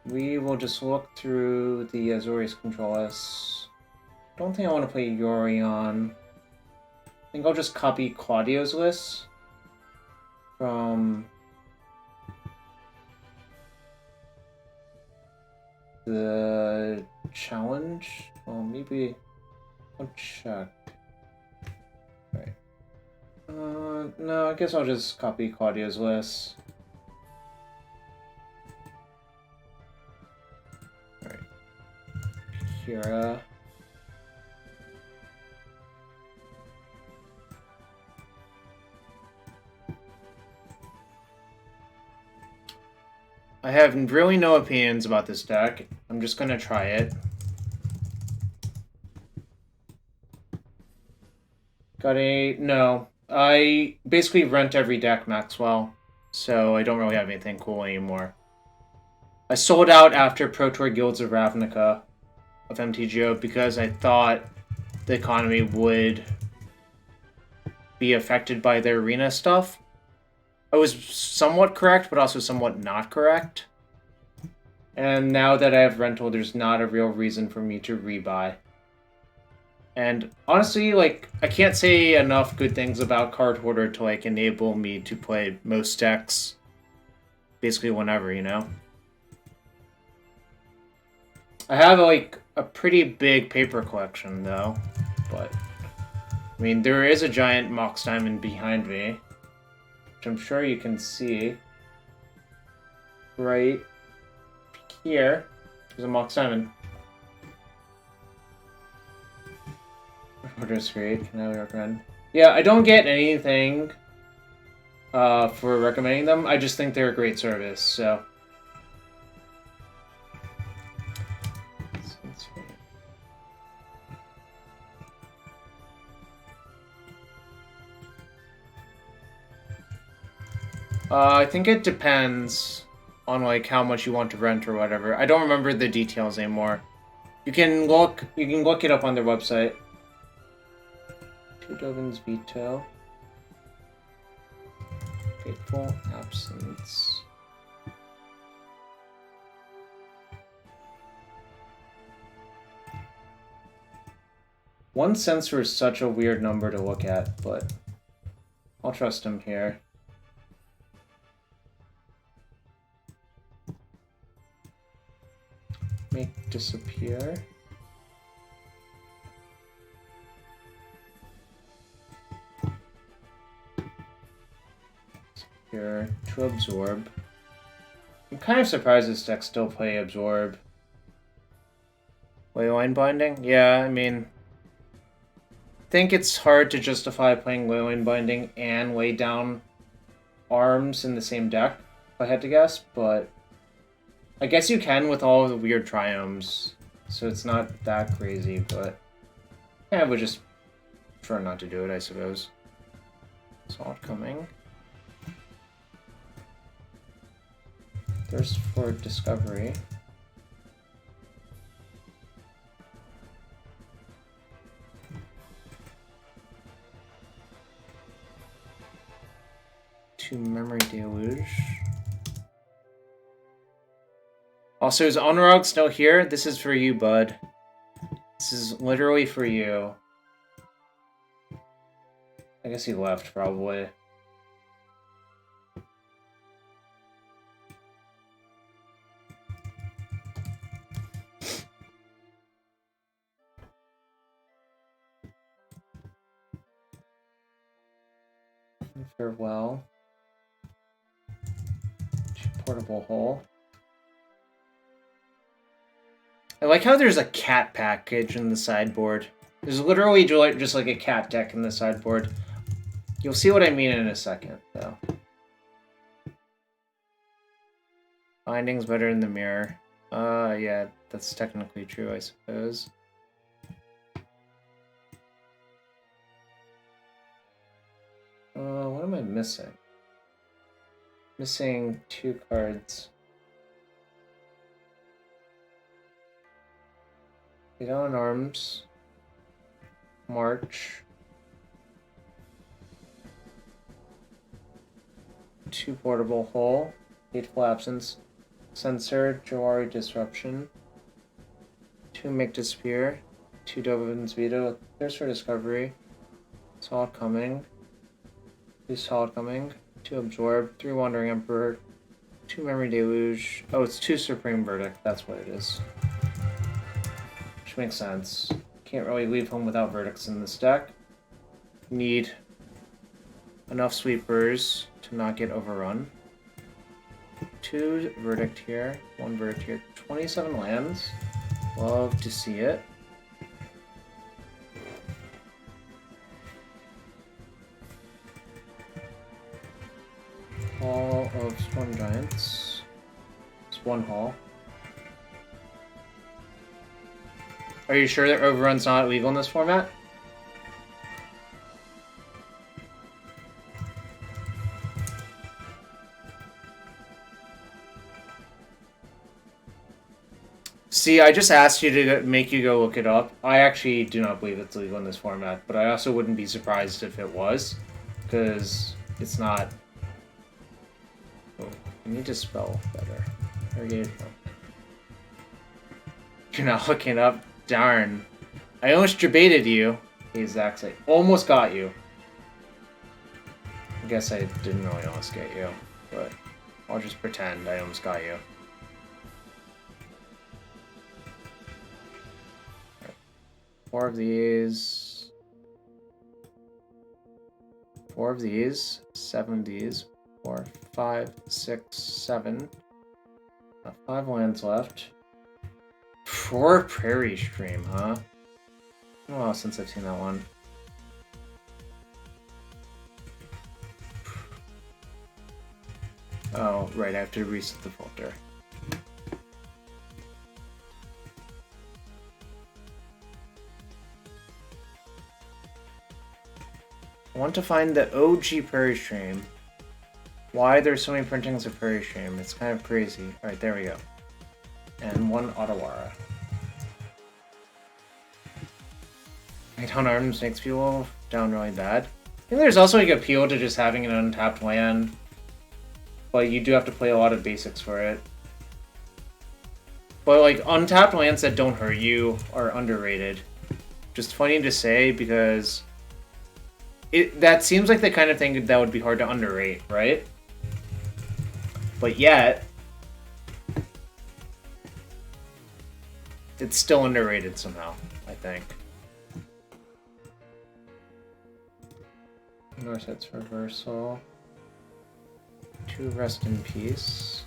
We will just look through the Azorius Control list. Don't think I want to play Yorion. I think I'll just copy Claudio's list from the challenge. Well, maybe I'll check. Right. No, I guess I'll just copy Claudio's list. Alright. Kaheera. I have really no opinions about this deck. I'm just gonna try it. Got a... no. I basically rent every deck Maxwell, so I don't really have anything cool anymore. I sold out after Pro Tour Guilds of Ravnica of MTGO because I thought the economy would be affected by their arena stuff. I was somewhat correct, but also somewhat not correct. And now that I have rental, there's not a real reason for me to rebuy. And honestly, like, I can't say enough good things about Card Hoarder to, like, enable me to play most decks basically whenever, you know? I have, like, a pretty big paper collection, though. But, I mean, there is a giant Mox Diamond behind me, which I'm sure you can see. Right here. There's a Mox Diamond. Order is great. Can I recommend? Yeah, I don't get anything for recommending them. I just think they're a great service, so. I think it depends on like how much you want to rent or whatever. I don't remember the details anymore. You can look it up on their website. Two Dovin's Veto. Fateful Absence. One sensor is such a weird number to look at, but I'll trust him here. Make disappear. Here to absorb. I'm kind of surprised this deck still play absorb. Leyline Binding? Yeah, I mean, I think it's hard to justify playing Leyline Binding and lay down arms in the same deck, if I had to guess, but I guess you can with all of the weird triomes, so it's not that crazy, but yeah, I would just prefer not to do it, I suppose. Salt coming. Thirst for Discovery. To Memory Deluge. Also, is Honorog still here? This is for you, bud. This is literally for you. I guess he left, probably. Farewell. Portable hole. I like how there's a cat package in the sideboard. There's literally just like a cat deck in the sideboard. You'll see what I mean in a second, though. Binding's better in the mirror. Yeah, that's technically true, I suppose. What am I missing? Missing 2 cards. Lay down arms. March. 2 portable hole. Fateful Absence. Censor, Jawari Disruption. 2 Make Disappear. 2 Dovin's Veto. Thirst for Discovery. Solid Coming. 2 Solid Coming. 2 Absorb. 3 Wandering Emperor. 2 Memory Deluge. Oh, it's 2 Supreme Verdict. That's what it is. Which makes sense. Can't really leave home without verdicts in this deck. Need enough sweepers to not get overrun. 2 Verdict here. 1 Verdict here. 27 lands. Love to see it. Hall of Storm Giants. It's 1 hall. Are you sure that overrun's not illegal in this format? See, I just asked you to make you go look it up. I actually do not believe it's legal in this format, but I also wouldn't be surprised if it was, because it's not. Oh, I need to spell better. You're not looking up? Darn. I almost debated you. Hey, Zach's like, almost got you. I guess I didn't really almost get you, but I'll just pretend I almost got you. Right. 4 of these. 4 of these. 7 of these. 4, 5, 6, 7. 5 lands left. 4 Prairie Stream, huh? Oh, since I've seen that one. Oh, right, I have to reset the filter. I want to find the OG Prairie Stream. Why there's so many printings of Prairie Stream? It's kind of crazy. Alright, there we go. And 1 Ottawara. 8 unarmed makes people down really bad. I think there's also like appeal to just having an untapped land, but you do have to play a lot of basics for it. But like untapped lands that don't hurt you are underrated. Just funny to say because that seems like the kind of thing that would be hard to underrate, right? But yet it's still underrated somehow, I think. Norset's Reversal. 2 Rest in Peace.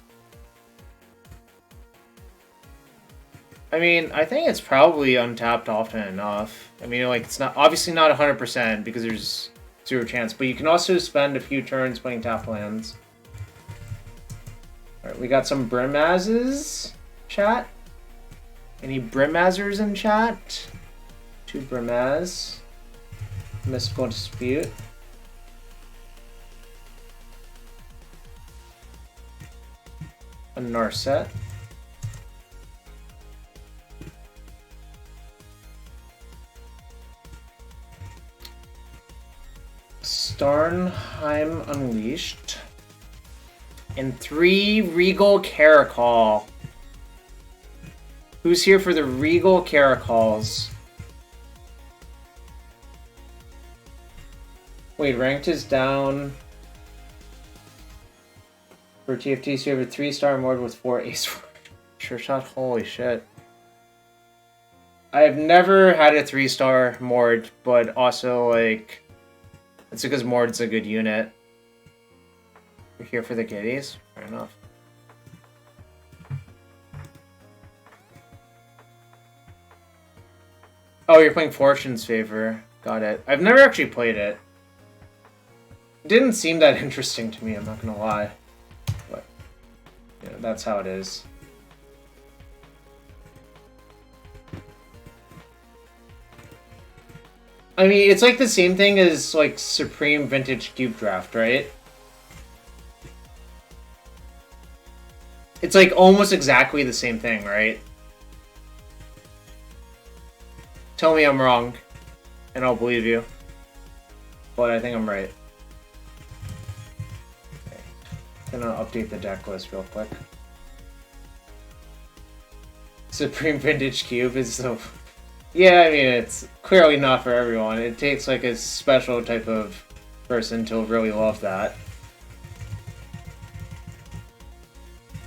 I mean, I think it's probably untapped often enough. I mean, like, it's not obviously not 100% because there's 0 chance, but you can also spend a few turns playing tapped lands. Alright, we got some Brimazes, chat. Any Brimazers in chat? 2 Brimaz. Mystical Dispute. A Narset. Starnheim Unleashed. And 3 Regal Caracal. Who's here for the Regal Caracals? Wait, ranked is down. For TFT, so you have a 3-star Mord with 4 ace. Sure shot, holy shit. I've never had a 3-star Mord, but also, like, it's because Mord's a good unit. You're here for the kitties? Fair enough. Oh, you're playing Fortune's Favor. Got it. I've never actually played it. It didn't seem that interesting to me, I'm not gonna lie. But, yeah, that's how it is. I mean, it's like the same thing as, like, Supreme Vintage Cube Draft, right? It's, like, almost exactly the same thing, right? Tell me I'm wrong, and I'll believe you. But I think I'm right. Okay. Gonna update the deck list real quick. Supreme Vintage Cube is so... Yeah, I mean, it's clearly not for everyone. It takes, like, a special type of person to really love that.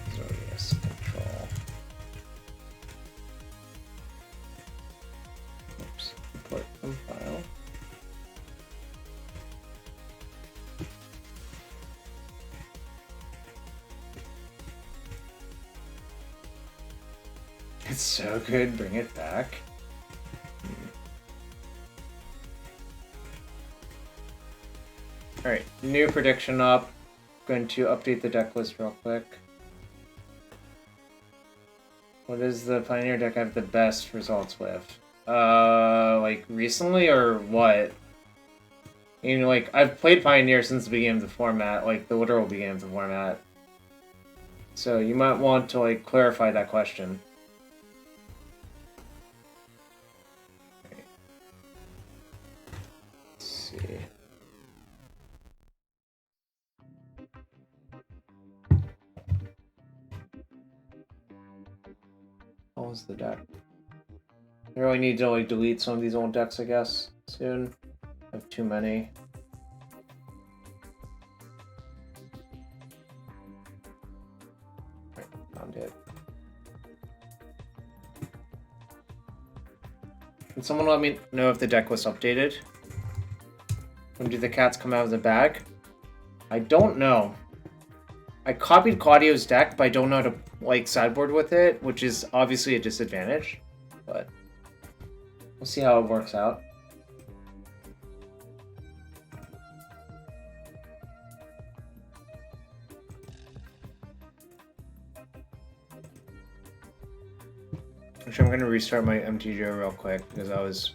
Azorius Control. Oops. Import from file. It's so good, bring it back. Alright, new prediction up. Going to update the deck list real quick. What is the Pioneer deck I have the best results with? Like recently or what? You know, like, I've played Pioneer since the beginning of the format, like the literal beginning of the format. So you might want to, like, clarify that question. Let's see. How was the deck? I really need to, like, delete some of these old decks, I guess, soon. I have too many. Right, found it. Can someone let me know if the deck was updated? When do the cats come out of the bag? I don't know. I copied Claudio's deck, but I don't know how to, like, sideboard with it, which is obviously a disadvantage. But we'll see how it works out. Actually, I'm going to restart my MTGO real quick because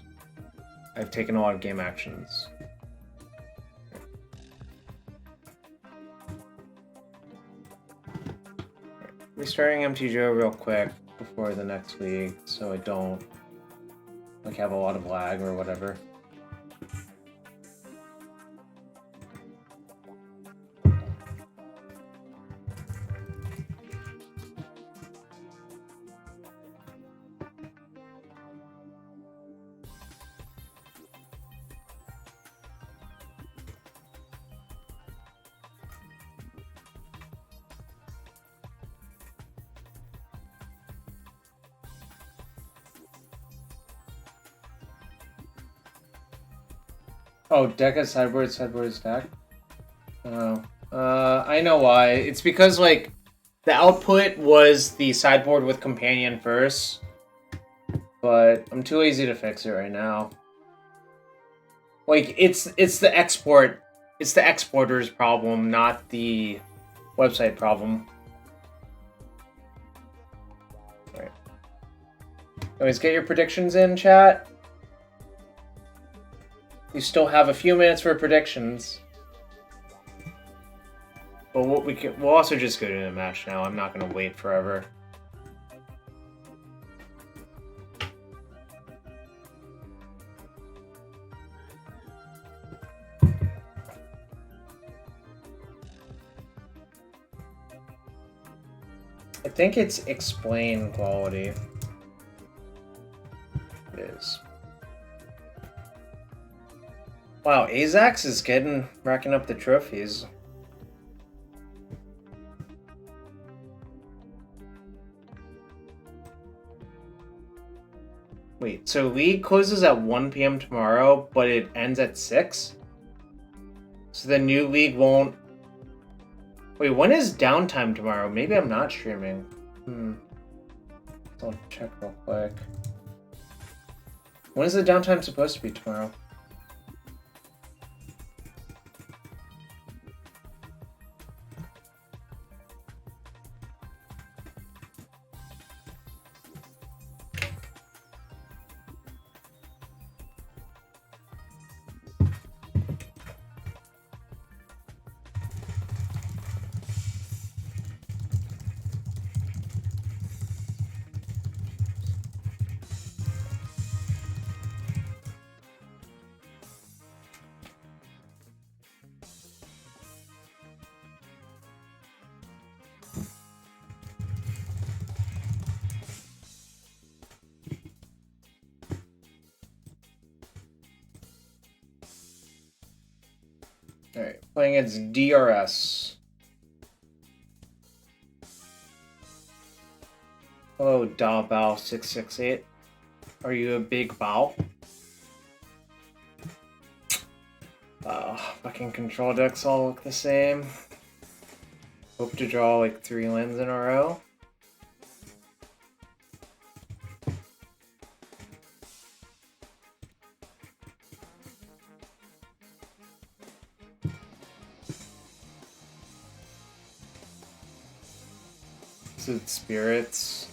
I've taken a lot of game actions. Restarting MTGO real quick before the next league, so I don't, like, have a lot of lag or whatever. Oh, deck as sideboard, sideboard as deck? Oh. I know why. It's because, like, the output was the sideboard with companion first. But I'm too lazy to fix it right now. Like, it's the export. It's the exporter's problem, not the website problem. Alright. Anyways, get your predictions in, chat. You still have a few minutes for predictions. But we'll also just go to the match now. I'm not going to wait forever. I think it's explain quality. It is. Wow, Azax is racking up the trophies. Wait, so League closes at 1 PM tomorrow, but it ends at 6? So the new League won't... Wait, when is downtime tomorrow? Maybe I'm not streaming. I'll check real quick. When is the downtime supposed to be tomorrow? Playing its DRS. Hello, Da Bao 668. Are you a big Bao? Fucking control decks all look the same. Hope to draw like 3 lands in a row. Is it spirits?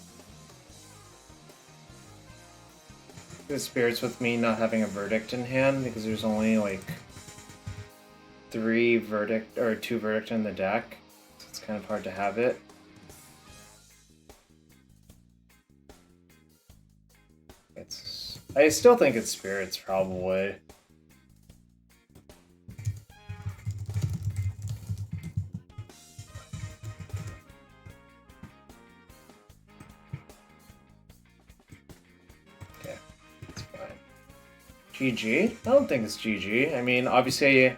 The spirits with me not having a verdict in hand because there's only like 3 verdict or 2 verdict in the deck. So it's kind of hard to have it. I still think it's spirits probably. Okay, that's fine. GG? I don't think it's GG. I mean, obviously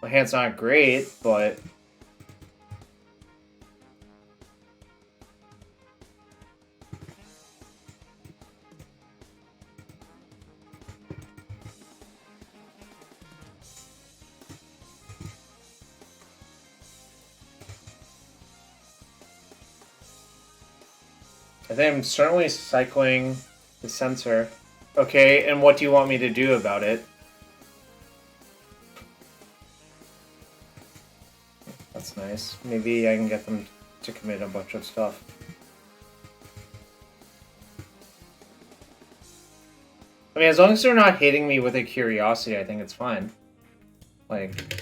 my hand's not great, but I think I'm certainly cycling the sensor. Okay, and what do you want me to do about it? That's nice. Maybe I can get them to commit a bunch of stuff. I mean, as long as they're not hitting me with a curiosity, I think it's fine. Like...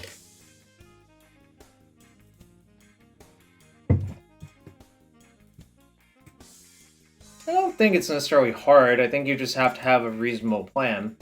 I don't think it's necessarily hard. I think you just have to have a reasonable plan.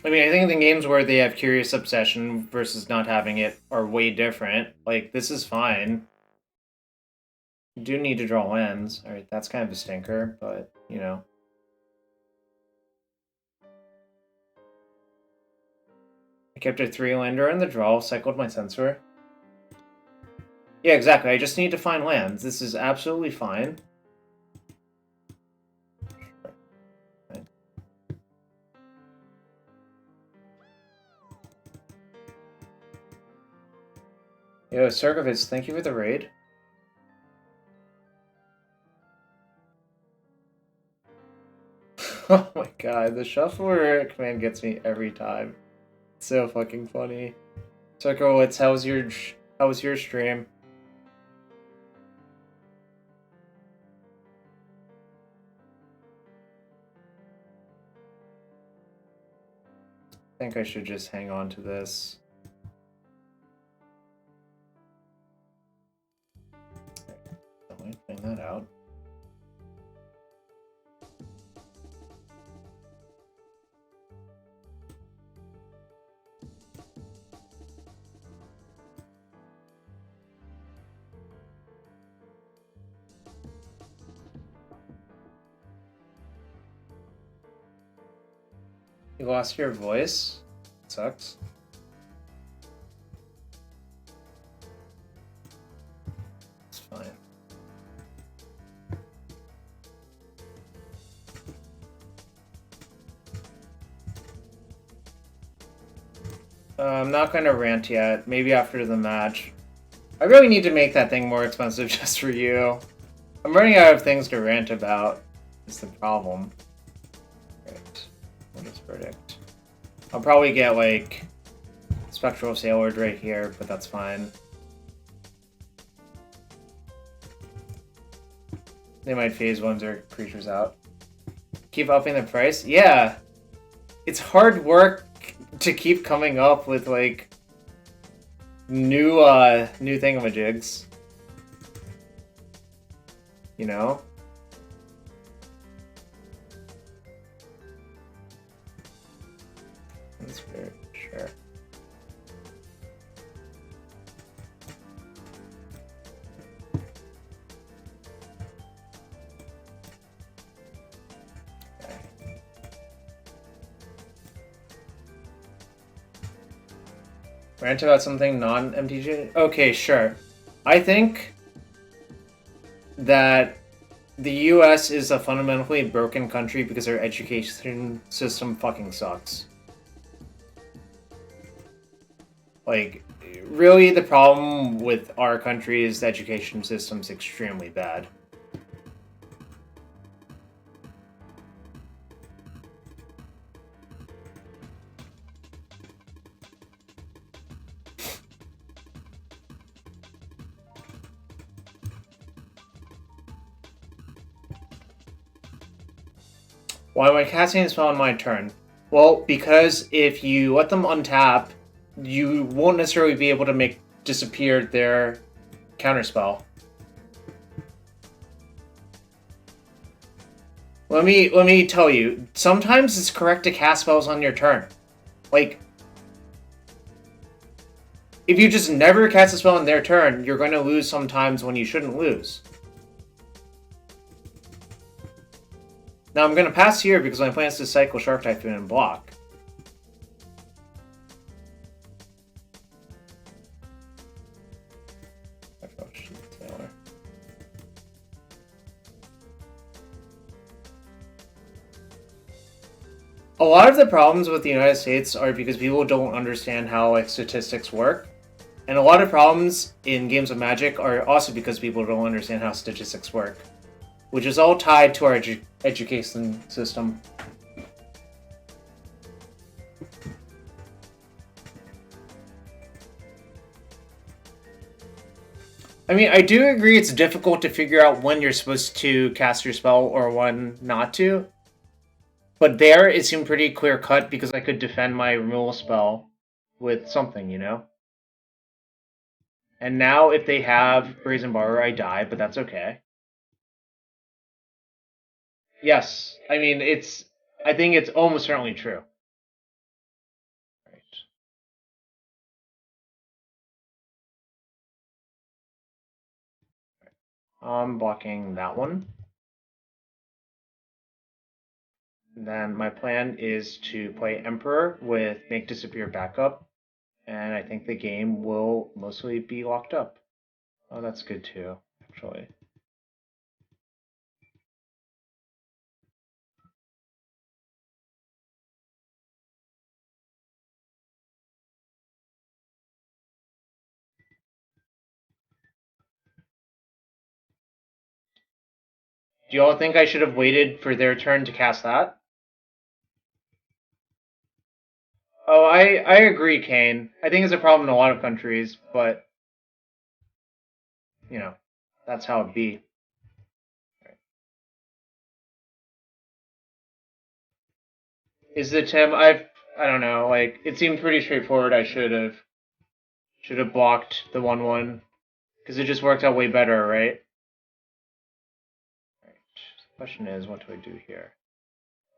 I mean, I think the games where they have Curious Obsession versus not having it are way different. Like, this is fine. You do need to draw lands. Alright, that's kind of a stinker, but, you know. I kept a 3-lander in the draw, cycled my sensor. Yeah, exactly. I just need to find lands. This is absolutely fine. Yo, Sergovitz, thank you for the raid. Oh my god, the shuffler command gets me every time. It's so fucking funny. Sergovitz, how was your stream? I think I should just hang on to this. Bring that out. You lost your voice? It sucks. It's fine. I'm not gonna rant yet. Maybe after the match. I really need to make that thing more expensive just for you. I'm running out of things to rant about. Is the problem. Right. What is verdict? I'll probably get like Spectral Sailord right here, but that's fine. They might phase one of their creatures out. Keep upping the price? Yeah! It's hard work to keep coming up with, like, New new thingamajigs. You know? That's fair, sure. Rant about something non-MTG? Okay, sure. I think that the US is a fundamentally broken country because our education system fucking sucks. Like, really the problem with our country is the education system's extremely bad. Why am I casting a spell on my turn? Well, because if you let them untap, you won't necessarily be able to make disappear their counterspell. Let me tell you, sometimes it's correct to cast spells on your turn. Like, if you just never cast a spell on their turn, you're going to lose sometimes when you shouldn't lose. Now I'm going to pass here because my plan is to cycle Shark Typhoon and block. A lot of the problems with the United States are because people don't understand how like statistics work. And a lot of problems in games of Magic are also because people don't understand how statistics work. Which is all tied to our education system. I mean, I do agree it's difficult to figure out when you're supposed to cast your spell or when not to. But there, it seemed pretty clear-cut because I could defend my removal spell with something, you know? And now, if they have Brazen Borrower, I die, but that's okay. Yes, I mean, I think it's almost certainly true. Right. I'm blocking that one. Then my plan is to play Emperor with Make Disappear backup, and I think the game will mostly be locked up. Oh, that's good too, actually. Do y'all think I should have waited for their turn to cast that? Oh, I agree, Kane. I think it's a problem in a lot of countries, but you know, that's how it be. Is the Tim? I don't know. Like it seemed pretty straightforward. I should have blocked the 1/1 because it just worked out way better, right? Right. The question is, what do I do here?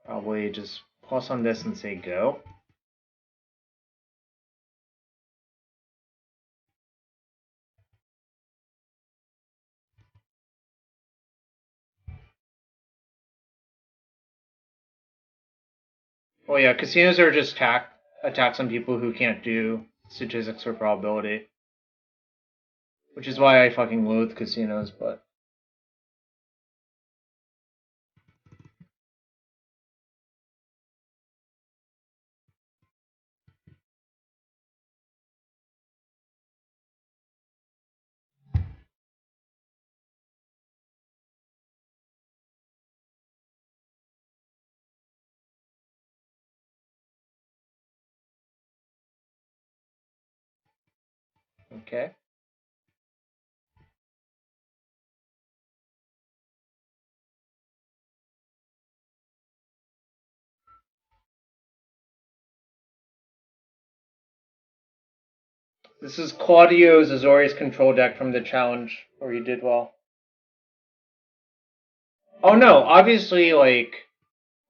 Probably just plus on this and say go. Oh yeah, casinos are just attacks on people who can't do statistics or probability. Which is why I fucking loathe casinos, but okay. This is Claudio's Azorius Control deck from the challenge, where he did well. Oh no, obviously, like,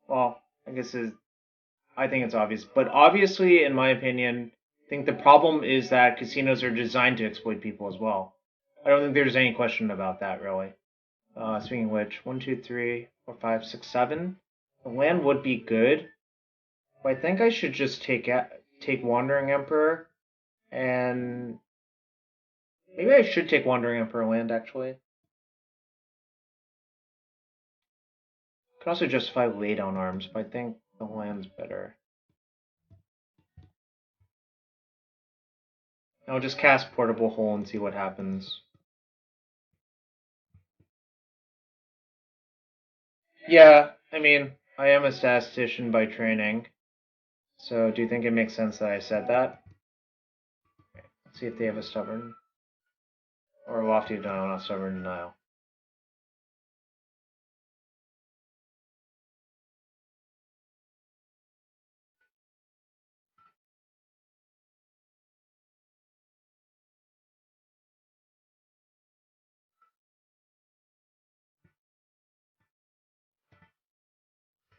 well, I think it's obvious, but obviously, in my opinion, I think the problem is that casinos are designed to exploit people as well. I don't think there's any question about that, really. Speaking of which, 1, 2, 3, 4, 5, 6, 7. The land would be good, but I think I should just take Wandering Emperor, and maybe I should take Wandering Emperor land, actually. Could also justify lay down arms, but I think the land's better. I'll just cast Portable Hole and see what happens. Yeah, I mean, I am a statistician by training. So do you think it makes sense that I said that? Okay, let's see if they have a Stubborn. Or a Lofty Denial, not Stubborn Denial.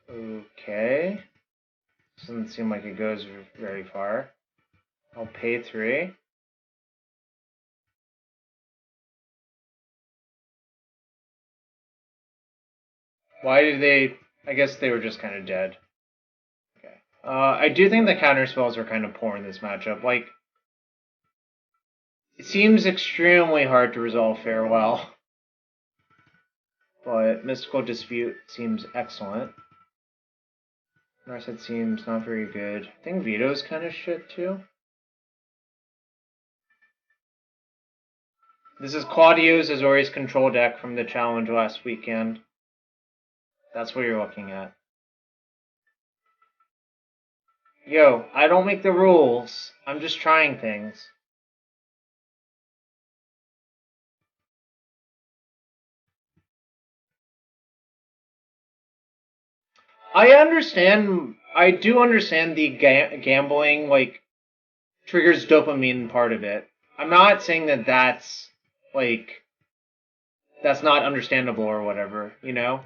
Okay. Doesn't seem like it goes very far. I'll pay 3. Why did they... I guess they were just kind of dead. Okay. I do think the counter spells are kind of poor in this matchup. Like, it seems extremely hard to resolve Farewell. But Mystical Dispute seems excellent. Narset seems not very good. I think Veto's kind of shit too. This is Claudio's Azorius Control deck from the challenge last weekend. That's what you're looking at. Yo, I don't make the rules. I'm just trying things. I do understand the gambling, like, triggers dopamine part of it. I'm not saying that that's not understandable or whatever, you know?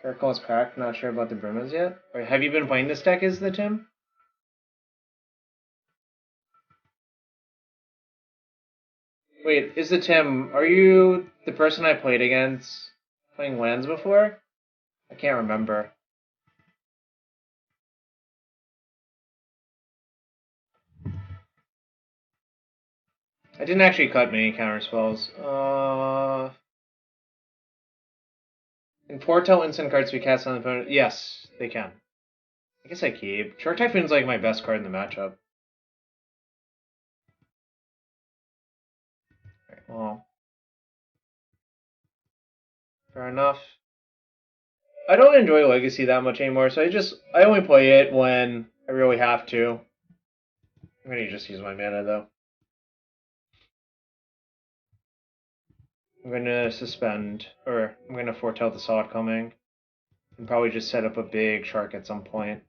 Caracal is cracked, not sure about the Brimaz yet. Or have you been playing this deck, is the Tim? Wait, is the Tim, are you the person I played against playing lands before? I can't remember. I didn't actually cut many counter spells. Can foretell instant cards be cast on the opponent? Yes, they can. I guess I keep. Short Typhoon's like my best card in the matchup. Right, well, fair enough. I don't enjoy Legacy that much anymore, so I only play it when I really have to. I'm gonna just use my mana though. I'm gonna suspend, or I'm gonna foretell the Sod coming, and probably just set up a big shark at some point.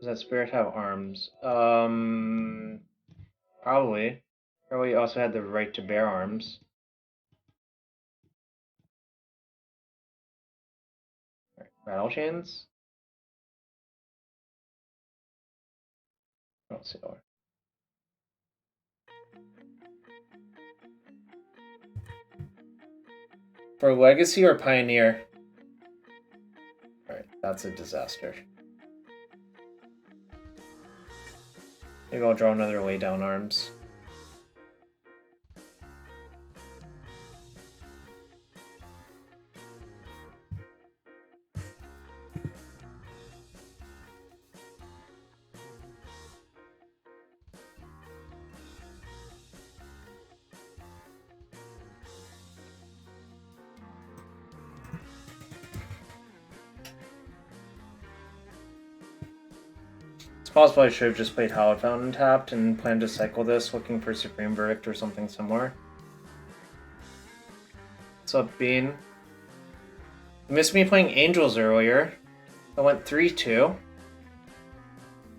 Does that spirit have arms? Probably. Probably also had the right to bear arms. Right. Rattle chains? I don't see it. For Legacy or Pioneer? Alright, that's a disaster. Maybe I'll draw another lay down arms. It's possible I should have just played Hallowed Fountain tapped and planned to cycle this, looking for Supreme Verdict or something similar. What's up, Bean? You missed me playing Angels earlier. I went 3-2.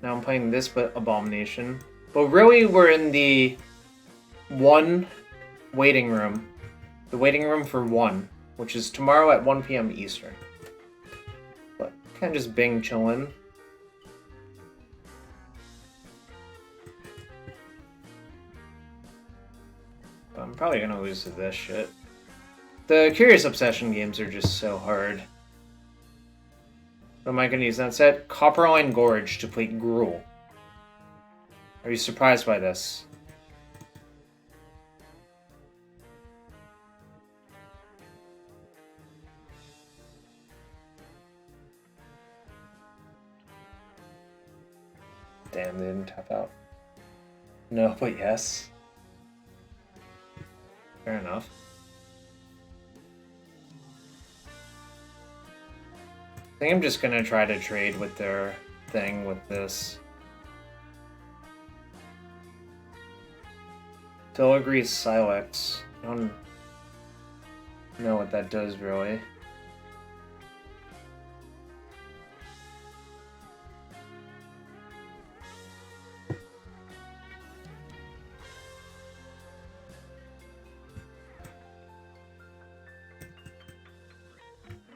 Now I'm playing this abomination. But really, we're in the one waiting room. The waiting room for 1, which is tomorrow at 1 p.m. Eastern. But kind of just Bing chillin'. But I'm probably gonna lose to this shit. The Curious Obsession games are just so hard. What am I going to use that set? Copperline Gorge to play Gruul. Are you surprised by this? Damn, they didn't tap out. No, but yes. Fair enough. I think I'm just gonna try to trade with their thing with this. Telegree's Silex. I don't know what that does really.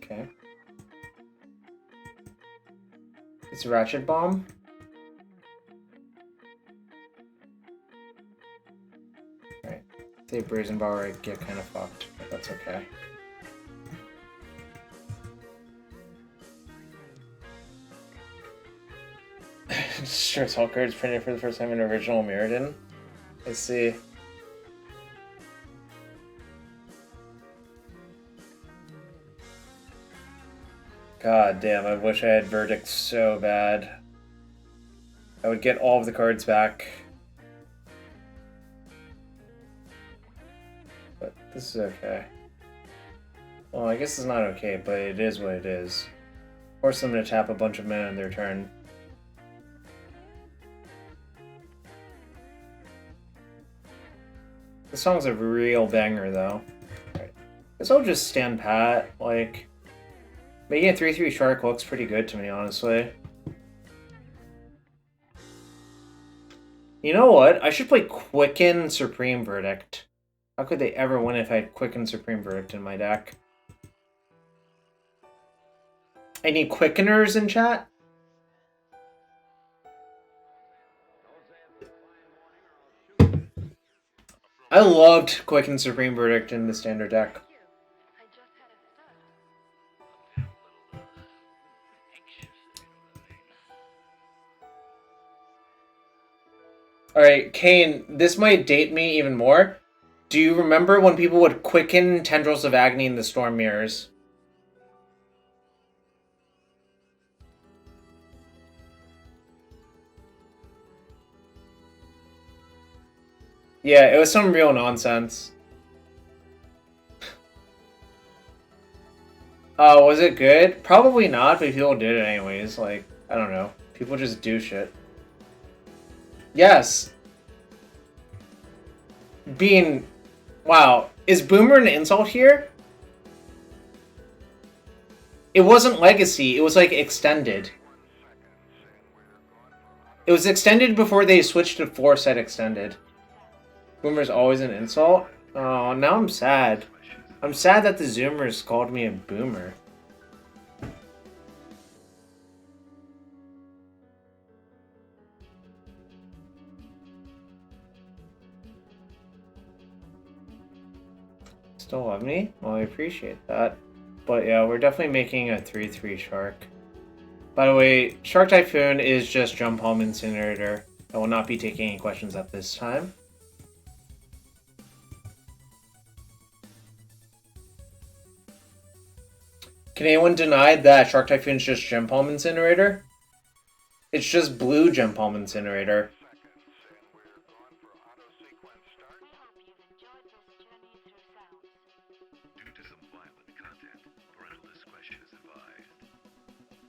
Okay. It's Ratchet Bomb. Alright. Say Brazen Bar, I get kind of fucked, but that's okay. Sure, all cards printed for the first time in original Mirrodin. Let's see. God damn, I wish I had Verdict so bad. I would get all of the cards back. But this is okay. Well, I guess it's not okay, but it is what it is. Force them to tap a bunch of mana on their turn. This song's a real banger, though. Right. Guess I'll just stand pat, like... Making a 3-3 Shark looks pretty good to me, honestly. You know what? I should play Quicken Supreme Verdict. How could they ever win if I had Quicken Supreme Verdict in my deck? Any Quickeners in chat? I loved Quicken Supreme Verdict in the standard deck. Alright, Kane, this might date me even more. Do you remember when people would quicken Tendrils of Agony in the Storm Mirrors? Yeah, it was some real nonsense. Was it good? Probably not, but people did it anyways. Like, I don't know. People just do shit. Yes. Being... Wow. Is Boomer an insult here? It wasn't Legacy. It was, like, Extended. It was Extended before they switched to 4-set Extended. Boomer's always an insult? Oh, now I'm sad. I'm sad that the Zoomers called me a boomer. Still love me? Well, I appreciate that. But yeah, we're definitely making a 3-3 Shark. By the way, Shark Typhoon is just Jump Home Incinerator. I will not be taking any questions at this time. Can anyone deny that Shark Typhoon is just Gem Palm Incinerator? It's just blue Gem Palm Incinerator.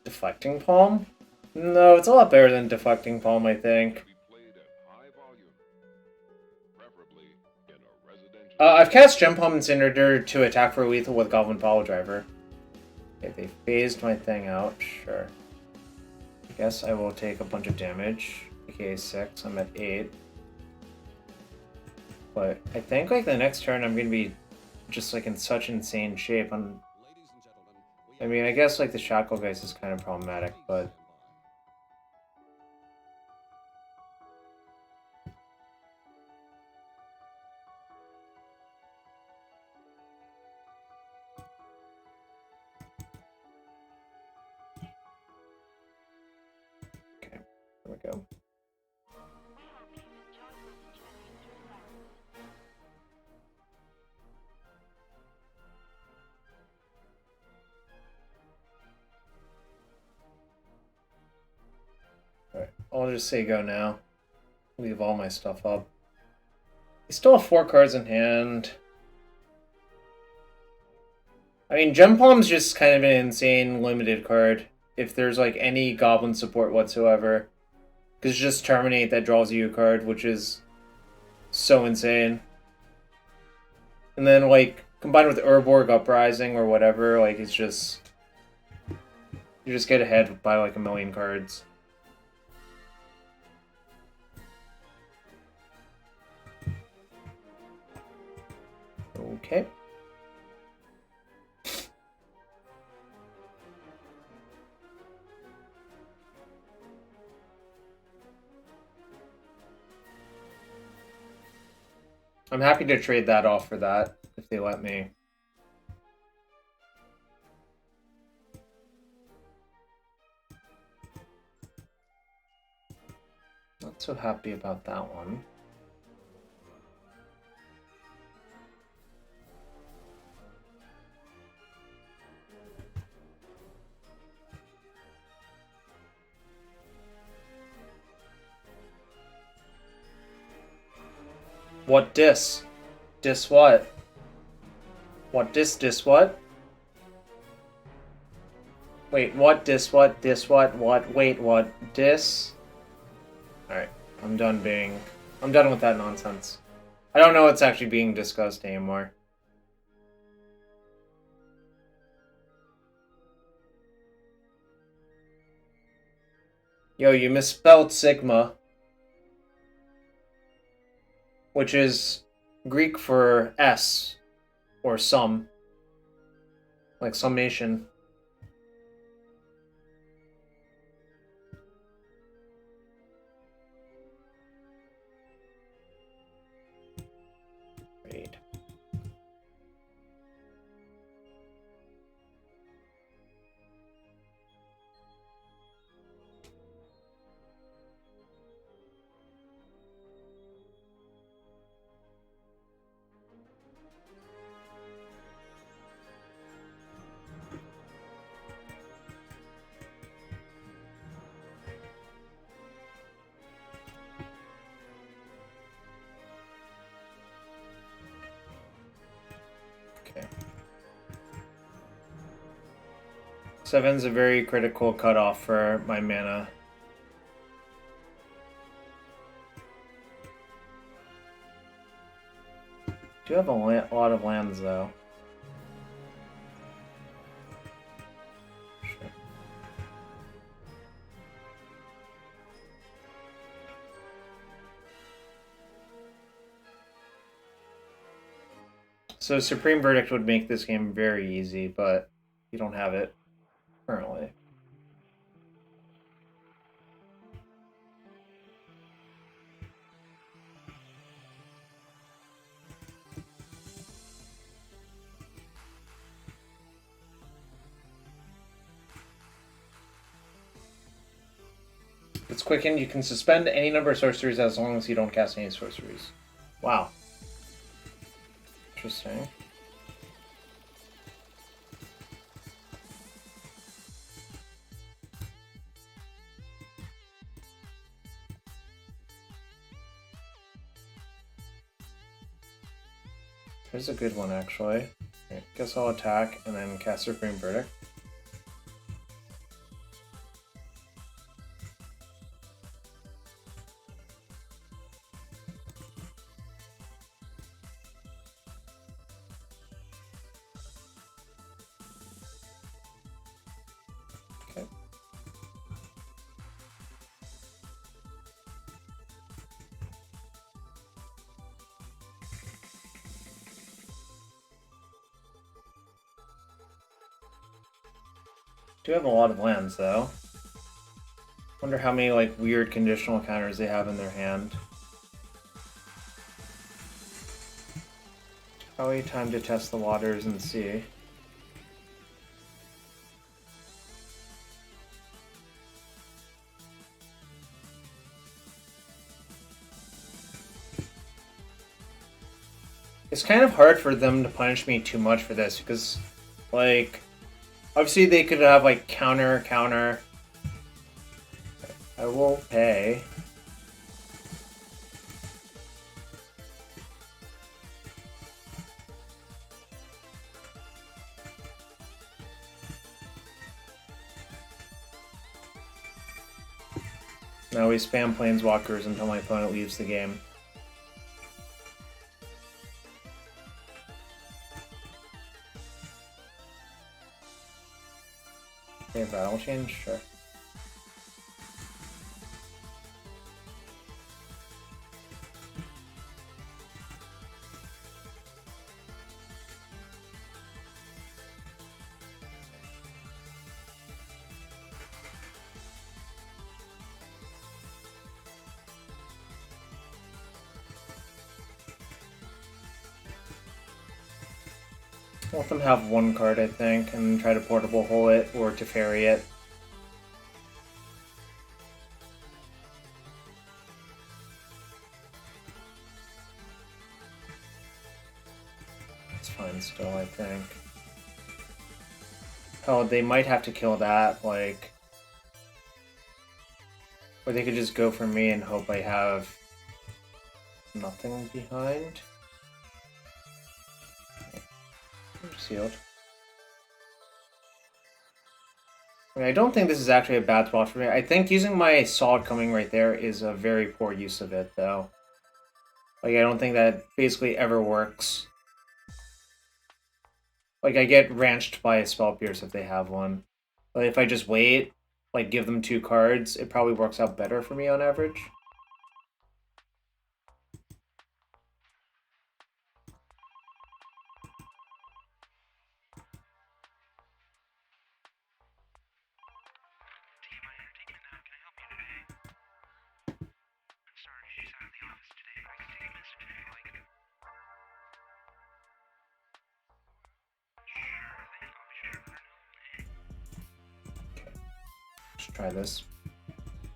Deflecting Palm? No, it's a lot better than Deflecting Palm, I think. I've cast Gem Palm Incinerator to attack for lethal with Goblin Follow Driver. Okay, they phased my thing out. Sure. I guess I will take a bunch of damage. aka 6. I'm at 8. But I think like the next turn I'm gonna be just like in such insane shape. I mean, I guess like the Shackle Geist is kind of problematic, but okay, there we go. Alright, I'll just say go now. Leave all my stuff up. I still have 4 cards in hand. I mean, Gem Palm's just kind of an insane limited card. If there's like any Goblin support whatsoever. Because it's just Terminate that draws you a card, which is so insane. And then like, combined with Urborg Uprising or whatever, like it's just... You just get ahead by like a million cards. Okay. I'm happy to trade that off for that, if they let me. Not so happy about that one. What dis? Dis what? What dis what? Wait, what dis what? Dis what? What? Wait, what? Dis? Alright, I'm done with that nonsense. I don't know what's actually being discussed anymore. Yo, you misspelled Sigma. Which is Greek for S, or sum, like summation. Great. Okay. 7's a very critical cutoff for my mana. Do have a lot of lands though. Sure. So Supreme Verdict would make this game very easy, but you don't have it currently. It's Quicken. You can suspend any number of sorceries as long as you don't cast any sorceries. Wow. Interesting. Here's a good one, actually. Okay, guess I'll attack and then cast Supreme Verdict. Do have a lot of lands, though. Wonder how many, like, weird conditional counters they have in their hand. Probably time to test the waters and see. It's kind of hard for them to punish me too much for this, because, like, obviously they could have, like, counter. I won't pay. Now we spam planeswalkers until my opponent leaves the game. Okay, battle change? Sure. Let them have one card, I think, and try to portable hole it or to ferry it. It's fine still, I think. Oh, they might have to kill that, like... Or they could just go for me and hope I have nothing behind. Sealed. I mean, I don't think this is actually a bad spot for me. I think using my Sod coming right there is a very poor use of it, though. Like, I don't think that basically ever works. Like, I get ranched by a Spell Pierce if they have one. But if I just wait, like, give them 2 cards, it probably works out better for me on average. Try this.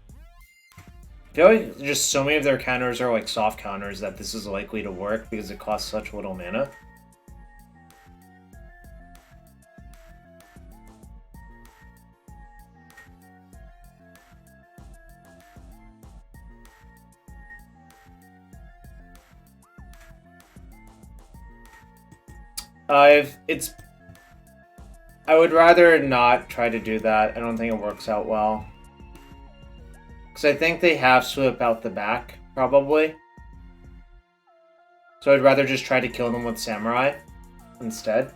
I feel like just so many of their counters are like soft counters that this is likely to work because it costs such little mana. I would rather not try to do that. I don't think it works out well. Because I think they have Swoop out the back, probably. So I'd rather just try to kill them with Samurai instead.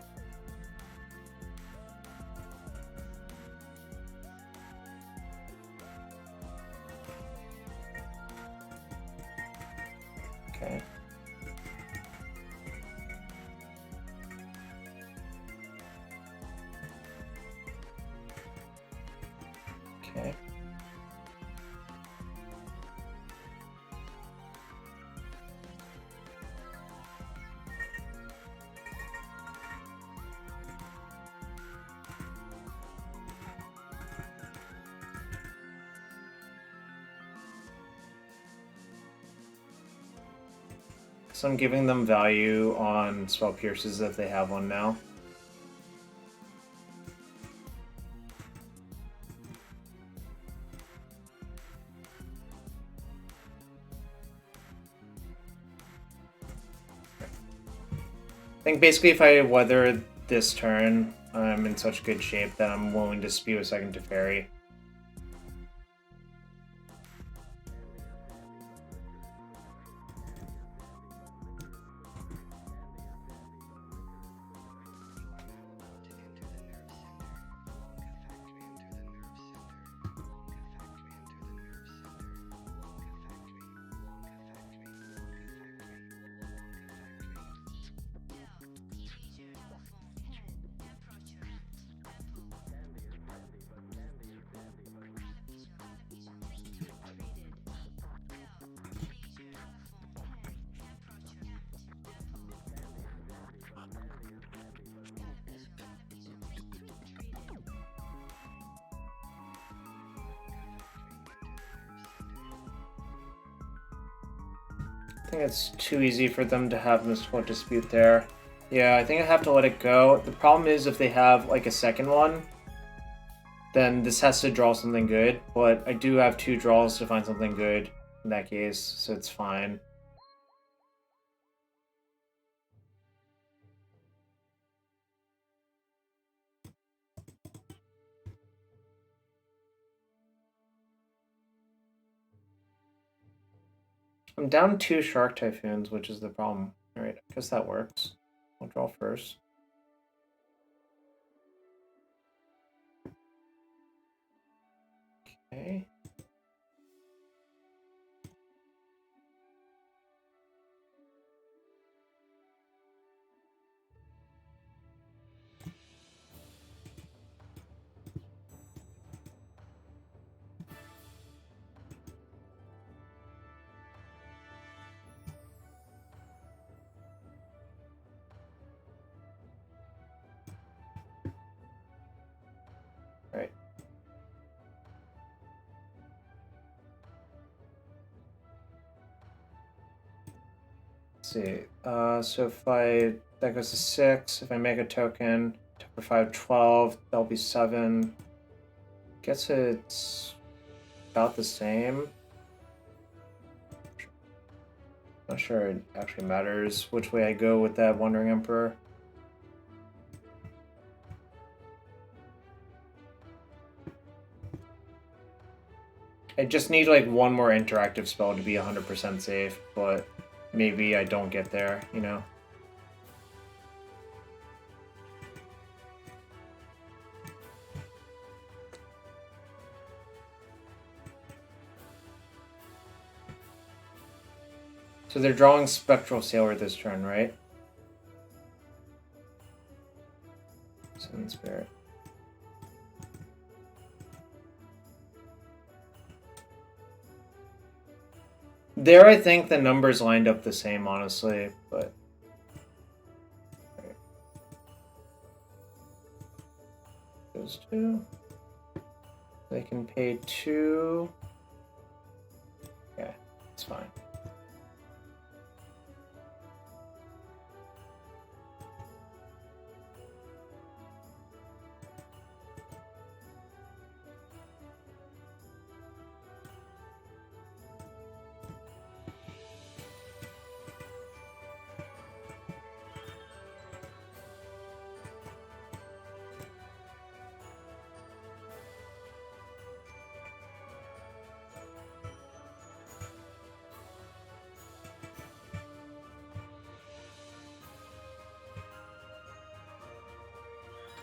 Okay. Okay. So I'm giving them value on Spell Pierces if they have one now. I think basically if I weather this turn, I'm in such good shape that I'm willing to spew a second Teferi. think it's too easy for them to have Mystical Dispute there. Yeah, I think I have to let it go. The problem is if they have like a second one, then this has to draw something good, but I do have 2 draws to find something good in that case, so it's fine. I'm down 2 Shark Typhoons, which is the problem. Alright, I guess that works. I'll draw first. Okay. Right. Let's see. So if that goes to 6. If I make a token, for 5, 12. That'll be 7. Guess it's about the same. Not sure it actually matters which way I go with that Wandering Emperor. I just need like one more interactive spell to be 100% safe, but maybe I don't get there, you know? So they're drawing Spectral Sailor this turn, right? Summon Spirit. There, I think the numbers lined up the same, honestly, but... Those 2. They can pay 2. Yeah, it's fine.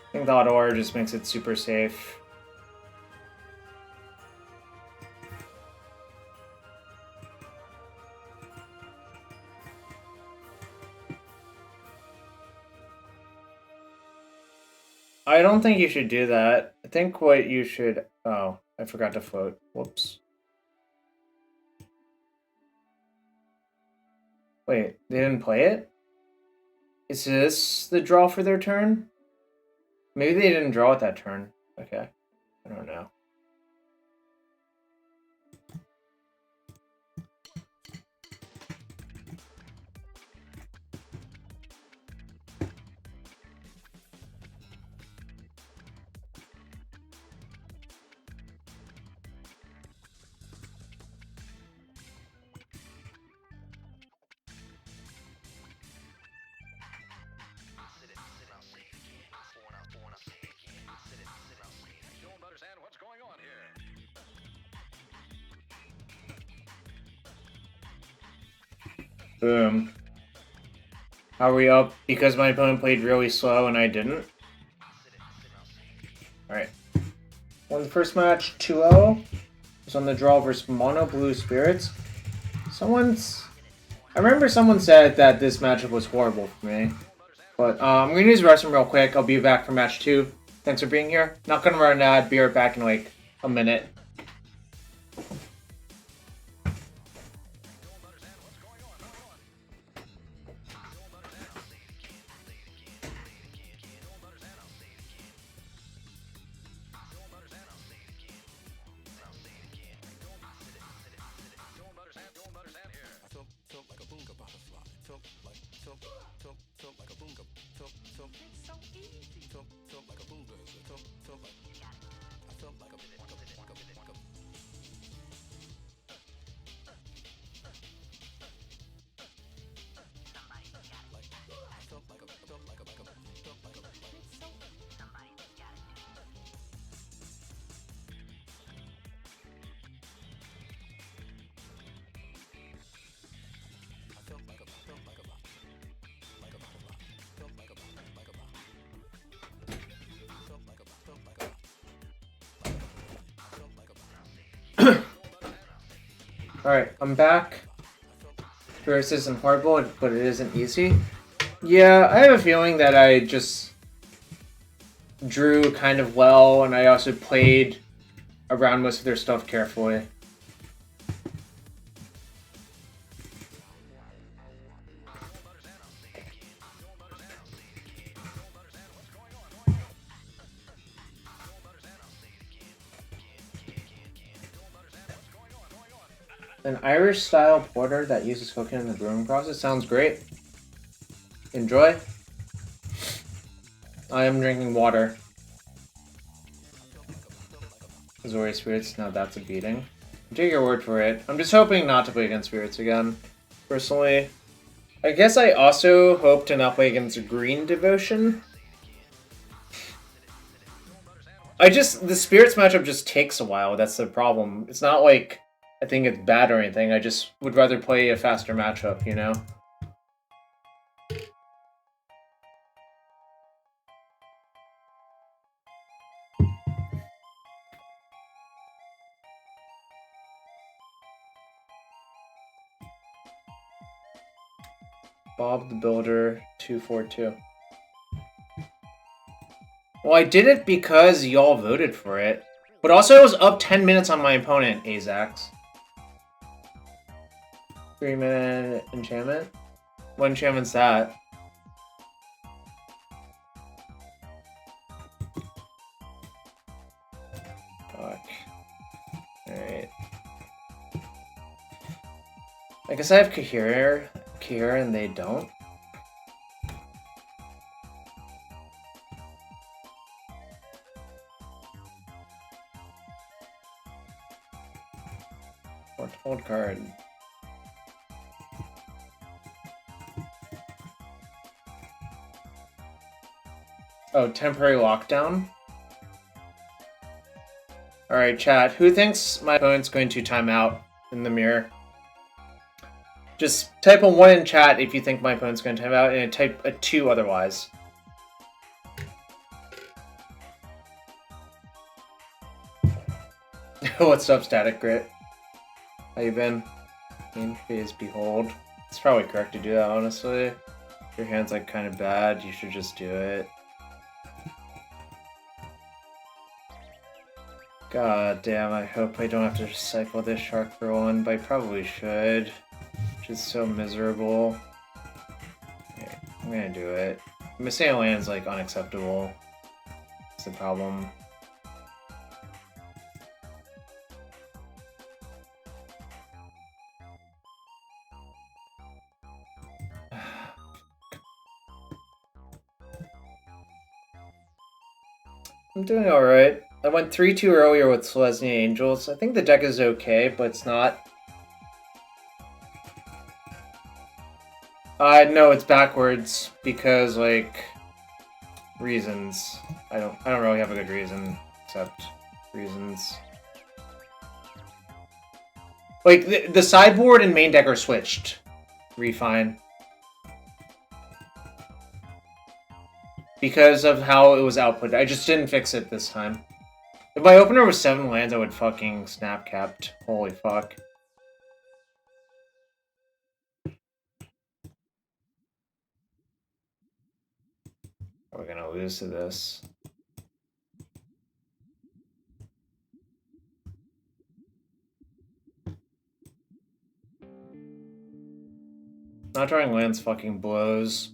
I think the auto order just makes it super safe. I don't think you should do that. I think what you should... Oh, I forgot to float. Whoops. Wait, they didn't play it? Is this the draw for their turn? Maybe they didn't draw it that turn. Okay. I don't know. Boom. Are we up because my opponent played really slow and I didn't? Alright. Won the first match 2-0. Was on the draw versus Monoblue Spirits. I remember someone said that this matchup was horrible for me. But I'm going to use the restroom real quick. I'll be back for match 2. Thanks for being here. Not going to run an ad. Be right back in like a minute. Alright, I'm back. First isn't horrible, but it isn't easy. Yeah, I have a feeling that I just drew kind of well, and I also played around most of their stuff carefully. An Irish-style porter that uses coconut in the brewing process sounds great. Enjoy. I am drinking water. Azorius Spirits, now that's a beating. Take your word for it. I'm just hoping not to play against Spirits again, personally. I guess I also hope to not play against Green Devotion. The Spirits matchup just takes a while, that's the problem. It's not like I think it's bad or anything, I just would rather play a faster matchup, you know? Bob the Builder 242. Well, I did it because y'all voted for it. But also I was up 10 minutes on my opponent, Azax. 3-minute enchantment? What enchantment's that? Fuck. Alright. I guess I have Kaheera and they don't. Hold card. Oh, temporary lockdown? Alright, chat. Who thinks my opponent's going to time out in the mirror? Just type a 1 in chat if you think my opponent's going to time out, and type a 2 otherwise. What's up, Static Grit? How you been? Game phase, behold. It's probably correct to do that, honestly. If your hand's like kind of bad, you should just do it. God damn, I hope I don't have to cycle this shark for one, but I probably should. Which is so miserable. Okay, I'm gonna do it. Missing a land's like unacceptable. That's the problem. I'm doing alright. I went 3-2 earlier with Selesnya Angels. I think the deck is okay, but it's not. No, it's backwards because, like, reasons. I don't really have a good reason, except reasons. Like, the sideboard and main deck are switched. Refine. Because of how it was output. I just didn't fix it this time. If my opener was 7 lands, I would fucking snap capped. Holy fuck. We're gonna lose to this. Not drawing lands fucking blows.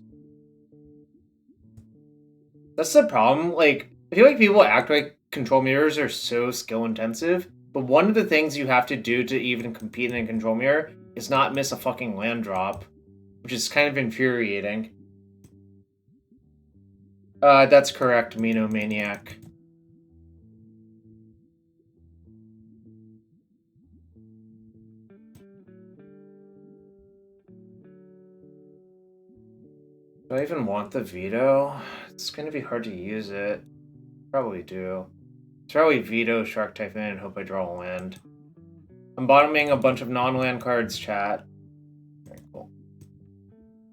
That's the problem. Like, I feel like people act like control mirrors are so skill intensive, but one of the things you have to do to even compete in a control mirror is not miss a fucking land drop, which is kind of infuriating. That's correct, Minomaniac. Do I even want the veto? It's gonna be hard to use it. Probably do. It's probably veto Shark Typhoon and hope I draw a land. I'm bottoming a bunch of non-land cards, chat. Very cool.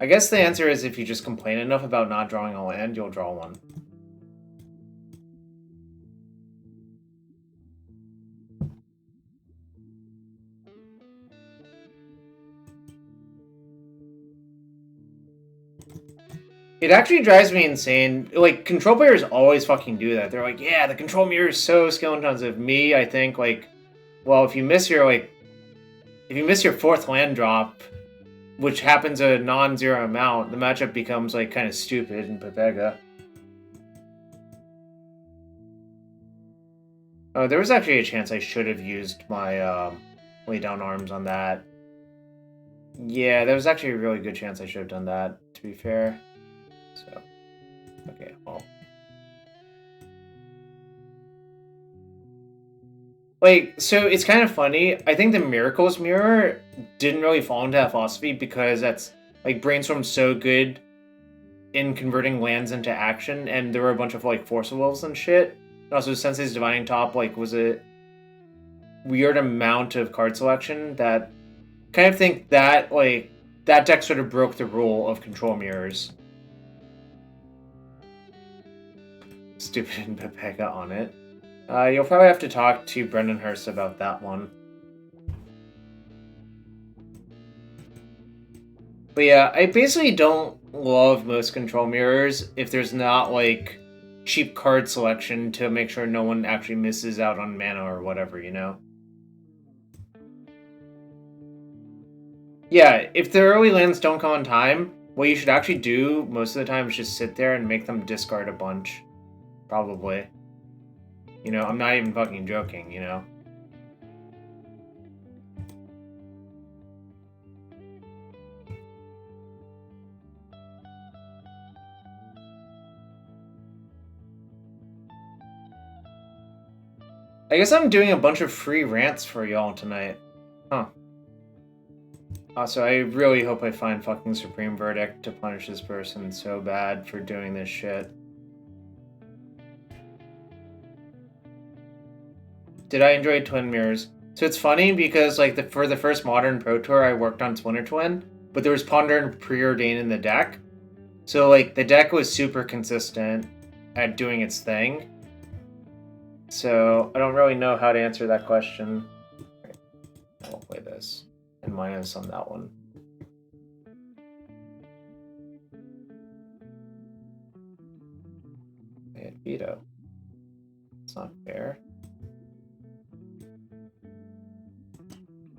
I guess the answer is if you just complain enough about not drawing a land, you'll draw one. It actually drives me insane. Like, control players always fucking do that. They're like, yeah, the control mirror is so skill intensive. Me, I think, like, well, if you miss your, like, if you miss your 4th land drop, which happens a non-zero amount, the matchup becomes, like, kind of stupid in Pepega. Oh, there was actually a chance I should have used my, lay down arms on that. Yeah, there was actually a really good chance I should have done that, to be fair. So, okay, well. Like, so it's kind of funny. I think the Miracles Mirror didn't really fall into that philosophy because that's, like, Brainstorm's so good in converting lands into action, and there were a bunch of, like, Force of Wills and shit. And also, Sensei's Divining Top, like, was a weird amount of card selection that kind of think that, like, that deck sort of broke the rule of control mirrors. Stupid Pepega on it. You'll probably have to talk to Brendan Hurst about that one. But yeah, I basically don't love most control mirrors if there's not, like, cheap card selection to make sure no one actually misses out on mana or whatever, you know? Yeah, if the early lands don't come on time, what you should actually do most of the time is just sit there and make them discard a bunch. Probably. You know, I'm not even fucking joking, you know? I guess I'm doing a bunch of free rants for y'all tonight. Huh. Also, I really hope I find fucking Supreme Verdict to punish this person so bad for doing this shit. Did I enjoy Twin Mirrors? So it's funny because, like, for the first Modern Pro Tour, I worked on Splinter Twin, but there was Ponder and Preordain in the deck. So, like, the deck was super consistent at doing its thing. So, I don't really know how to answer that question. Right. I'll play this. And minus on that one. I had veto. It's not fair.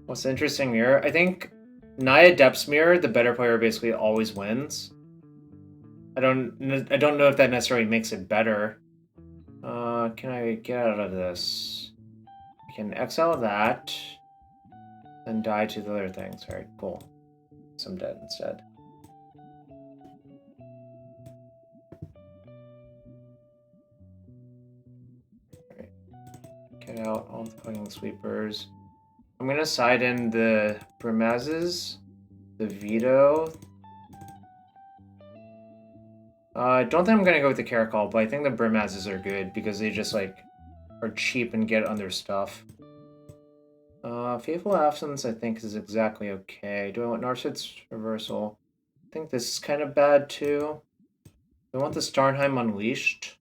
What's the interesting mirror? I think Naya Depth's mirror, the better player basically always wins. I don't know if that necessarily makes it better. Can I get out of this? I can exile that and die to the other things. Alright, cool. So I'm dead instead. Alright. Get out all the fucking sweepers. I'm gonna side in the Brimazes, the veto. I don't think I'm gonna go with the Caracal, but I think the Brimazes are good because they just, like, are cheap and get on their stuff. Faithful Absence I think is exactly okay. Do I want Narset's Reversal? I think this is kind of bad too. Do I want the Starnheim Unleashed?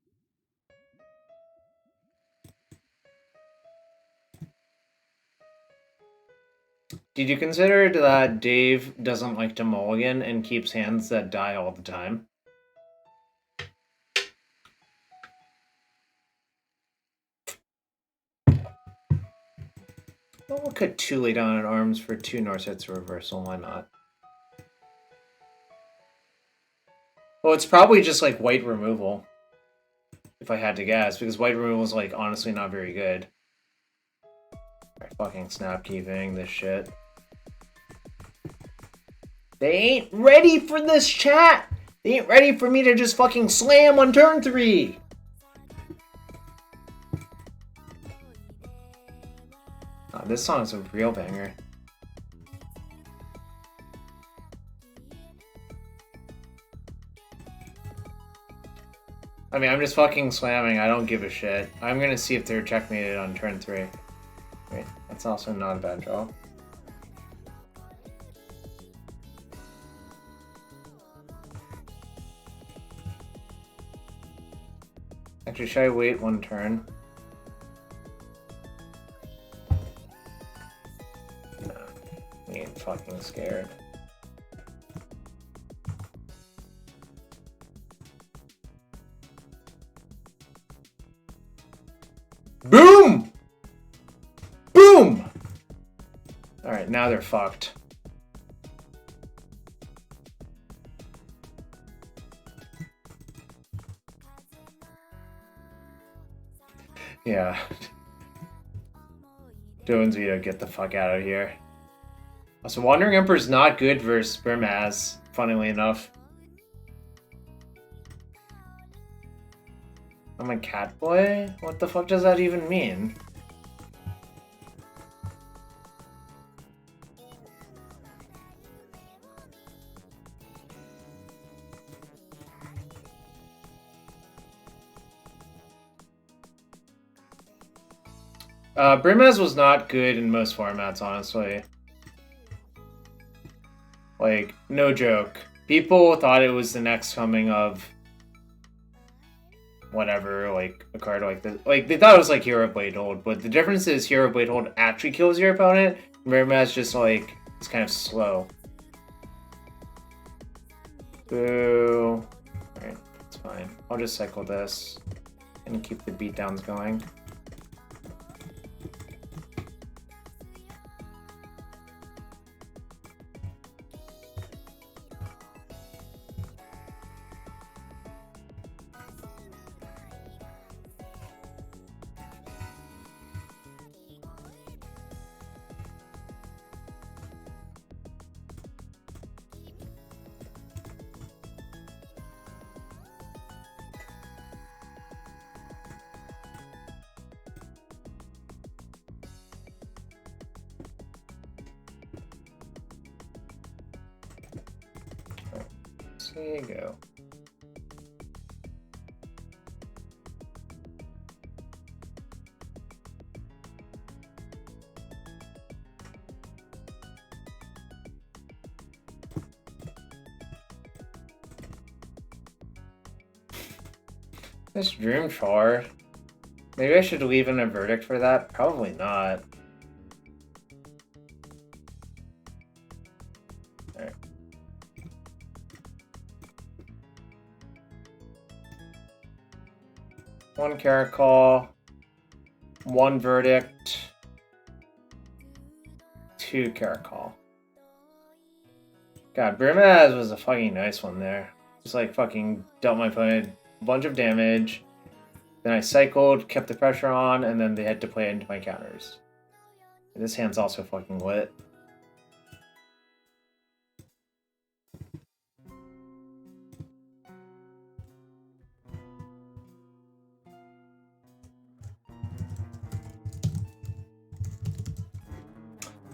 Did you consider that Dave doesn't like to mulligan and keeps hands that die all the time? Well, we'll cut 2 lay down at arms for 2 Narsets Reversal, why not? Well, it's probably just, like, white removal. If I had to guess, because white removal is, like, honestly not very good. Alright, fucking snapkeeping this shit. They ain't ready for this, chat! They ain't ready for me to just fucking slam on turn 3! Oh, this song is a real banger. I mean, I'm just fucking slamming. I don't give a shit. I'm gonna see if they're checkmated on turn 3. Wait, that's also not a bad draw. Actually, should I wait one turn? No, we ain't fucking scared. Boom! Boom! Alright, now they're fucked. Yeah. Doan's Vito, get the fuck out of here. Also, Wandering Emperor's not good versus Brimaz, funnily enough. I'm a cat boy? What the fuck does that even mean? Brimaz was not good in most formats, honestly. Like, no joke. People thought it was the next coming of whatever, like, a card like this. Like, they thought it was like Hero Blade Hold, but the difference is Hero Blade Hold actually kills your opponent, and Brimaz just, like, is kind of slow. Boo. Alright, it's fine. I'll just cycle this and keep the beatdowns going. There you go. This Dream Char. Maybe I should leave in a verdict for that? Probably not. Alright. One Caracal, one verdict, 2 Caracal. God, Brimaz was a fucking nice one there. Just like fucking dealt my opponent a bunch of damage. Then I cycled, kept the pressure on, and then they had to play into my counters. And this hand's also fucking lit.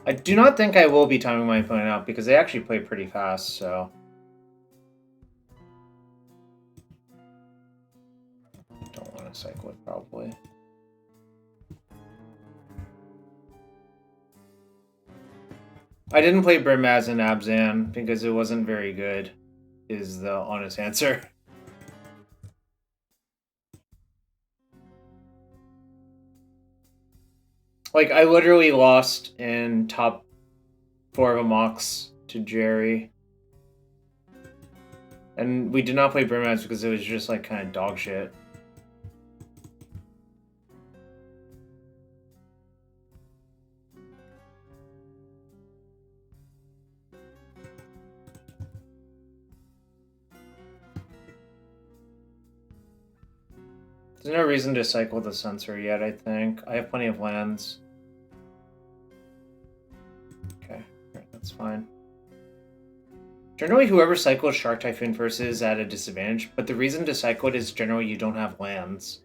I do not think I will be timing my opponent out because they actually play pretty fast, so... Don't want to cycle it, probably. I didn't play Brimaz and Abzan because it wasn't very good, is the honest answer. Like, I literally lost in top 4 of Amox to Jerry. And we did not play Brimaz because it was just, like, kind of dog shit. There's no reason to cycle the sensor yet, I think. I have plenty of lands. Okay, that's fine. Generally, whoever cycles Shark Typhoon first is at a disadvantage, but the reason to cycle it is generally you don't have lands.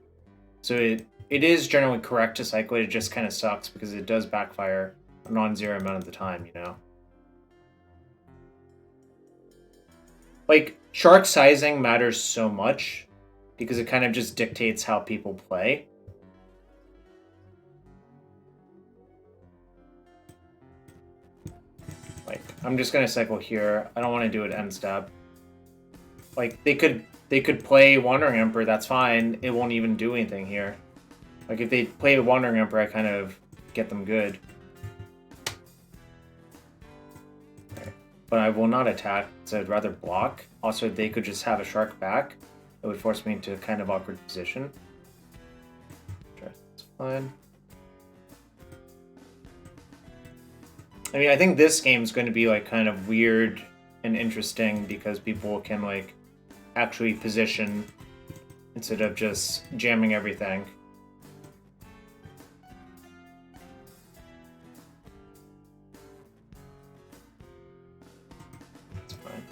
So it is generally correct to cycle it, it just kind of sucks because it does backfire a non-zero amount of the time, you know? Like, shark sizing matters so much because it kind of just dictates how people play. Like, I'm just gonna cycle here. I don't want to do it end step. Like, they could play Wandering Emperor, that's fine. It won't even do anything here. Like, if they play Wandering Emperor, I kind of get them good. Okay. But I will not attack, so I'd rather block. Also, they could just have a shark back. It would force me into a kind of awkward position. Sure, that's fine. I mean, I think this game is going to be, like, kind of weird and interesting because people can, like, actually position instead of just jamming everything. That's fine.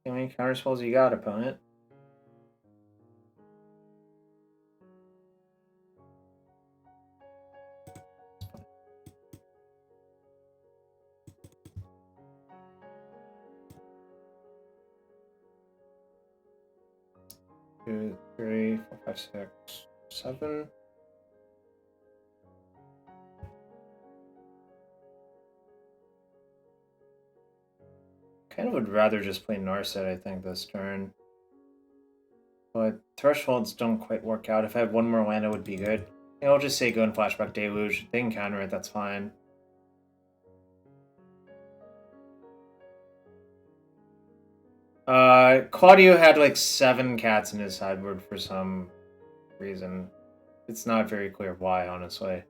How many counter spells you got, opponent? Two, three, four, five, six, 7. Kind of would rather just play Narset, I think, this turn. But thresholds don't quite work out. If I had one more land, it would be good. I'll just say go and Flashback Deluge. They can counter it, that's fine. Claudioh had like 7 cats in his sideboard for some reason. It's not very clear why, honestly.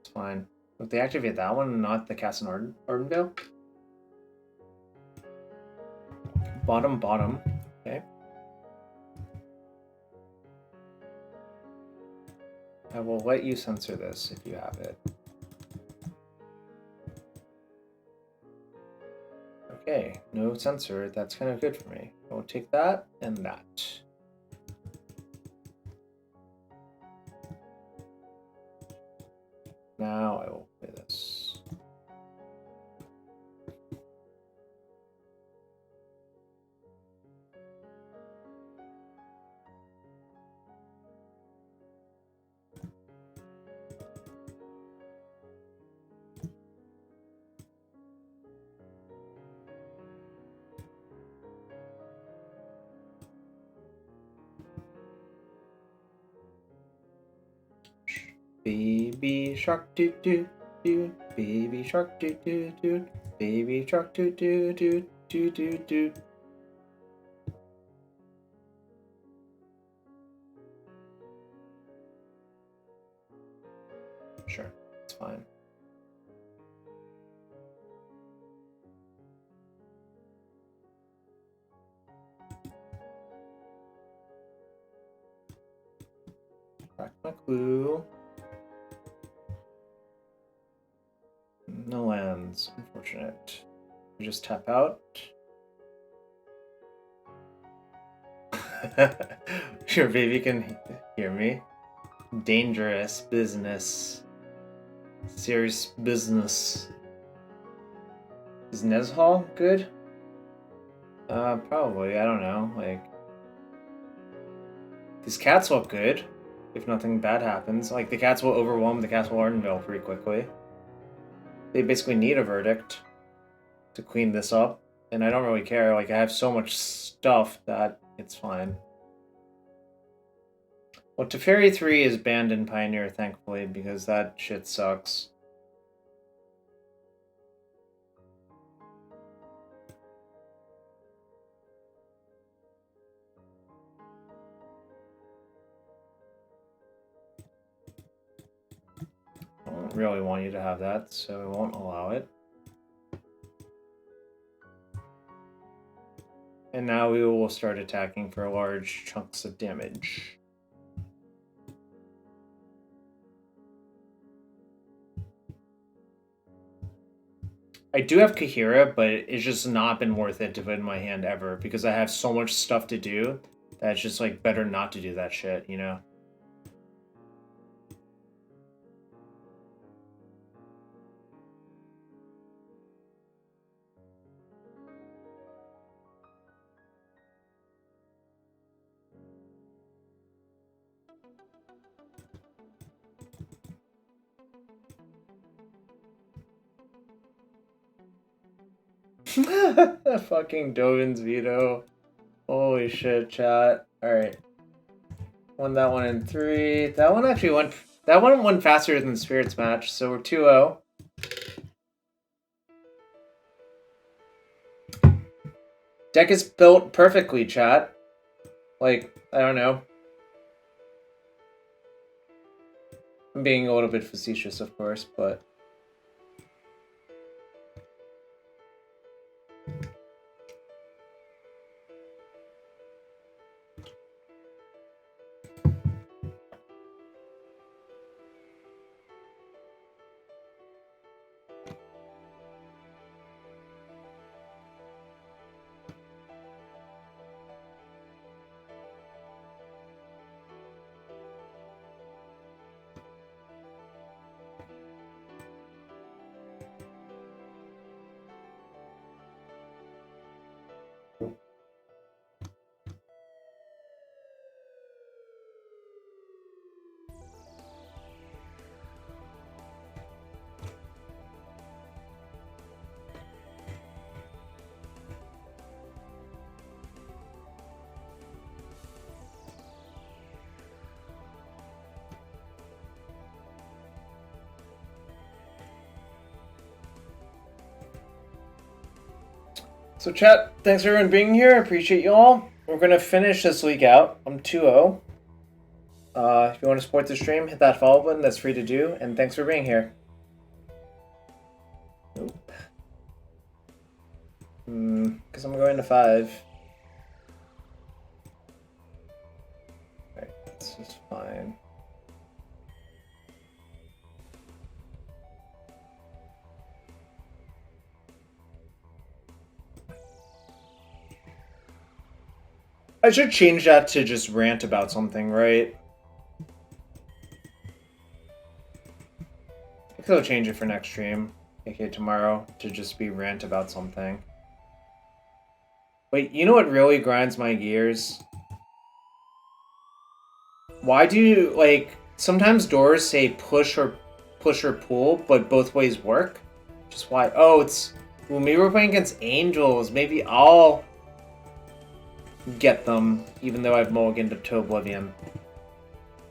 It's fine. If they activate that one, not the cats in Ardenvale. Bottom. Okay. I will let you censor this if you have it. Okay, no censor. That's kind of good for me. I will take that and that. Now I will play this. Baby shark doo doo doo, baby shark doo doo doo, baby shark doo doo doo doo doo doo. Sure, it's fine. Crack my clue. No lands, unfortunate. You just tap out. Sure, baby can hear me. Dangerous business. Serious business. Is Nezhal good? Probably. I don't know. Like, these cats look good. If nothing bad happens, like the cats will overwhelm the Castle Ardenvale pretty quickly. They basically need a verdict to clean this up, and I don't really care. Like, I have so much stuff that it's fine. Well, Teferi 3 is banned in Pioneer, thankfully, because that shit sucks. don't really want you to have that, so I won't allow it. And now we will start attacking for large chunks of damage. I do have Kaheera, but it's just not been worth it to put in my hand ever because I have so much stuff to do that it's just like better not to do that shit, you know? Fucking Dovin's veto. Holy shit, chat. Alright. Won that one in 3. That one actually went... That one went faster than the Spirits match, so we're 2-0. Deck is built perfectly, chat. Like, I don't know. I'm being a little bit facetious, of course, but... So chat, thanks everyone being here. I appreciate you all. We're going to finish this week out. I'm 2-0. If you want to support the stream, hit that follow button. That's free to do. And thanks for being here. Nope. Because I'm going to 5. Alright, this is fine. I should change that to just rant about something, right? I think I'll change it for next stream, aka tomorrow, to just be rant about something. Wait, you know what really grinds my gears? Why do you, like, sometimes doors say push or pull, but both ways work? Just why? Oh, it's when we were playing against Angels, maybe I'll get them, even though I've mulliganed to Oblivion.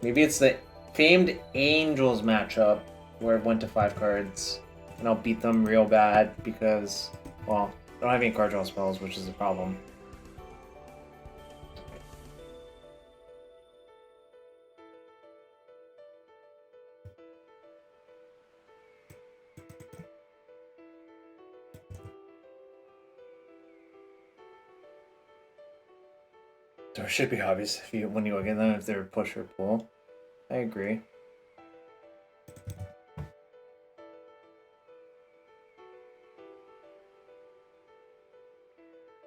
Maybe it's the famed Angels matchup where I went to 5 cards, and I'll beat them real bad because, well, I don't have any card draw spells, which is a problem. So it should be obvious when you look at them if they're push or pull. I agree.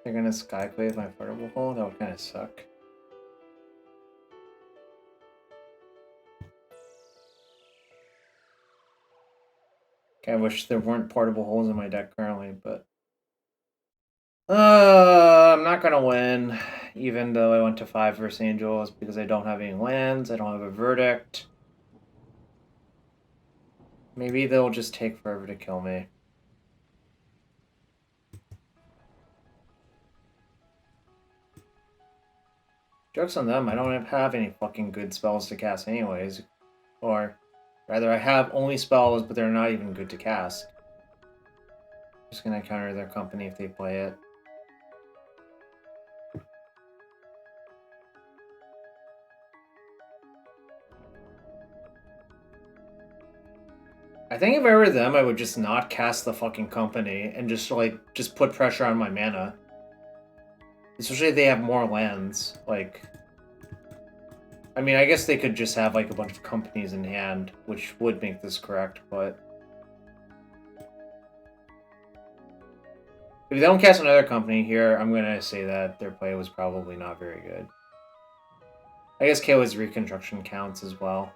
They're gonna Skyclave my portable hole? That would kind of suck. Okay, I wish there weren't portable holes in my deck currently, but... I'm not gonna win, even though I went to 5 versus Angels, because I don't have any lands, I don't have a verdict. Maybe they'll just take forever to kill me. Joke's on them, I don't have any fucking good spells to cast anyways. Or, rather, I have only spells, but they're not even good to cast. Just gonna counter their company if they play it. I think if I were them, I would just not cast the fucking company and just put pressure on my mana. Especially if they have more lands. Like, I mean, I guess they could just have like a bunch of companies in hand, which would make this correct, but if they don't cast another company here, I'm gonna say that their play was probably not very good. I guess KO's Reconstruction counts as well.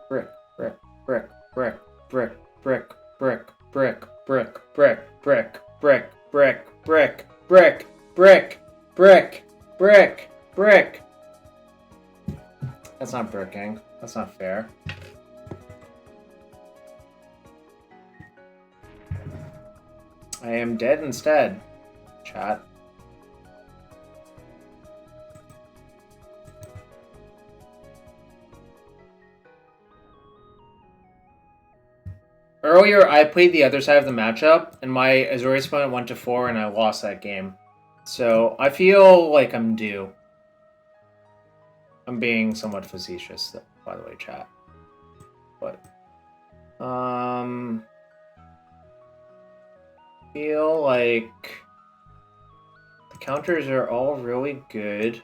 Brick, brick, brick, brick, brick, brick, brick, brick, brick, brick, brick, brick, brick, brick, brick, brick, brick, brick, brick. That's not bricking. That's not fair. I am dead instead, chat. Earlier, I played the other side of the matchup, and my Azorius opponent went to 4, and I lost that game. So, I feel like I'm due. I'm being somewhat facetious, by the way, chat. But, feel like the counters are all really good.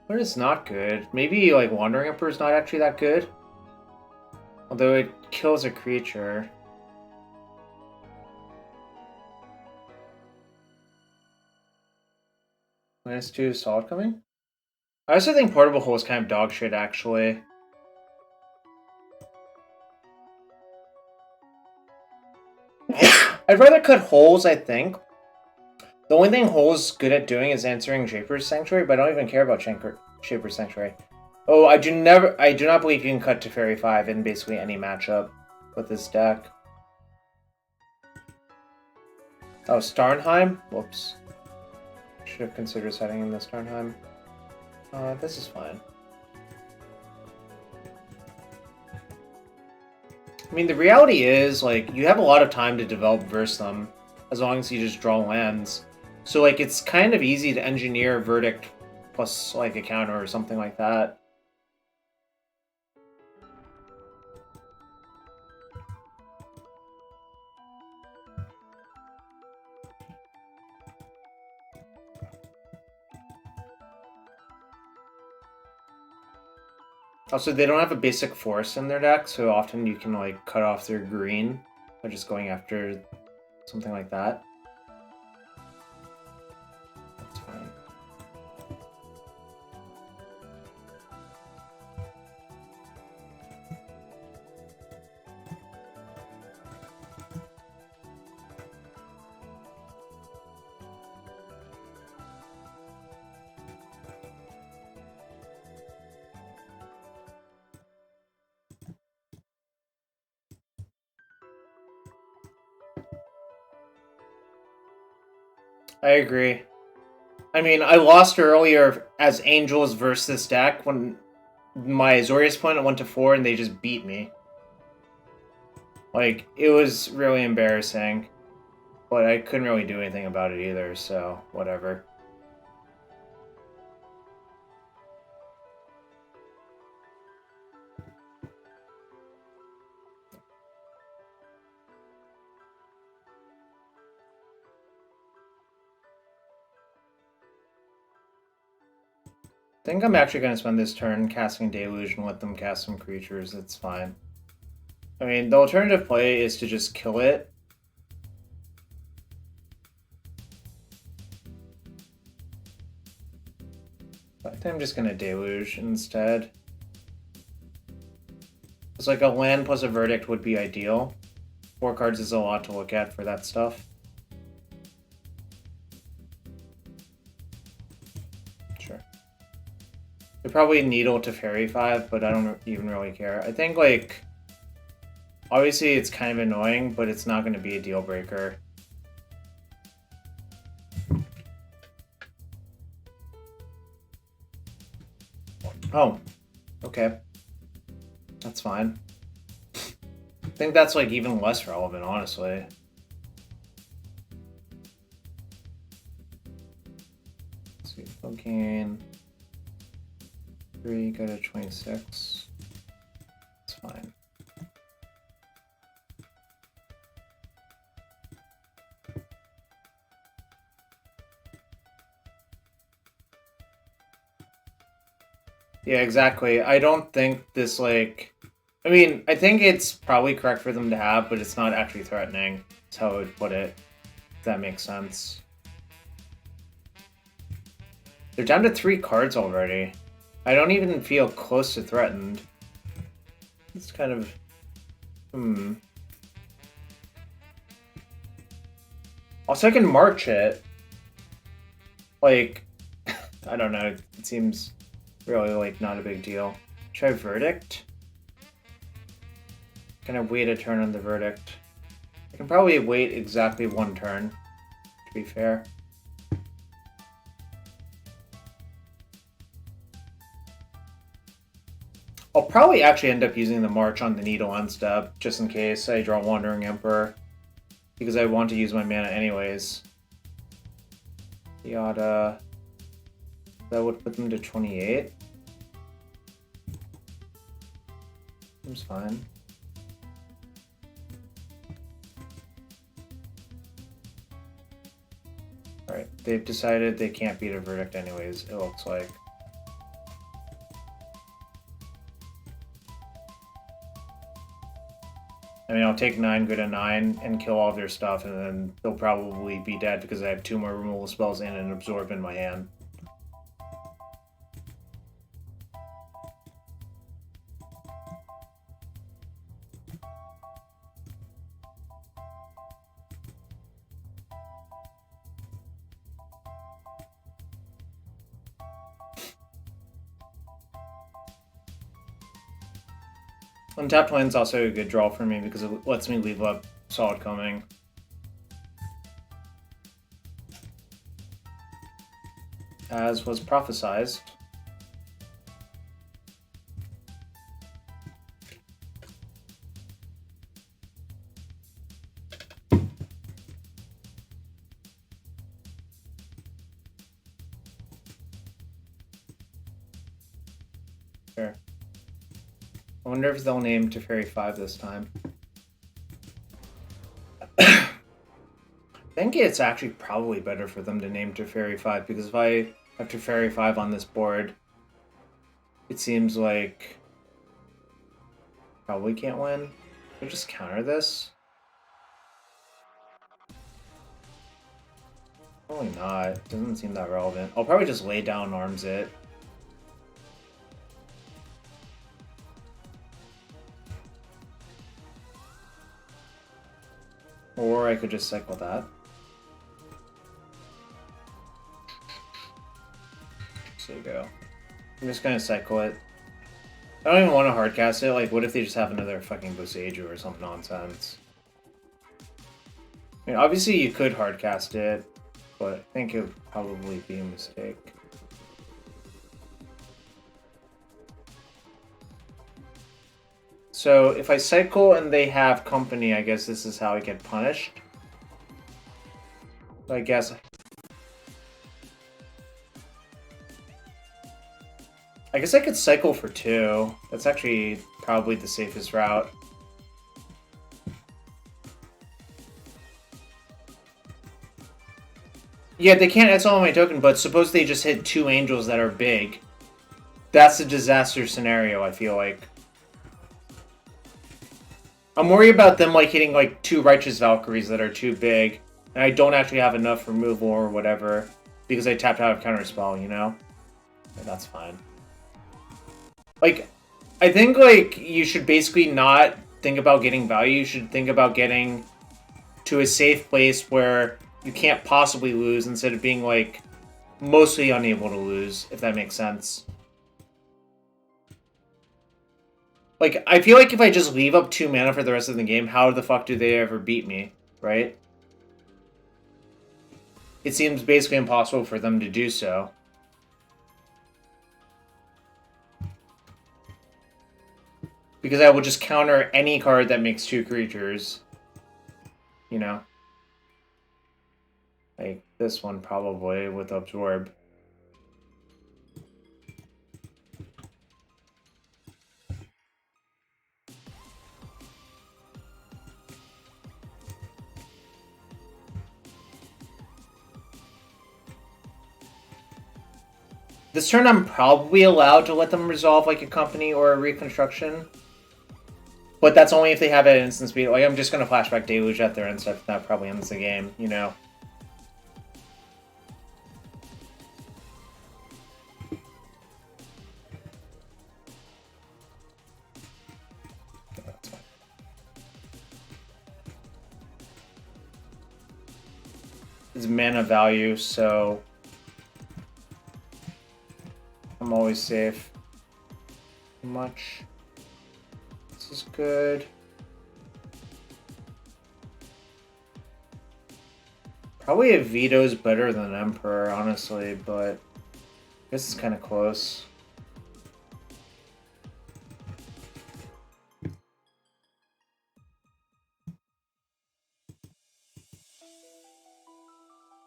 What is not good? Maybe like Wandering Emperor is not actually that good. Although it kills a creature. -2 Solid coming? I also think Portable Hole is kind of dog shit, actually. I'd rather cut holes, I think. The only thing Hole's good at doing is answering Shaper's Sanctuary, but I don't even care about Shaper's Sanctuary. Oh, I do not believe you can cut Teferi 5 in basically any matchup with this deck. Oh, Starnheim? Whoops. Should have considered setting in the Starnheim. This is fine. I mean, the reality is, like, you have a lot of time to develop versus them, as long as you just draw lands. So, like, it's kind of easy to engineer Verdict plus, like, a counter or something like that. Also, they don't have a basic force in their deck, so often you can, like, cut off their green by just going after something like that. That's fine. I agree. I mean, I lost earlier as Angels versus this deck when my Azorius opponent went to 4 and they just beat me. Like, it was really embarrassing. But I couldn't really do anything about it either, so whatever. I think I'm actually going to spend this turn casting Deluge and let them cast some creatures. It's fine. I mean, the alternative play is to just kill it. But I think I'm just going to Deluge instead. It's like a land plus a Verdict would be ideal. 4 cards is a lot to look at for that stuff. Sure. They probably Needle Teferi 5, but I don't even really care. I think, like, obviously it's kind of annoying, but it's not going to be a deal breaker. Oh, okay. That's fine. I think that's, like, even less relevant, honestly. gain 3, go to 26. It's fine. Yeah, exactly. I don't think this, like... I mean, I think it's probably correct for them to have, but it's not actually threatening. That's how I would put it. If that makes sense. They're down to 3 cards already. I don't even feel close to threatened. It's kind of... Also, I can march it. Like, I don't know. It seems really, like, not a big deal. Try Verdict? Can I wait a turn on the Verdict? I can probably wait exactly 1 turn, to be fair. I'll probably actually end up using the March on the Needle end step, just in case I draw Wandering Emperor, because I want to use my mana anyways. Yada. That would put them to 28. Seems fine. Alright, they've decided they can't beat a Verdict anyways, it looks like. I mean, I'll take 9, go to 9, and kill all of their stuff, and then they'll probably be dead because I have 2 more removal spells and an Absorb in my hand. Untapped land's also a good draw for me because it lets me leave up Solid Coming. As was prophesized. Sure. I wonder if they'll name Teferi 5 this time. I think it's actually probably better for them to name Teferi 5, because if I have Teferi 5 on this board, it seems like probably can't win. I'll just counter this. Probably not. It doesn't seem that relevant. I'll probably just lay down arms it. Or I could just cycle that. So you go. I'm just gonna cycle it. I don't even want to hardcast it. Like, what if they just have another fucking Boseiju or some nonsense? I mean, obviously you could hardcast it, but I think it would probably be a mistake. So if I cycle and they have company, I guess this is how I get punished. So I guess I could cycle for 2. That's actually probably the safest route. Yeah, they can't exile on my token, but suppose they just hit 2 angels that are big. That's a disaster scenario, I feel like. I'm worried about them like hitting like 2 Righteous Valkyries that are too big, and I don't actually have enough removal or whatever because I tapped out of Counterspell, you know? But that's fine. Like, I think like you should basically not think about getting value. You should think about getting to a safe place where you can't possibly lose instead of being like mostly unable to lose, if that makes sense. Like, I feel like if I just leave up 2 mana for the rest of the game, how the fuck do they ever beat me, right? It seems basically impossible for them to do so. Because I will just counter any card that makes 2 creatures. You know? Like, this one probably with Absorb. This turn I'm probably allowed to let them resolve like a company or a reconstruction. But that's only if they have it at instant speed. Like, I'm just gonna flashback Deluge at their end stuff. That probably ends the game, you know? It's mana value, so I'm always safe. Much. This is good. Probably a Veto's better than Emperor, honestly, but I guess it's kind of close.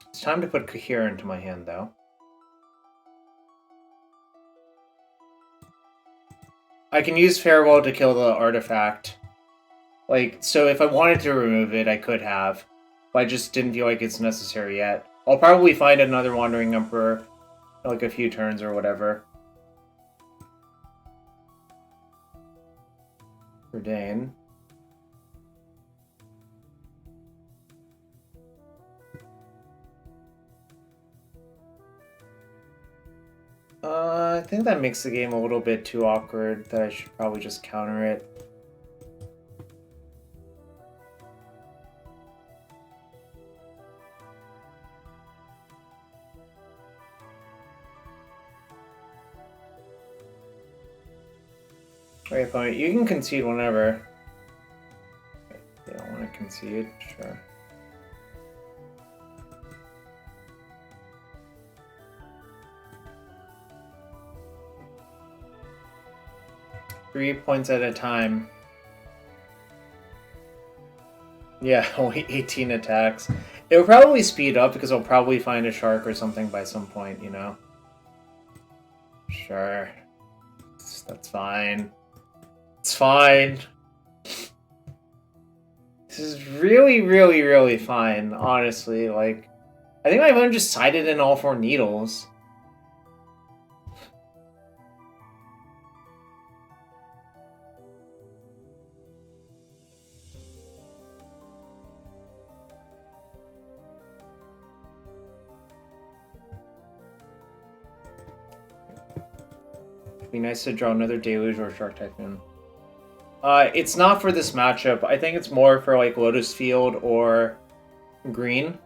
It's time to put Kaheera into my hand, though. I can use Farewell to kill the artifact. Like, so if I wanted to remove it, I could have. But I just didn't feel like it's necessary yet. I'll probably find another Wandering Emperor in like a few turns or whatever. For Dane. I think that makes the game a little bit too awkward that I should probably just counter it. Wait, opponent, you can concede whenever. They don't want to concede, sure. Three points at a time. Yeah, only 18 attacks. It will probably speed up because I'll probably find a shark or something by some point, you know? Sure. That's fine. It's fine. This is really, really, really fine, honestly. Like, I think my opponent just sided in all 4 needles. Be nice to draw another Deluge or Shark Typhoon. It's not for this matchup. I think it's more for like Lotus Field or Green.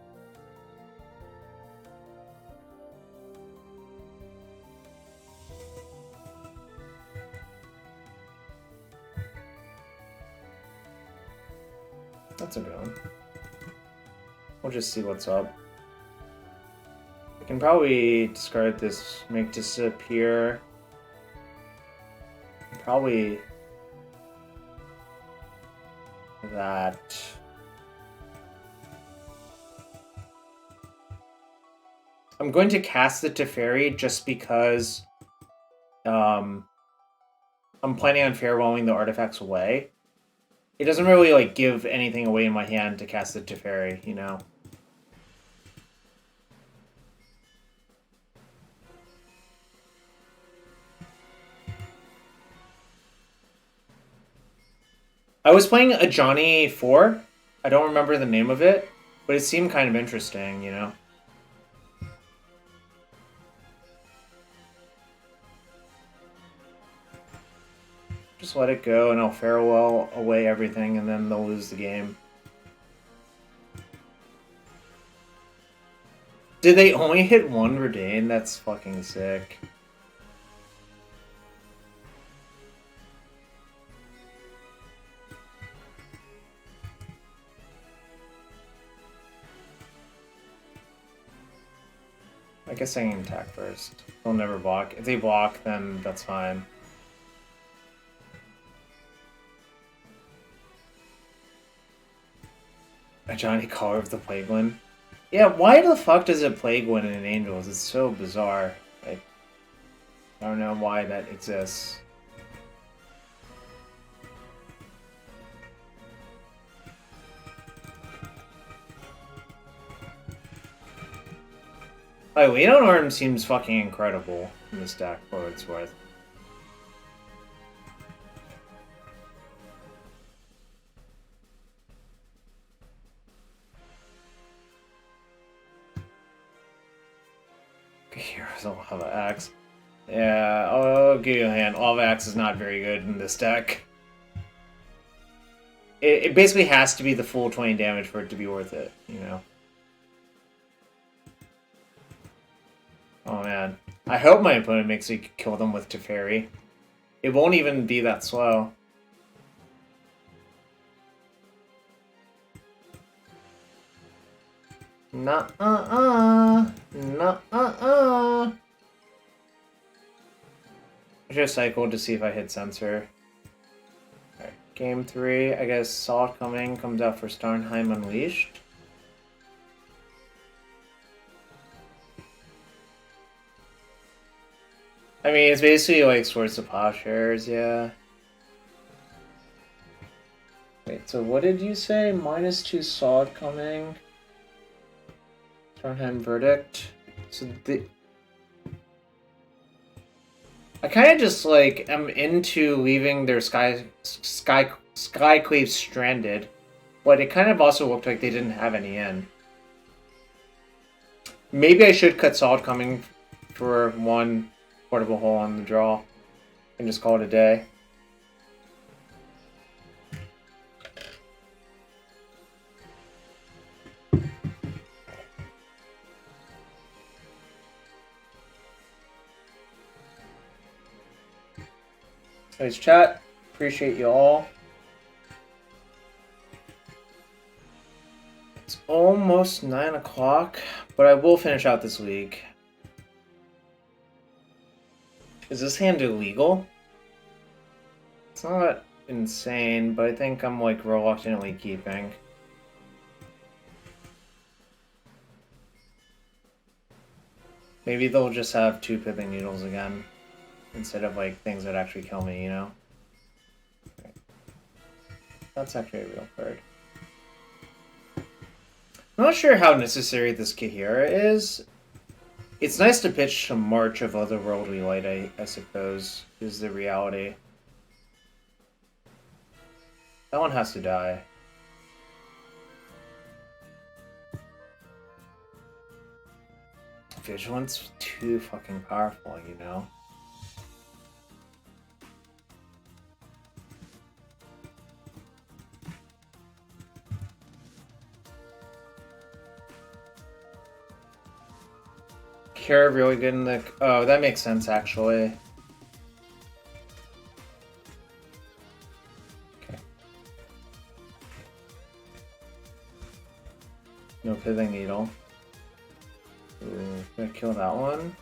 That's a good one. We'll just see what's up. I can probably discard this, make disappear. Probably that. I'm going to cast the Teferi just because I'm planning on farewelling the artifacts away. It doesn't really like give anything away in my hand to cast the Teferi, you know. I was playing a Johnny 4. I don't remember the name of it, but it seemed kind of interesting, you know? Just let it go and I'll farewell away everything and then they'll lose the game. Did they only hit 1 Verdane? That's fucking sick. I guess I can attack first. They'll never block. If they block, then that's fine. A Johnny Collar of the Plagueland? Yeah, why the fuck does it Plagueland in Angels? It's so bizarre. Like, I don't know why that exists. Like, Lead on Arm seems fucking incredible. in this deck, for what it's worth. Here's a lot of Axe. Yeah, I'll give you a hand. All of Axe is not very good in this deck. It basically has to be the full 20 damage for it to be worth it, you know? Oh man. I hope my opponent makes me kill them with Teferi. It won't even be that slow. Nuh-uh-uh. Nuh-uh-uh. I just cycled to see if I hit Sensor. Alright, game 3. I guess Salt coming comes out for Starnheim Unleashed. I mean, it's basically like Swords of Plowshares, yeah. Wait, so what did you say? -2 Salt coming. Starnheim Verdict. So I kind of just like am into leaving their Skyclave stranded, but it kind of also looked like they didn't have any in. Maybe I should cut Salt coming for one portable hole on the draw and just call it a day. Nice chat. Appreciate you all. It's almost 9 o'clock, but I will finish out this week. Is this hand illegal? It's not insane, but I think I'm like reluctantly keeping. Maybe they'll just have 2 Pithing Needles again, instead of like things that actually kill me, you know? Okay. That's actually a real card. I'm not sure how necessary this Kaheera is. It's nice to pitch some March of Otherworldly Light, I suppose, is the reality. That one has to die. Vigilance too fucking powerful, you know? Kaheera really good in the... Oh, that makes sense, actually. Okay. No Pithing Needle. Ooh, gonna kill that one.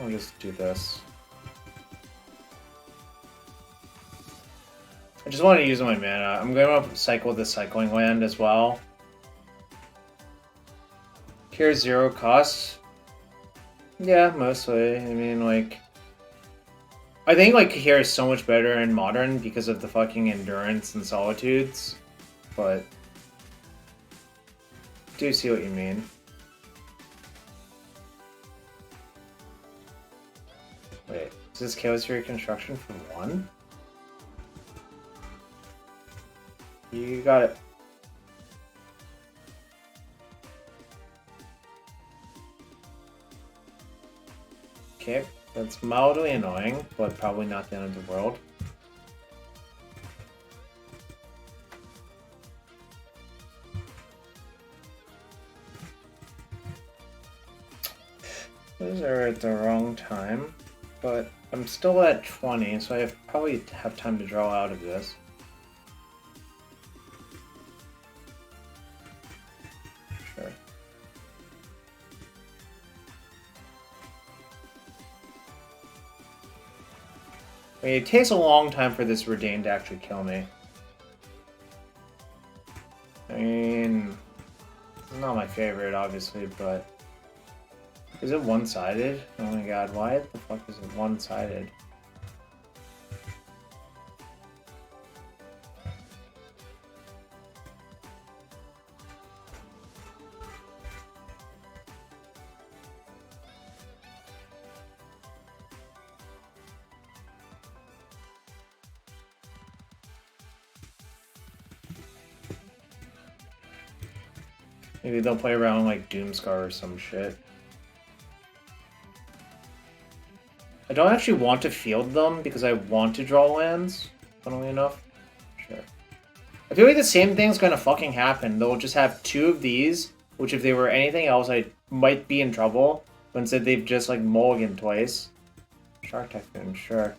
I'll just do this. I just want to use my mana. I'm going to cycle the Cycling Land as well. Here's 0 cost. Yeah, mostly. I mean, like... I think, like, Kaheera is so much better in Modern because of the fucking Endurance and Solitudes. But... I do see what you mean. Wait, is this Chaos Fury Construction for 1? You got it. Okay, that's mildly annoying, but probably not the end of the world. Those are at the wrong time, but I'm still at 20, so I probably have time to draw out of this. Sure. I mean, it takes a long time for this Redain to actually kill me. I mean, it's not my favorite, obviously, but... Is it one-sided? Oh my god, why the fuck is it one-sided? Maybe they'll play around like Doomscar or some shit. I don't actually want to field them because I want to draw lands, funnily enough. Sure. I feel like the same thing's gonna fucking happen. They'll just have two of these, which if they were anything else, I might be in trouble. But instead they've just like mulliganed twice. Shark Typhoon, sure.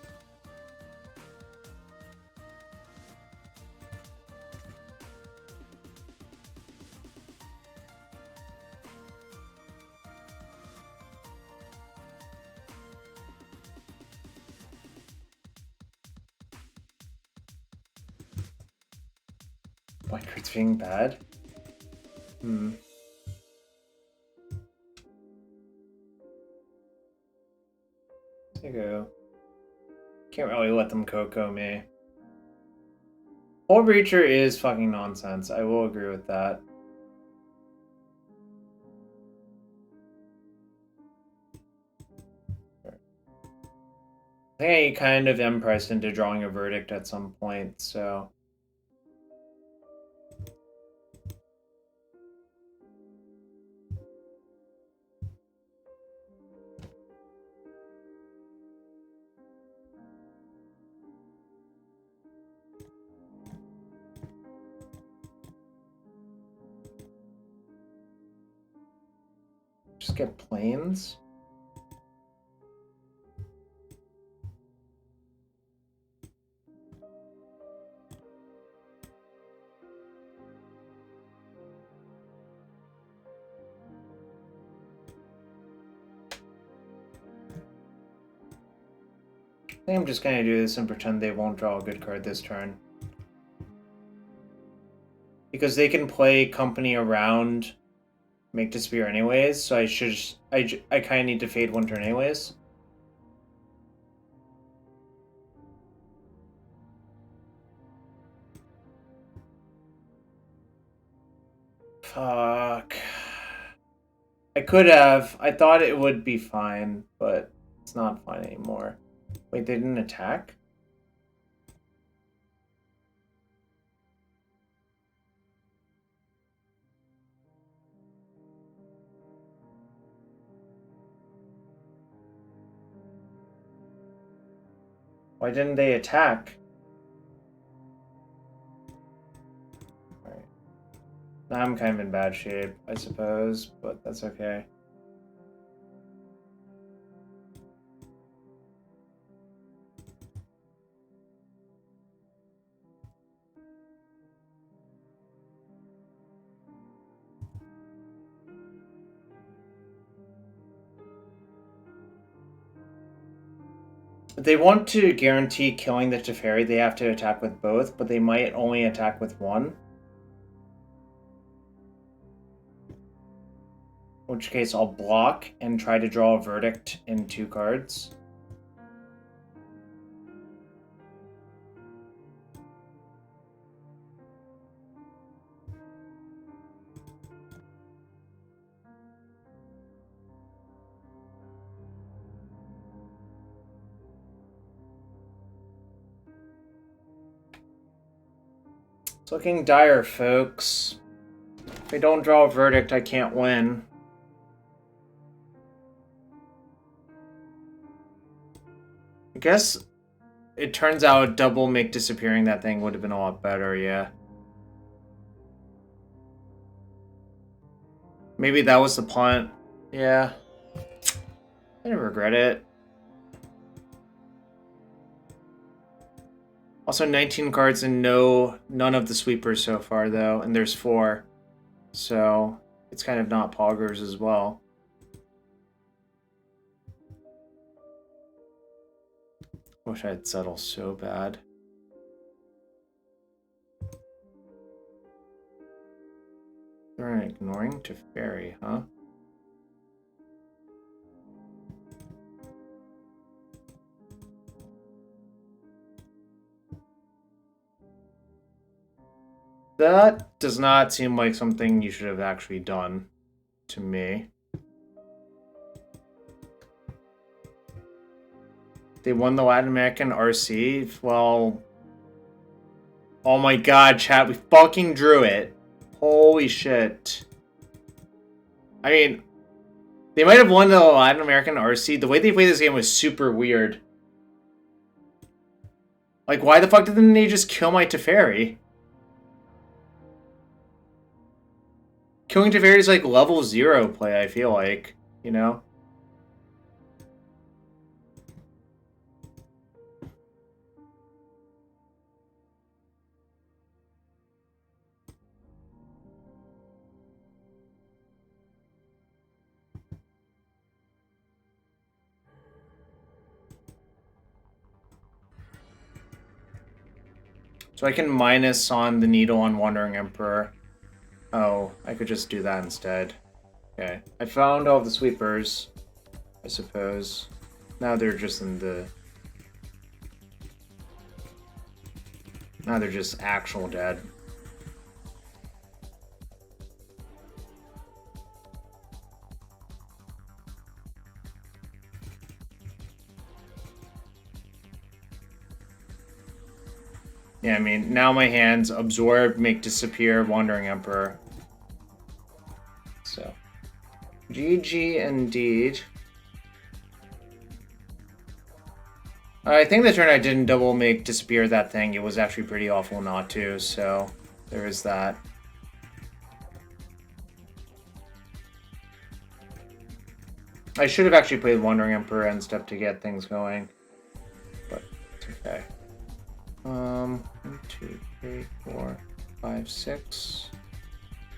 White card's being bad? Hmm. There you go. Can't really let them Coco me. Pole Breacher is fucking nonsense. I will agree with that. I think I kind of am pressed into drawing a verdict at some point, so... Just get planes? I think I'm just gonna do this and pretend they won't draw a good card this turn. Because they can play company around Make Disappear anyways, so I should just, I kind of need to fade one turn anyways. Fuck. I could have. I thought it would be fine, but it's not fine anymore. Wait, they didn't attack? Why didn't they attack? Alright. Now I'm kind of in bad shape, I suppose, but that's okay. If they want to guarantee killing the Teferi, they have to attack with both, but they might only attack with one. In which case I'll block and try to draw a verdict in 2 cards. It's looking dire, folks. If they don't draw a verdict, I can't win. I guess it turns out double Make Disappearing that thing would have been a lot better, yeah. Maybe that was the punt. Yeah. I didn't regret it. Also 19 cards and none of the sweepers so far though, and there's 4. So it's kind of not poggers as well. Wish I'd settle so bad. They're ignoring Teferi, huh? That does not seem like something you should have actually done to me. They won the Latin American RC? Well... Oh my god, chat, we fucking drew it. Holy shit. I mean, they might have won the Latin American RC. The way they played this game was super weird. Like, why the fuck didn't they just kill my Teferi? Killing Teferi is like level 0 play, I feel like. You know? So I can minus on the needle on Wandering Emperor. Oh, I could just do that instead. Okay. I found all the sweepers, I suppose. Now they're just in the... Now they're just actual dead. Yeah, I mean, now my hands absorb, make disappear, Wandering Emperor. So, GG indeed. I think the turn I didn't double make disappear that thing, it was actually pretty awful not to, so there is that. I should have actually played Wandering Emperor and stuff to get things going, but it's okay. 1, 2, 3, 4, 5, 6.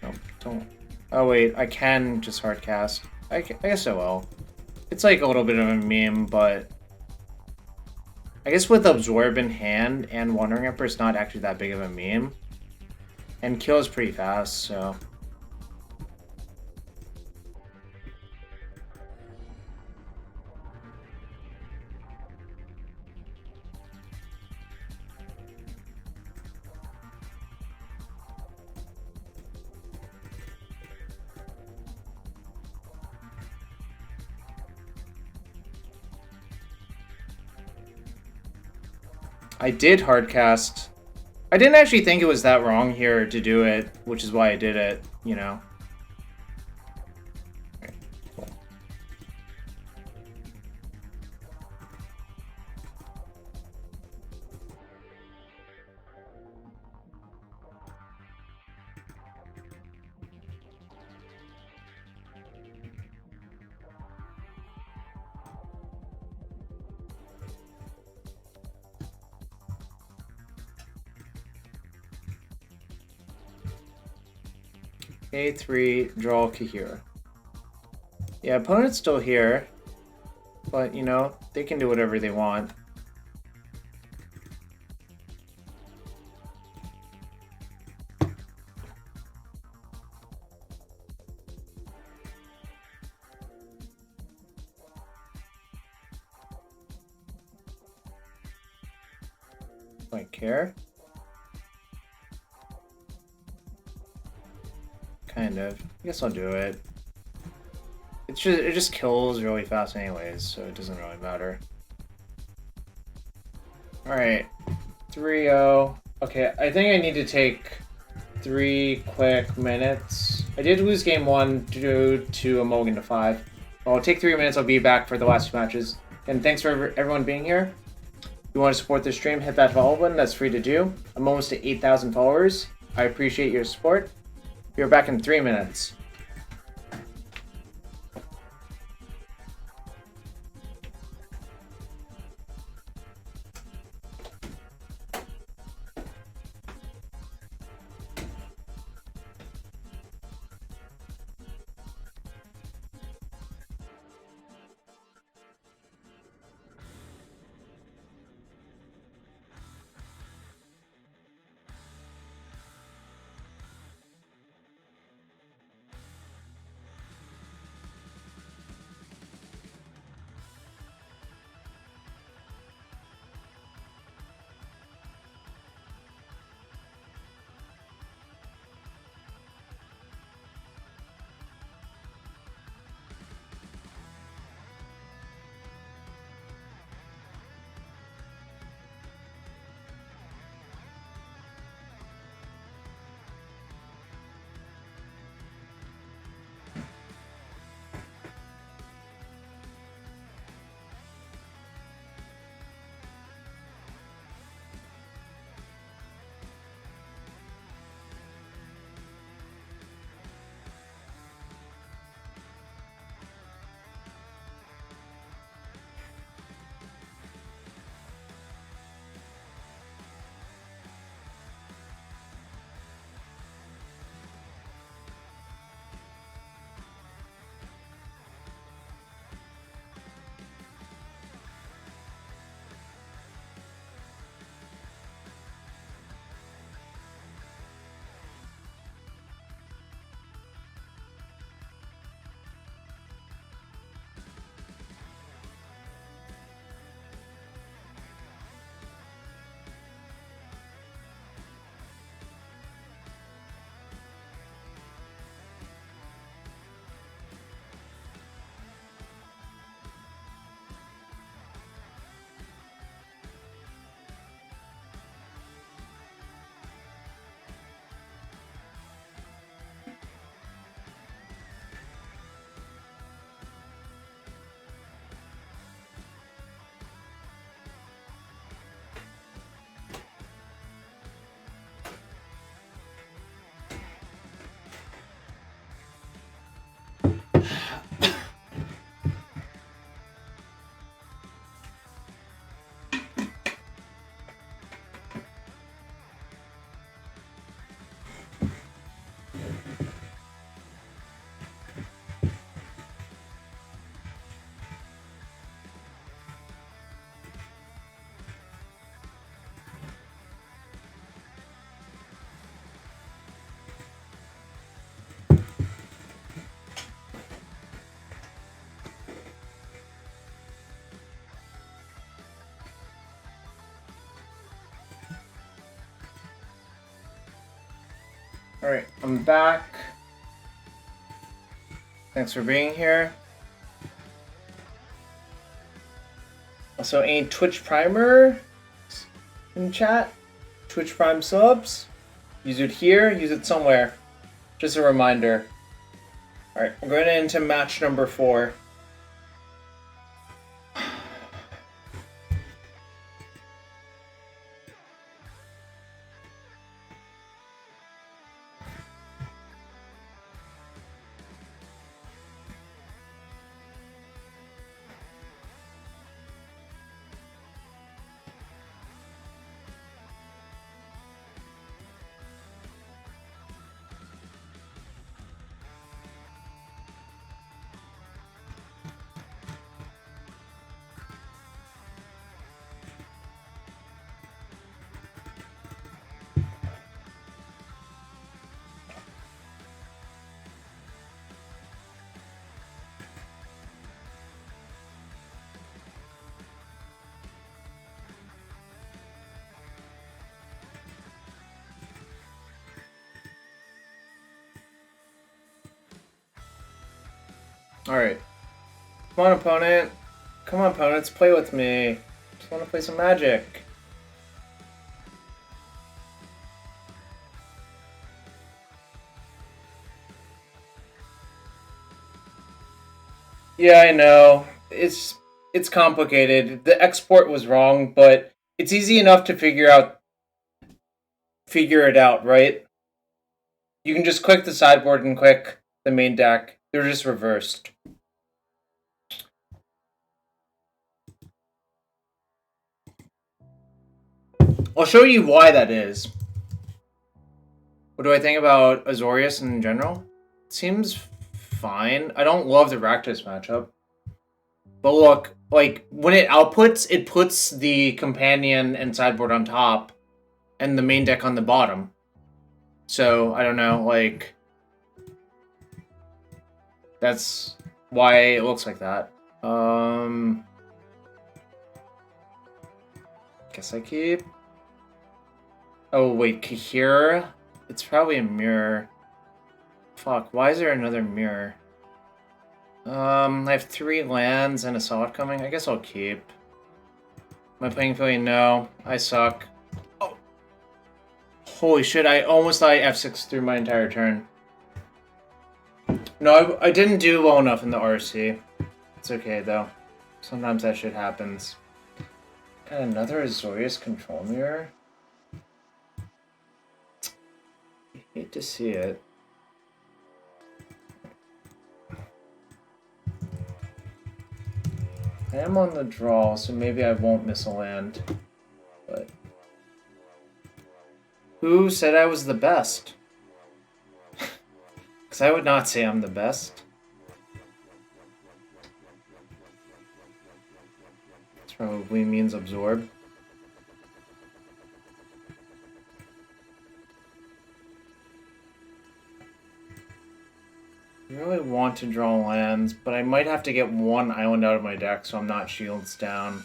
Nope, don't. Oh wait, I can just hardcast. I guess I will. It's like a little bit of a meme, but I guess with Absorb in hand and Wandering Emperor, it's not actually that big of a meme. And kill is pretty fast, so. I did hardcast. I didn't actually think it was that wrong here to do it, which is why I did it, you know. Okay, cool. A3, draw Kaheera. Yeah, opponent's still here, but, you know, they can do whatever they want. Do I care? Kind of. I guess I'll do it. It just kills really fast anyways, so it doesn't really matter. Alright. 3-0. Okay, I think I need to take 3 quick minutes. I did lose game 1 due to a mulligan to 5. Well, I'll take 3 minutes, I'll be back for the last 2 matches. And thanks for everyone being here. If you want to support this stream, hit that follow button, that's free to do. I'm almost to 8,000 followers. I appreciate your support. We're back in 3 minutes. Alright, I'm back. Thanks for being here. Also, any Twitch Primer in chat? Twitch Prime subs? Use it here, use it somewhere. Just a reminder. Alright, we're going into match number 4. Alright. Come on, opponent. Come on, opponents, play with me. Just want to play some Magic. Yeah, I know. It's complicated. The export was wrong, but it's easy enough to figure it out, right? You can just click the sideboard and click the main deck. They're just reversed. I'll show you why that is. What do I think about Azorius in general? It seems fine. I don't love the Rakdos matchup. But look, like, when it outputs, it puts the companion and sideboard on top and the main deck on the bottom. So, I don't know, like, that's why it looks like that. Guess I keep. Oh, wait, Kaheera? It's probably a mirror. Fuck, why is there another mirror? I have 3 lands and a solid coming. I guess I'll keep. Am I playing Philly? No. I suck. Oh. Holy shit, I almost thought I F6 through my entire turn. No, I didn't do well enough in the RC. It's okay, though. Sometimes that shit happens. Got another Azorius Control mirror? I hate to see it. I am on the draw, so maybe I won't miss a land. But who said I was the best? Because I would not say I'm the best. This probably means absorb. I really want to draw lands, but I might have to get 1 island out of my deck so I'm not shields down.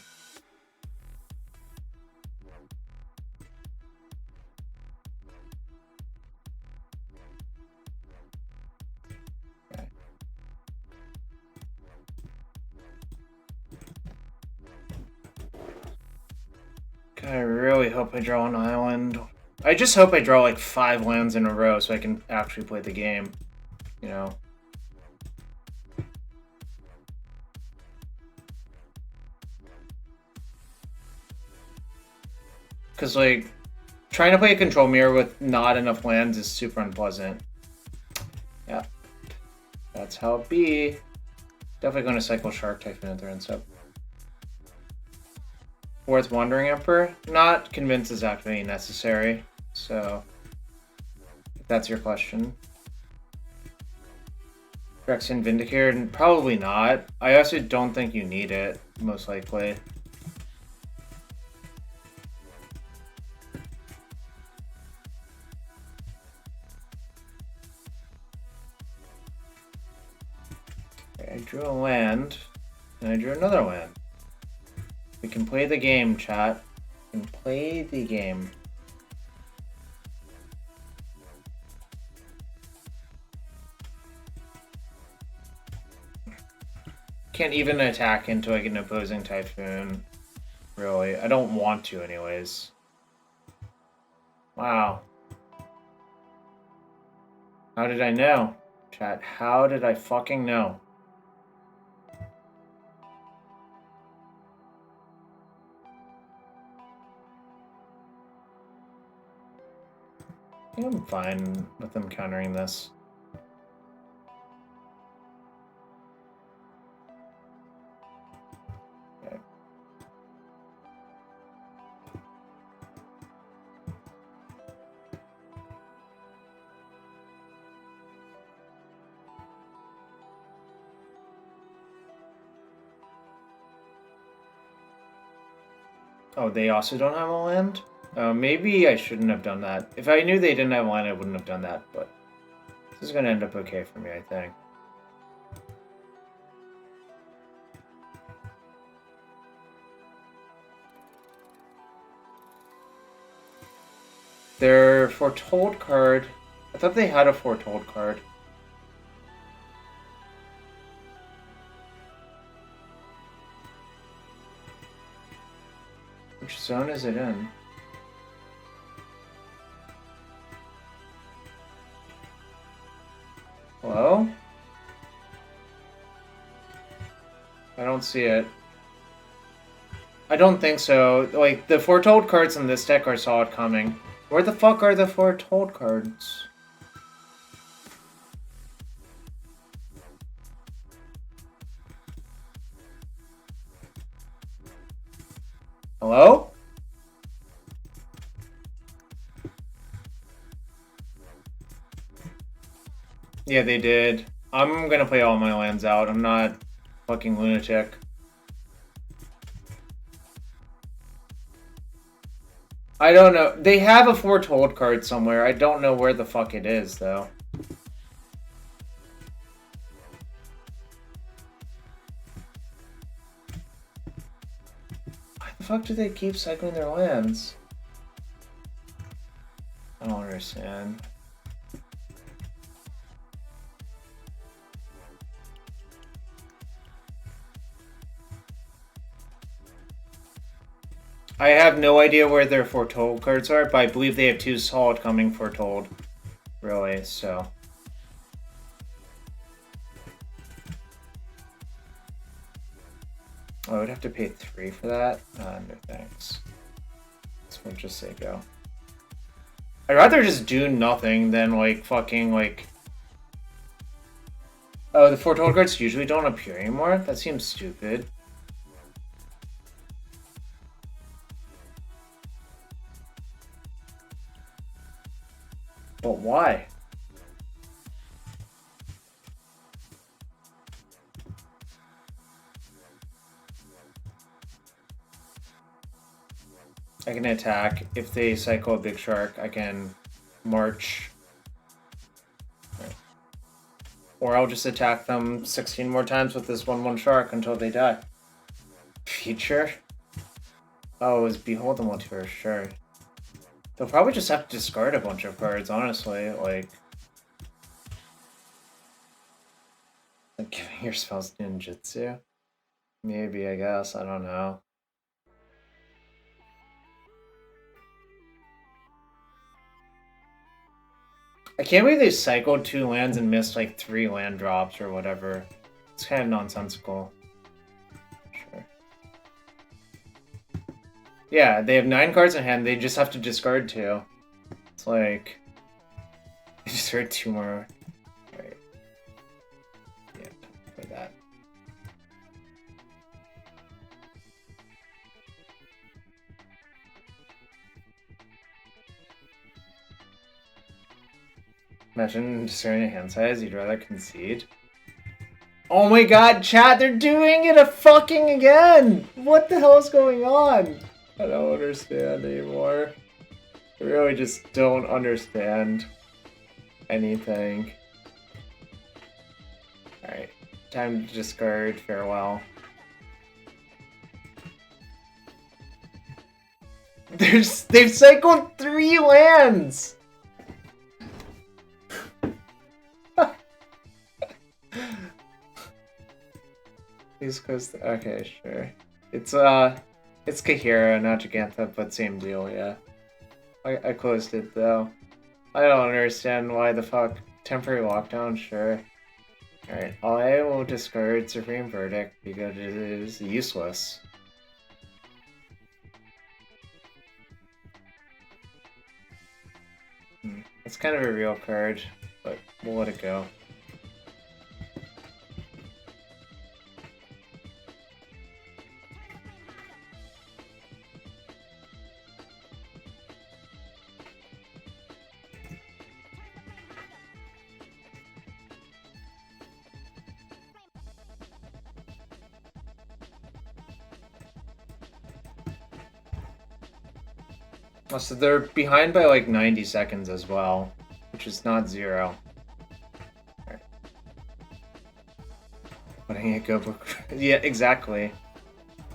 Okay. God, I really hope I draw an island. I just hope I draw like 5 lands in a row so I can actually play the game, you know? Because, like, trying to play a control mirror with not enough lands is super unpleasant. Yeah. That's how it be. Definitely going to cycle Shark Typhoon at the end step. 4th Wandering Emperor? Not convinced is actually necessary. So, if that's your question. Phyrexian Vindicator? Probably not. I also don't think you need it, most likely. I drew a land, and I drew another land. We can play the game, chat. We can play the game. can't even attack into like an opposing Typhoon. Really. I don't want to anyways. Wow. How did I know? Chat, how did I fucking know? I think I'm fine with them countering this. Okay. Oh, they also don't have a land? Maybe I shouldn't have done that. If I knew they didn't have a land, I wouldn't have done that, but this is going to end up okay for me, I think. Their Foretold card... I thought they had a Foretold card. Which zone is it in? Hello? I don't see it. I don't think so. Like, the Foretold cards in this deck are saw it coming. Where the fuck are the Foretold cards? Hello? Yeah, they did. I'm gonna play all my lands out. I'm not fucking lunatic. I don't know. They have a Foretold card somewhere. I don't know where the fuck it is, though. Why the fuck do they keep cycling their lands? I don't understand. I have no idea where their Foretold cards are, but I believe they have 2 solid coming Foretold. Really, so. Oh, I would have to pay 3 for that? No thanks. This will just say go. I'd rather just do nothing than, like, fucking, like... Oh, the Foretold cards usually don't appear anymore? That seems stupid. But why? I can attack. If they cycle a big shark, I can march. Right. Or I'll just attack them 16 more times with this 1/1 shark until they die. Feature? Oh, it was Behold the Multiverse, sure. They'll probably just have to discard a bunch of cards, honestly. Like giving your spells ninjutsu? Maybe, I guess. I don't know. I can't believe they cycled 2 lands and missed like 3 land drops or whatever. It's kind of nonsensical. Sure. Yeah, they have 9 cards in hand. They just have to discard 2. It's like... They discard 2 more. Right. Yeah, for that. Imagine discerning a hand size, you'd rather concede. Oh my god, chat, they're doing it fucking again! What the hell is going on? I don't understand anymore. I really just don't understand anything. Alright, time to discard Farewell. They've cycled 3 lands! They East Coast. Okay, sure. It's Kaheera, not Gigantha, but same deal, yeah. I closed it though. I don't understand why the fuck. Temporary lockdown, sure. Alright, I will discard Supreme Verdict because it is useless. It's kind of a real card, but we'll let it go. So they're behind by like 90 seconds as well, which is not 0. Right. Letting it go. Yeah, exactly.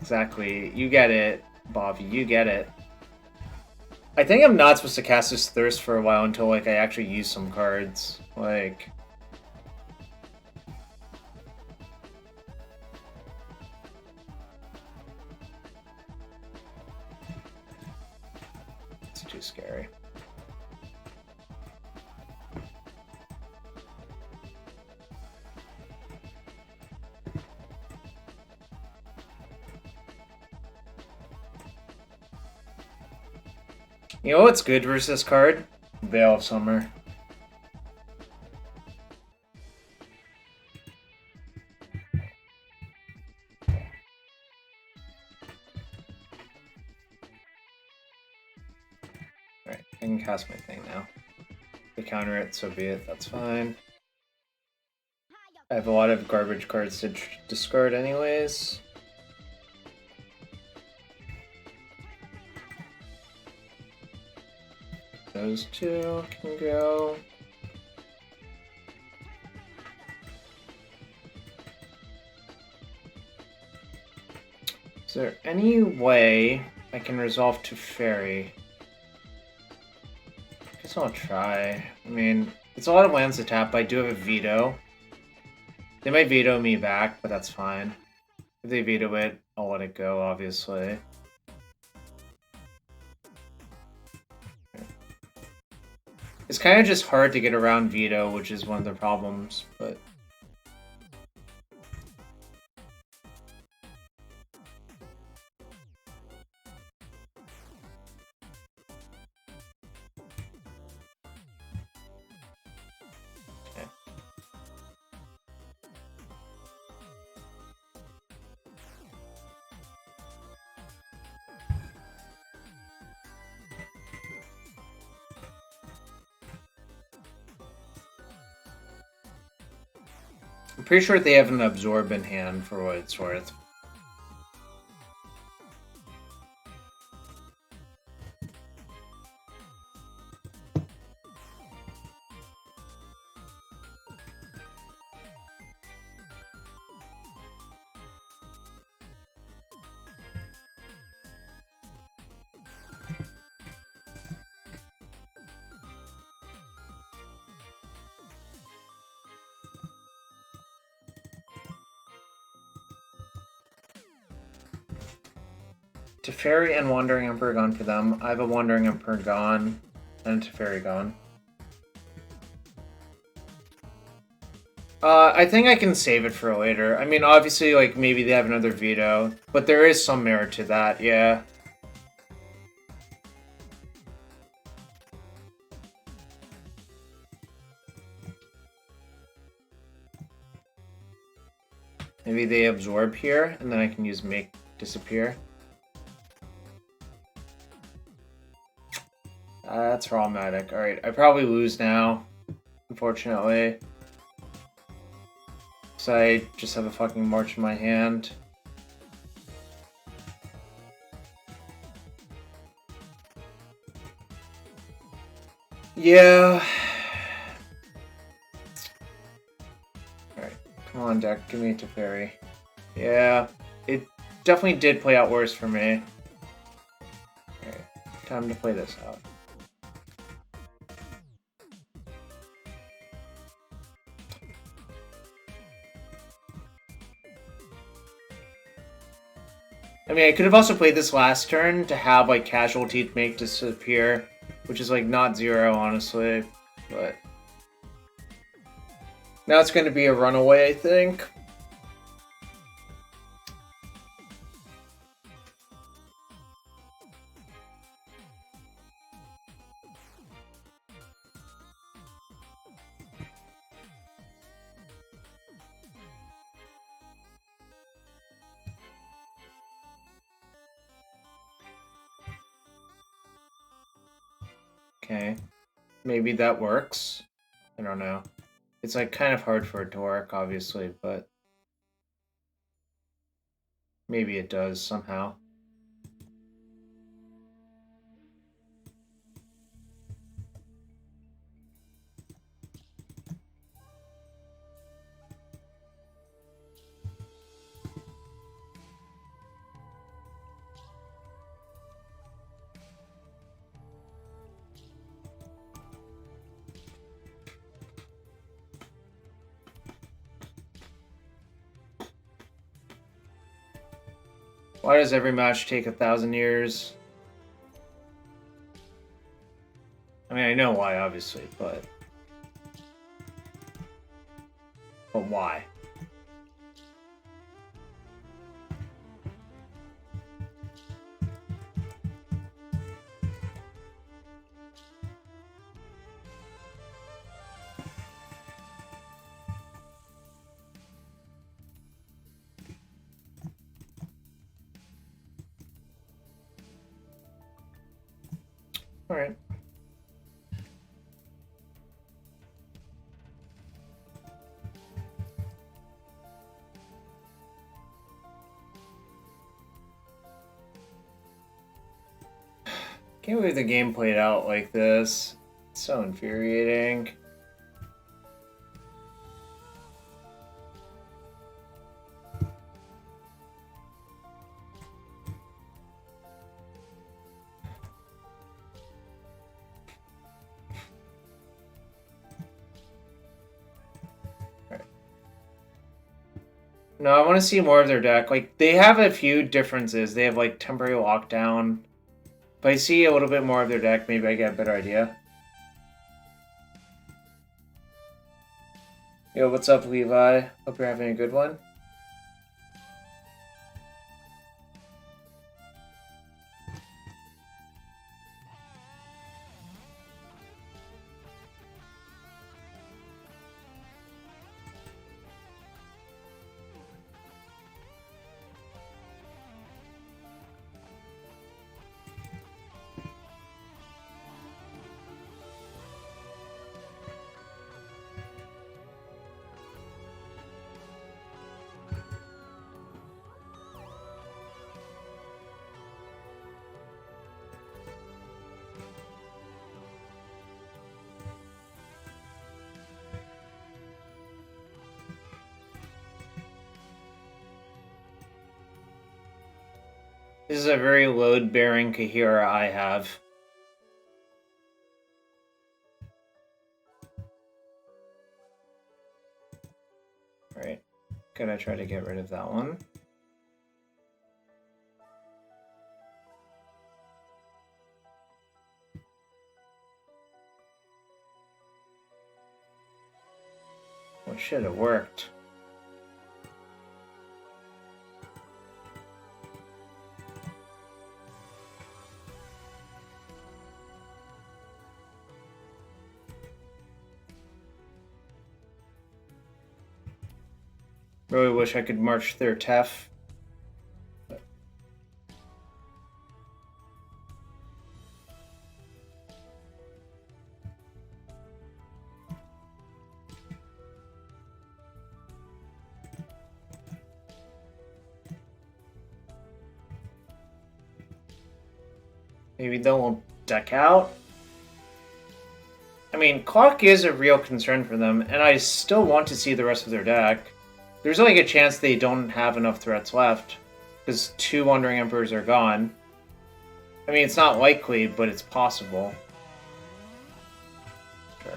Exactly. You get it, Bobby. You get it. I think I'm not supposed to cast this Thirst for a while until like I actually use some cards. Like... too scary. You know what's good versus this card? Veil of Summer. Alright, I can cast my thing now. To counter it, so be it, that's fine. I have a lot of garbage cards to discard anyways. Those two can go. Is there any way I can resolve to Fairy? I guess I'll try. I mean, it's a lot of lands to tap, but I do have a veto. They might veto me back, but that's fine. If they veto it, I'll let it go, obviously. It's kind of just hard to get around veto, which is one of the problems, but... Okay. I'm pretty sure they have an Absorb in hand for what it's worth. Teferi and Wandering Emperor gone for them. I have a Wandering Emperor gone and a Teferi gone. I think I can save it for later. I mean, obviously, like, maybe they have another veto, but there is some merit to that, yeah. Maybe they absorb here, and then I can use Make Disappear. That's problematic. Alright, I probably lose now, unfortunately. So I just have a fucking March in my hand. Yeah. Alright, come on deck, give me a Teferi. Yeah, it definitely did play out worse for me. Alright, time to play this out. I mean, I could have also played this last turn to have, like, Casualty make disappear, which is, like, not 0, honestly, but... Now it's going to be a runaway, I think. Okay, maybe that works. I don't know. It's like kind of hard for it to work, obviously, but maybe it does somehow. Why does every match take 1,000 years? I mean, I know why, obviously, but why? Alright. Can't believe the game played out like this. It's so infuriating. No, I want to see more of their deck. Like, they have a few differences. They have, like, temporary lockdown. If I see a little bit more of their deck, maybe I get a better idea. Yo, what's up, Levi? Hope you're having a good one. This is a very load-bearing Kaheera I have. Alright, gotta try to get rid of that one. Well, should have worked. Really wish I could march their Tef. Maybe they'll deck out. I mean, clock is a real concern for them, and I still want to see the rest of their deck. There's only a chance they don't have enough threats left, because 2 Wandering Emperors are gone. I mean, it's not likely, but it's possible. Sure.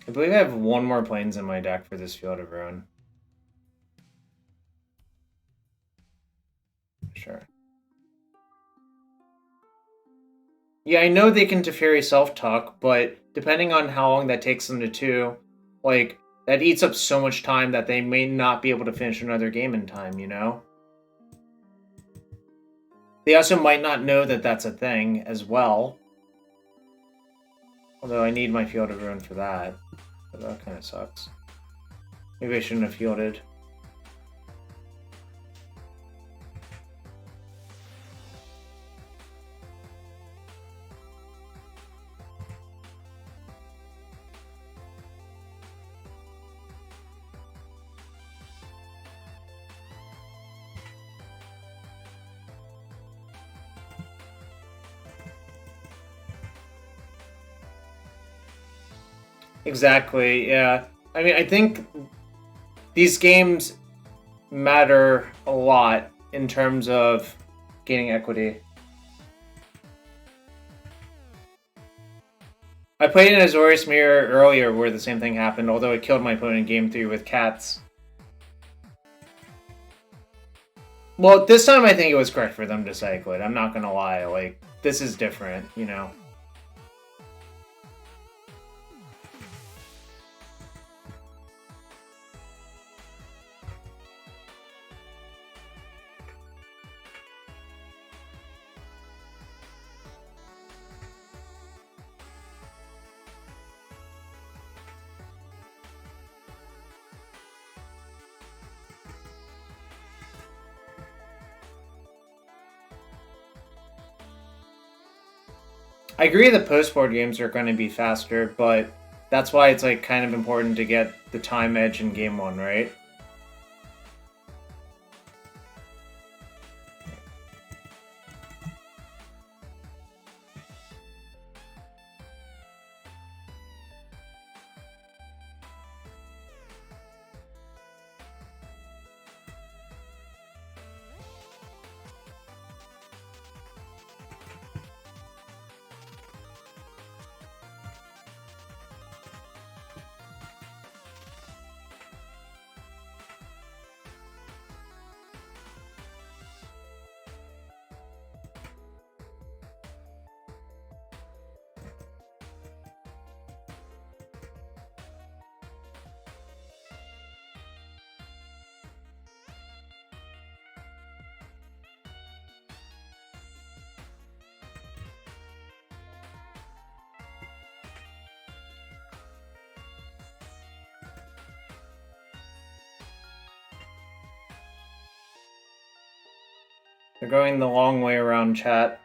I believe I have one more planes in my deck for this Field of Ruin. Sure. Yeah, I know they can Teferi self-talk, but depending on how long that takes them to do, like, that eats up so much time that they may not be able to finish another game in time, you know? They also might not know that that's a thing as well. Although I need my Field of Ruin for that. But that kind of sucks. Maybe I shouldn't have fielded. Exactly, yeah. I mean, I think these games matter a lot in terms of gaining equity. I played an Azorius Mirror earlier where the same thing happened, although it killed my opponent in game 3 with cats. Well, this time I think it was correct for them to cycle it. I'm not gonna lie, like, this is different, you know? I agree that post-board games are going to be faster, but that's why it's like kind of important to get the time edge in game 1, right? They're going the long way around, chat.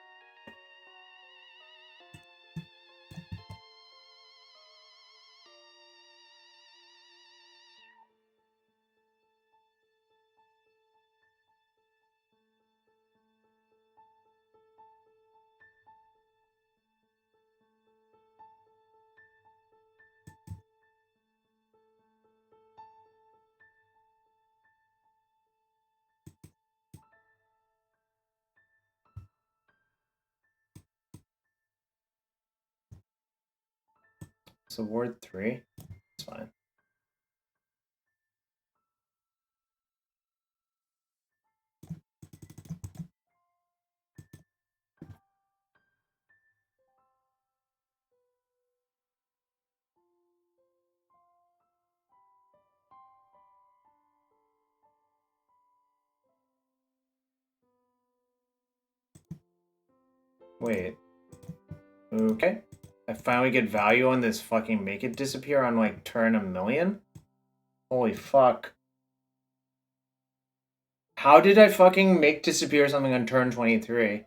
So ward 3? It's fine. Wait. Okay. I finally get value on this fucking make it disappear on like turn 1,000,000? Holy fuck. How did I fucking make disappear something on turn 23?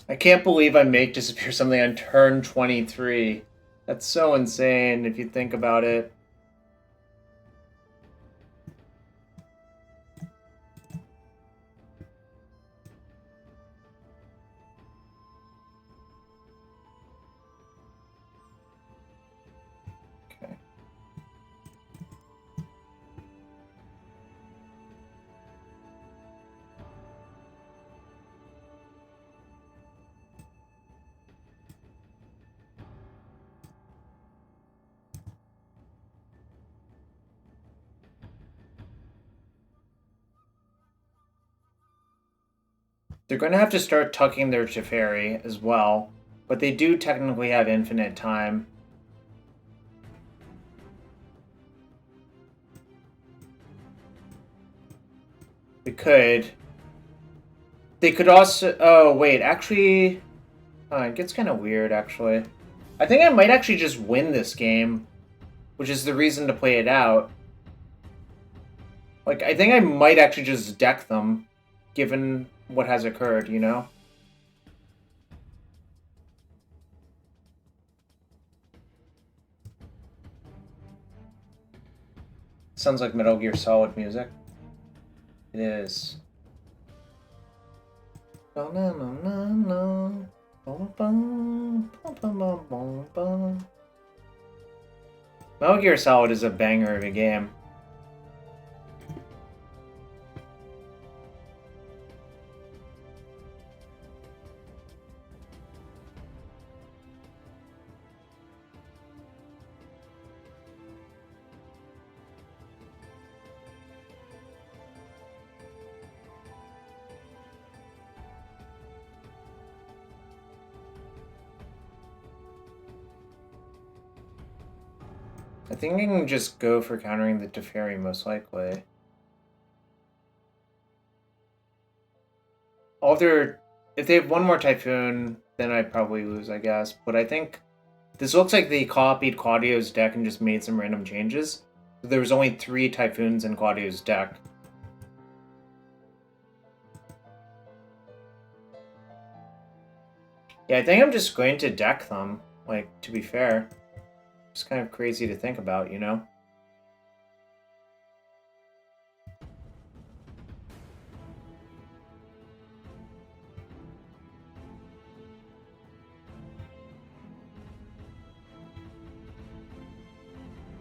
I can't believe I make disappear something on turn 23. That's so insane if you think about it. They're going to have to start tucking their Teferi as well, but they do technically have infinite time. We could. They could also... Oh, wait, actually... it gets kind of weird, actually. I think I might actually just win this game, which is the reason to play it out. Like, I think I might actually just deck them, given what has occurred, you know? Sounds like Metal Gear Solid music. It is. Metal Gear Solid is a banger of a game. I think I can just go for countering the Teferi, most likely. If they have one more Typhoon, then I'd probably lose, I guess. But I think this looks like they copied Claudioh's deck and just made some random changes. So there was only 3 Typhoons in Claudioh's deck. Yeah, I think I'm just going to deck them, like, to be fair. It's kind of crazy to think about, you know?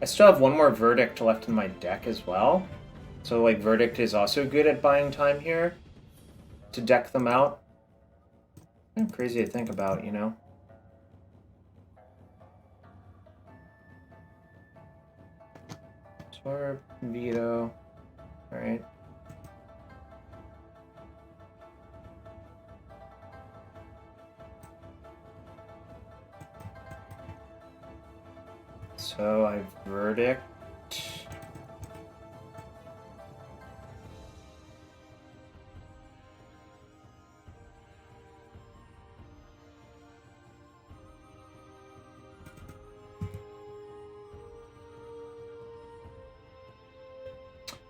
I still have one more Verdict left in my deck as well. So, like, Verdict is also good at buying time here to deck them out. Kind of crazy to think about, you know? Absorb, veto. Alright. So I Verdict.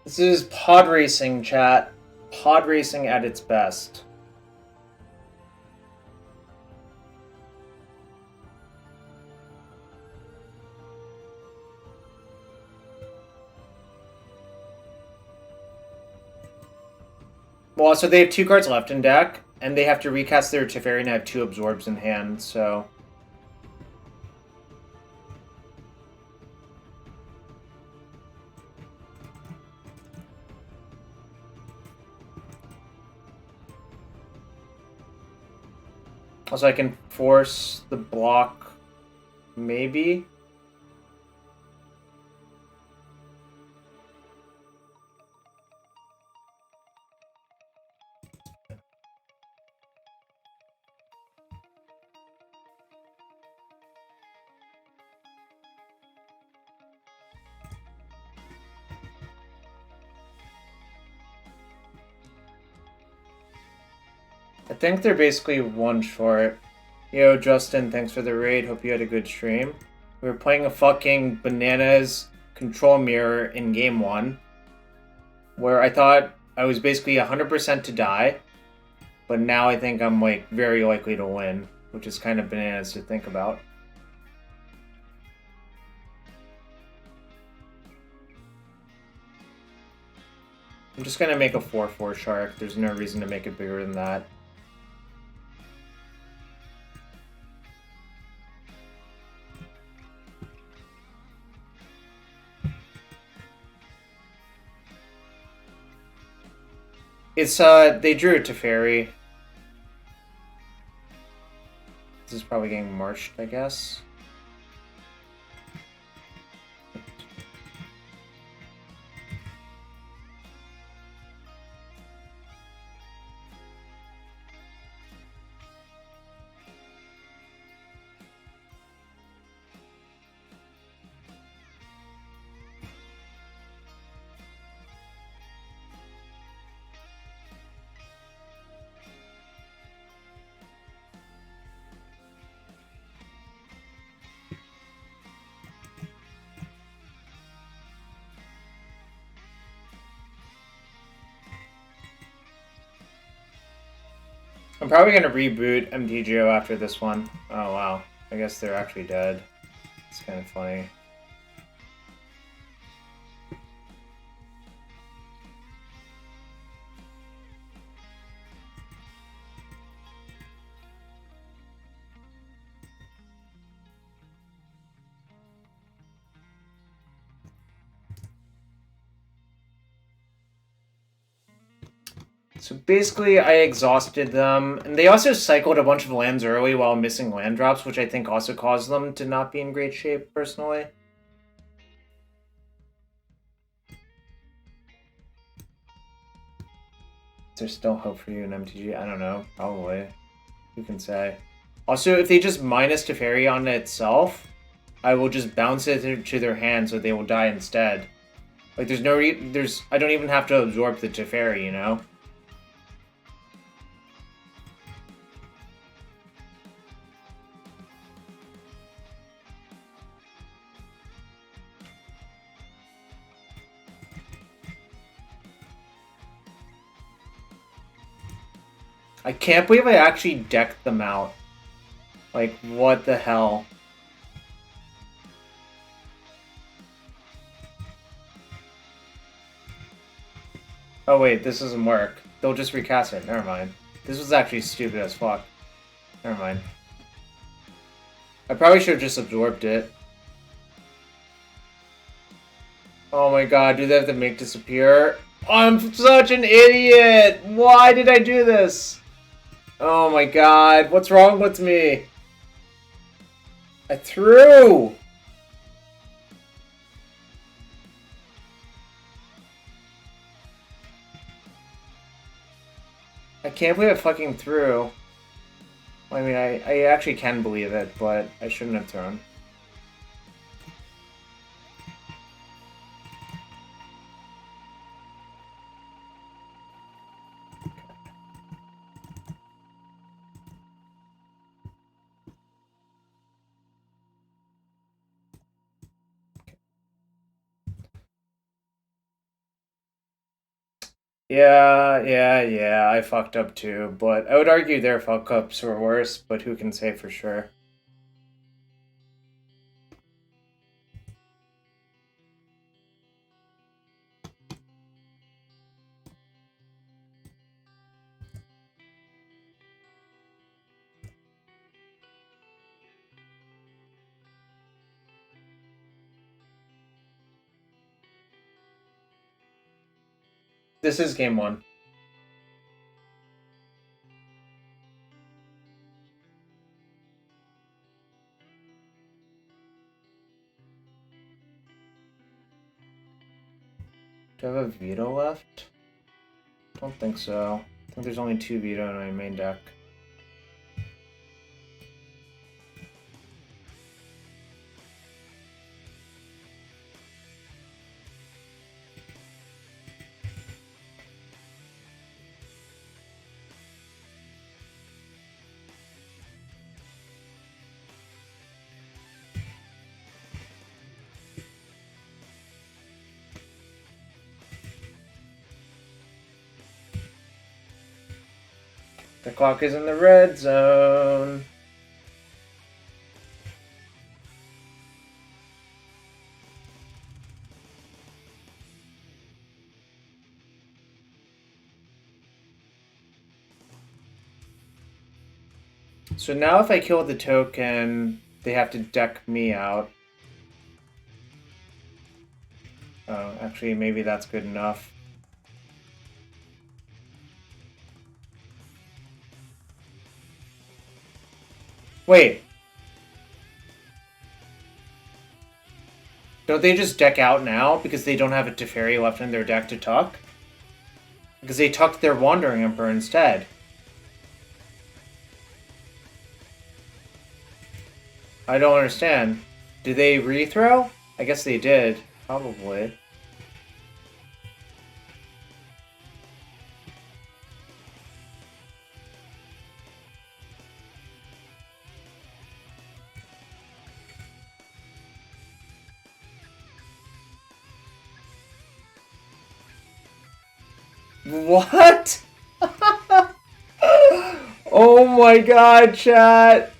This is pod racing, chat. Pod racing at its best. Well, so they have 2 cards left in deck, and they have to recast their Teferi and have 2 Absorbs in hand, so... Also, I can force the block, maybe? I think they're basically one short. Yo, Justin, thanks for the raid. Hope you had a good stream. We were playing a fucking bananas control mirror in game 1, where I thought I was basically 100% to die. But now I think I'm, like, very likely to win, which is kind of bananas to think about. I'm just gonna make a 4/4 shark. There's no reason to make it bigger than that. It's, they drew a Teferi. This is probably getting marched, I guess. I'm probably gonna reboot MTGO after this one. Oh wow. I guess they're actually dead. It's kind of funny. So basically, I exhausted them, and they also cycled a bunch of lands early while missing land drops, which I think also caused them to not be in great shape, personally. Is there still hope for you in MTG? I don't know. Probably. Who can say? Also, if they just minus Teferi on itself, I will just bounce it to their hand so they will die instead. Like, there's no I don't even have to absorb the Teferi, you know? I can't believe I actually decked them out. Like, what the hell? Oh wait, this doesn't work. They'll just recast it. Never mind. This was actually stupid as fuck. Never mind. I probably should have just absorbed it. Oh my god, do they have to make disappear? I'm such an idiot! Why did I do this? Oh my god, what's wrong with me? I threw! I can't believe I fucking threw. I mean, I actually can believe it, but I shouldn't have thrown. Yeah, I fucked up too, but I would argue their fuck-ups were worse, but who can say for sure? This is game one. Do I have a veto left? Don't think so. I think there's only 2 veto in my main deck. The clock is in the red zone. So now if I kill the token, they have to deck me out. Oh, actually, maybe that's good enough. Wait. Don't they just deck out now because they don't have a Teferi left in their deck to tuck? Because they tucked their Wandering Emperor instead. I don't understand. Did they rethrow? I guess they did. Probably. What? Oh my god, chat!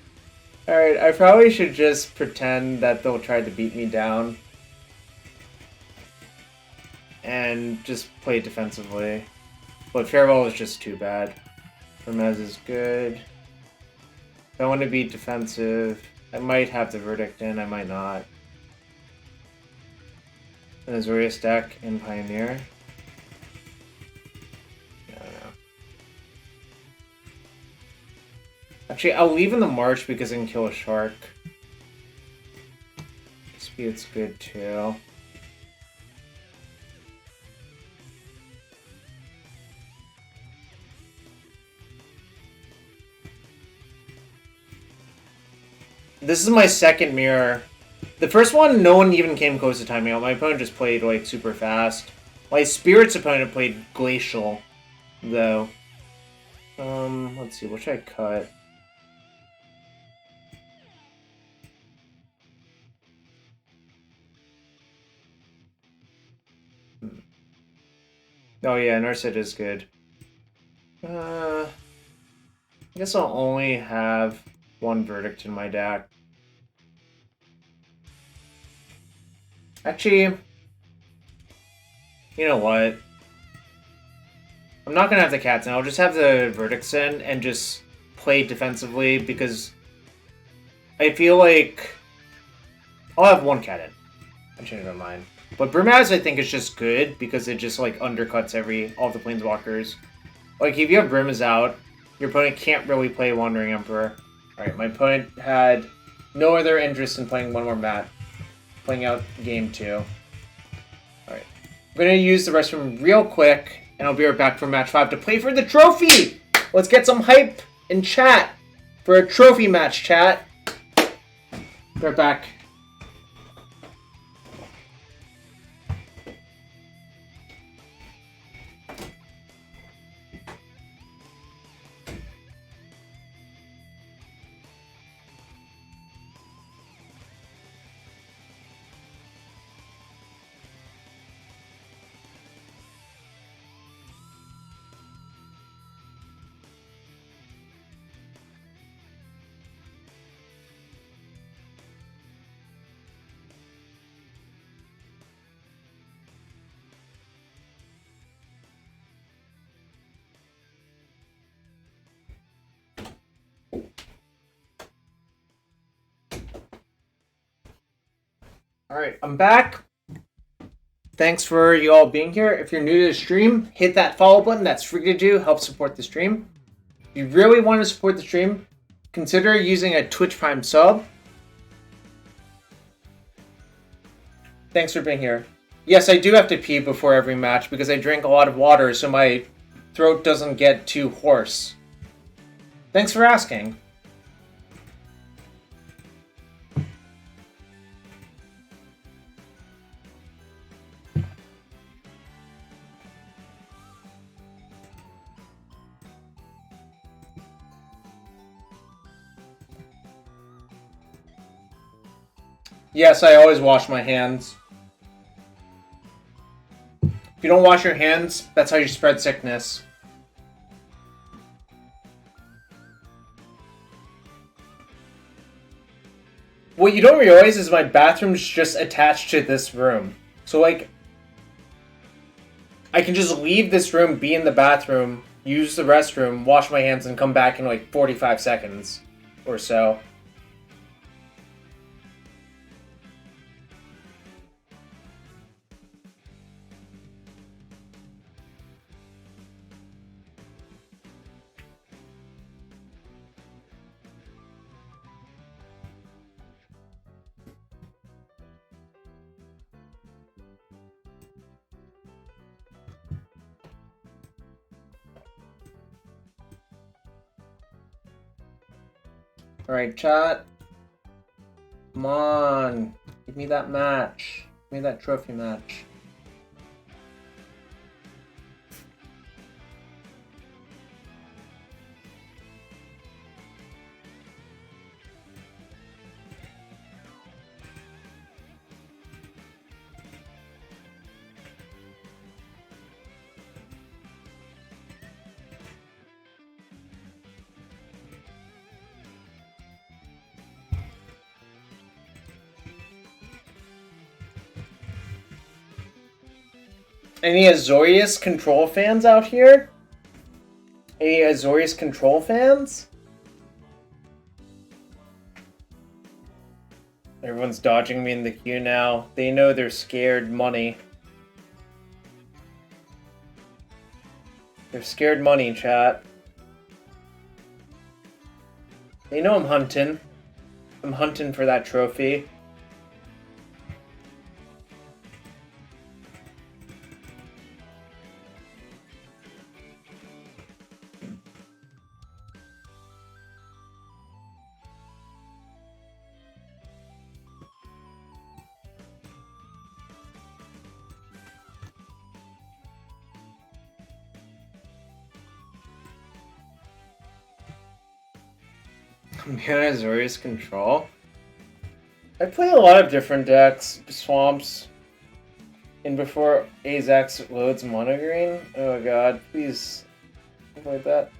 Alright, I probably should just pretend that they'll try to beat me down. And just play defensively. But Farewell is just too bad. Brimaz is good. If I want to be defensive, I might have the Verdict in, I might not. An Azorius deck in Pioneer. Actually, I'll leave in the March because I can kill a shark. Speed's good too. This is my second mirror. The first one, no one even came close to timing out. My opponent just played like super fast. My Spirit's opponent played Glacial, though. Let's see, what should I cut? Oh yeah, Narset is good. I guess I'll only have one Verdict in my deck. Actually, you know what? I'm not gonna have the cats in. I'll just have the Verdicts in and just play defensively because I feel like I'll have one cat in. I changed my mind. But Brimaz, I think, is just good because it just, like, undercuts all the Planeswalkers. Like, if you have Brimaz out, your opponent can't really play Wandering Emperor. Alright, my opponent had no other interest in playing one more mat. Playing out game 2. Alright. I'm going to use the restroom real quick, and I'll be right back for match 5 to play for the trophy! Let's get some hype in chat for a trophy match, chat. Be right back. Alright, I'm back. Thanks for you all being here. If you're new to the stream, hit that follow button. That's free to do. Help support the stream. If you really want to support the stream, consider using a Twitch Prime sub. Thanks for being here. Yes, I do have to pee before every match because I drink a lot of water so my throat doesn't get too hoarse. Thanks for asking. Yes, I always wash my hands. If you don't wash your hands, that's how you spread sickness. What you don't realize is my bathroom's just attached to this room. So, like, I can just leave this room, be in the bathroom, use the restroom, wash my hands, and come back in, like, 45 seconds or so. Alright, chat. Come on. Give me that match. Give me that trophy match. Any Azorius Control fans out here? Any Azorius Control fans? Everyone's dodging me in the queue now. They know they're scared money. They're scared money, chat. They know I'm hunting. I'm hunting for that trophy. Azorius Control. I play a lot of different decks, swamps, and before Azax loads mono green. Oh god, please avoid that.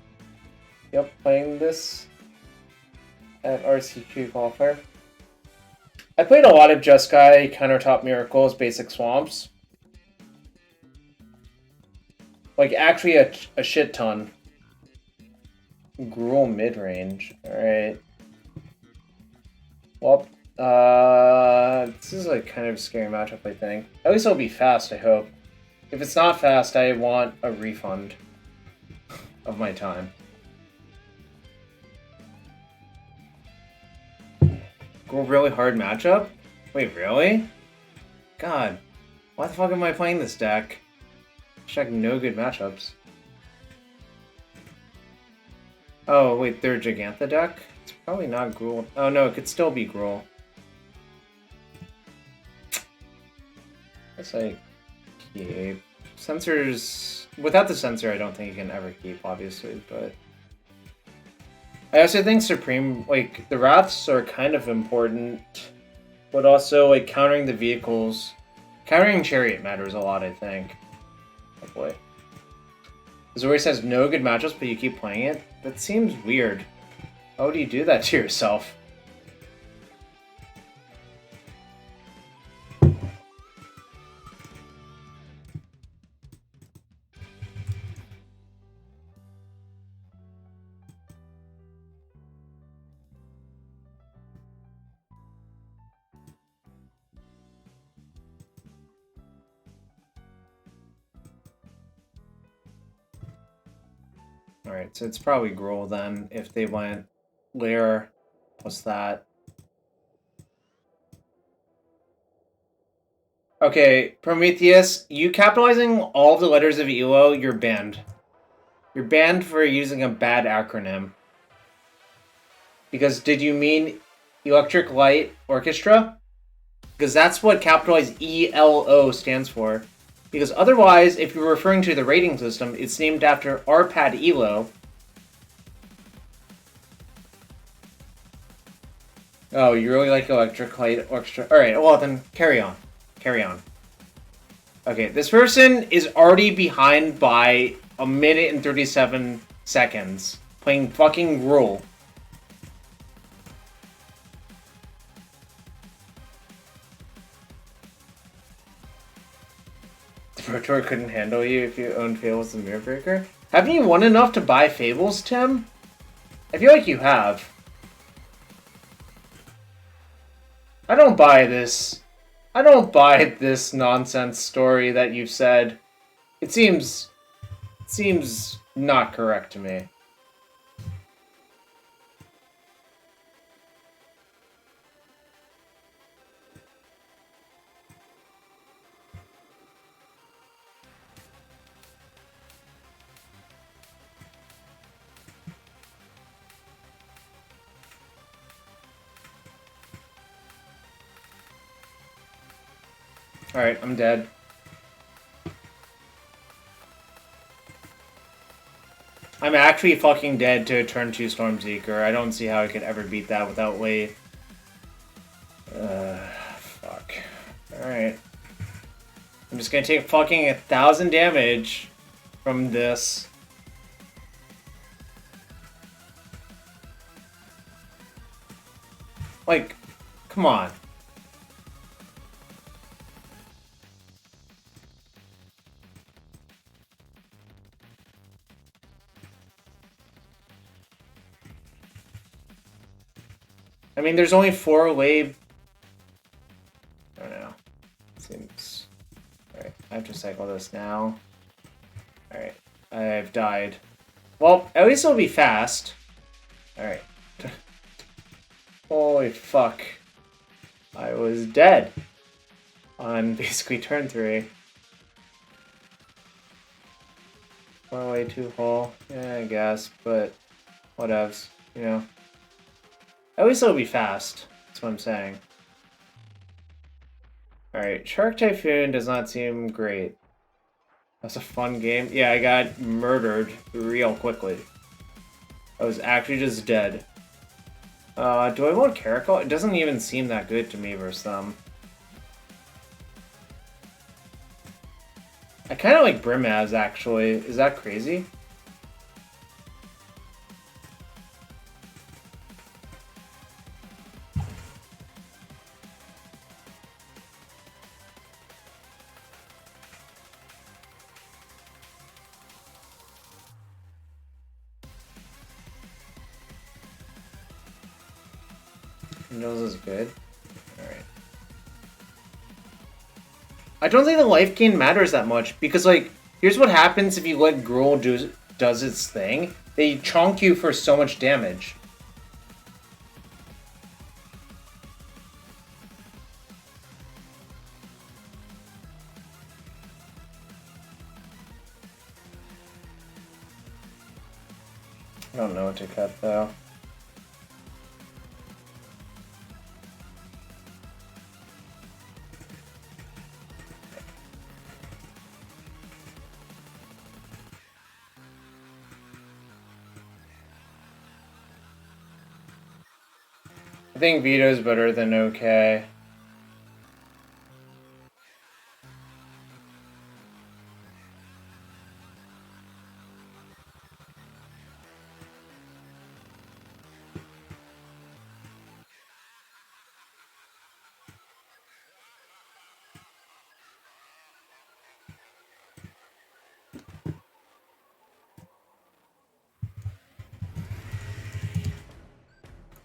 Yep, playing this at RCQ qualifier. I played a lot of Jeskai, Countertop Miracles, basic swamps. Like, actually a shit ton. Gruul midrange. Alright. Well, this is like kind of a scary matchup, I think. At least it'll be fast, I hope. If it's not fast, I want a refund of my time. Gruul really hard matchup? Wait, really? God. Why the fuck am I playing this deck? Check no good matchups. Oh, wait, they're a Gigantha deck? It's probably not Gruul. Oh, no, it could still be Gruul. Guess I keep. Sensors... Without the sensor, I don't think you can ever keep, obviously, but... I also think Supreme, like, the Wraths are kind of important, but also, like, countering the vehicles... Countering Chariot matters a lot, I think. Oh, boy. Azorius has no good matchups, but you keep playing it? That seems weird. How would you do that to yourself? Alright, so it's probably Gruul then, if they went Lair. What's that? Okay, Prometheus, you capitalizing all the letters of ELO, you're banned. You're banned for using a bad acronym. Because did you mean Electric Light Orchestra? Because that's what capitalized ELO stands for. Because otherwise, if you're referring to the rating system, it's named after RPAD ELO. Oh, you really like Electric Light Orchestra? Alright, well then, carry on. Carry on. Okay, this person is already behind by 1 minute and 37 seconds. Playing fucking Gruul. Pro Tour couldn't handle you if you owned Fables and Mirror Breaker. Haven't you won enough to buy Fables, Tim? I feel like you have. I don't buy this. I don't buy this nonsense story that you've said. It seems not correct to me. Alright, I'm dead. I'm actually fucking dead to a turn 2 Stormseeker. I don't see how I could ever beat that without wait. Fuck. Alright. I'm just gonna take fucking 1,000 damage from this. Like, come on. I mean, there's only 4 wave. I don't know. Seems. Alright, I have to cycle this now. Alright, I've died. Well, at least it'll be fast. Alright. Holy fuck. I was dead on basically turn 3. 1 way 2 hole. Yeah, I guess, but whatevs, you know. At least it'll be fast. That's what I'm saying. Alright, Shark Typhoon does not seem great. That's a fun game. Yeah, I got murdered real quickly. I was actually just dead. Do I want Caracal? It doesn't even seem that good to me versus them. I kind of like Brimaz, actually. Is that crazy? Knows is good. Alright. I don't think the life gain matters that much, because, like, here's what happens if you let Gruul does its thing. They chonk you for so much damage. I don't know what to cut, though. I think Veto's better than okay.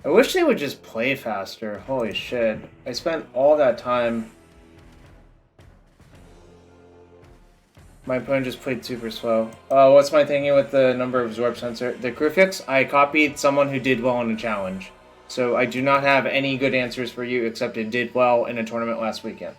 I wish they would just play faster. Holy shit. I spent all that time. My opponent just played super slow. What's my thinking with the number of absorb sensor? The Crucifix, I copied someone who did well in a challenge. So I do not have any good answers for you except it did well in a tournament last weekend.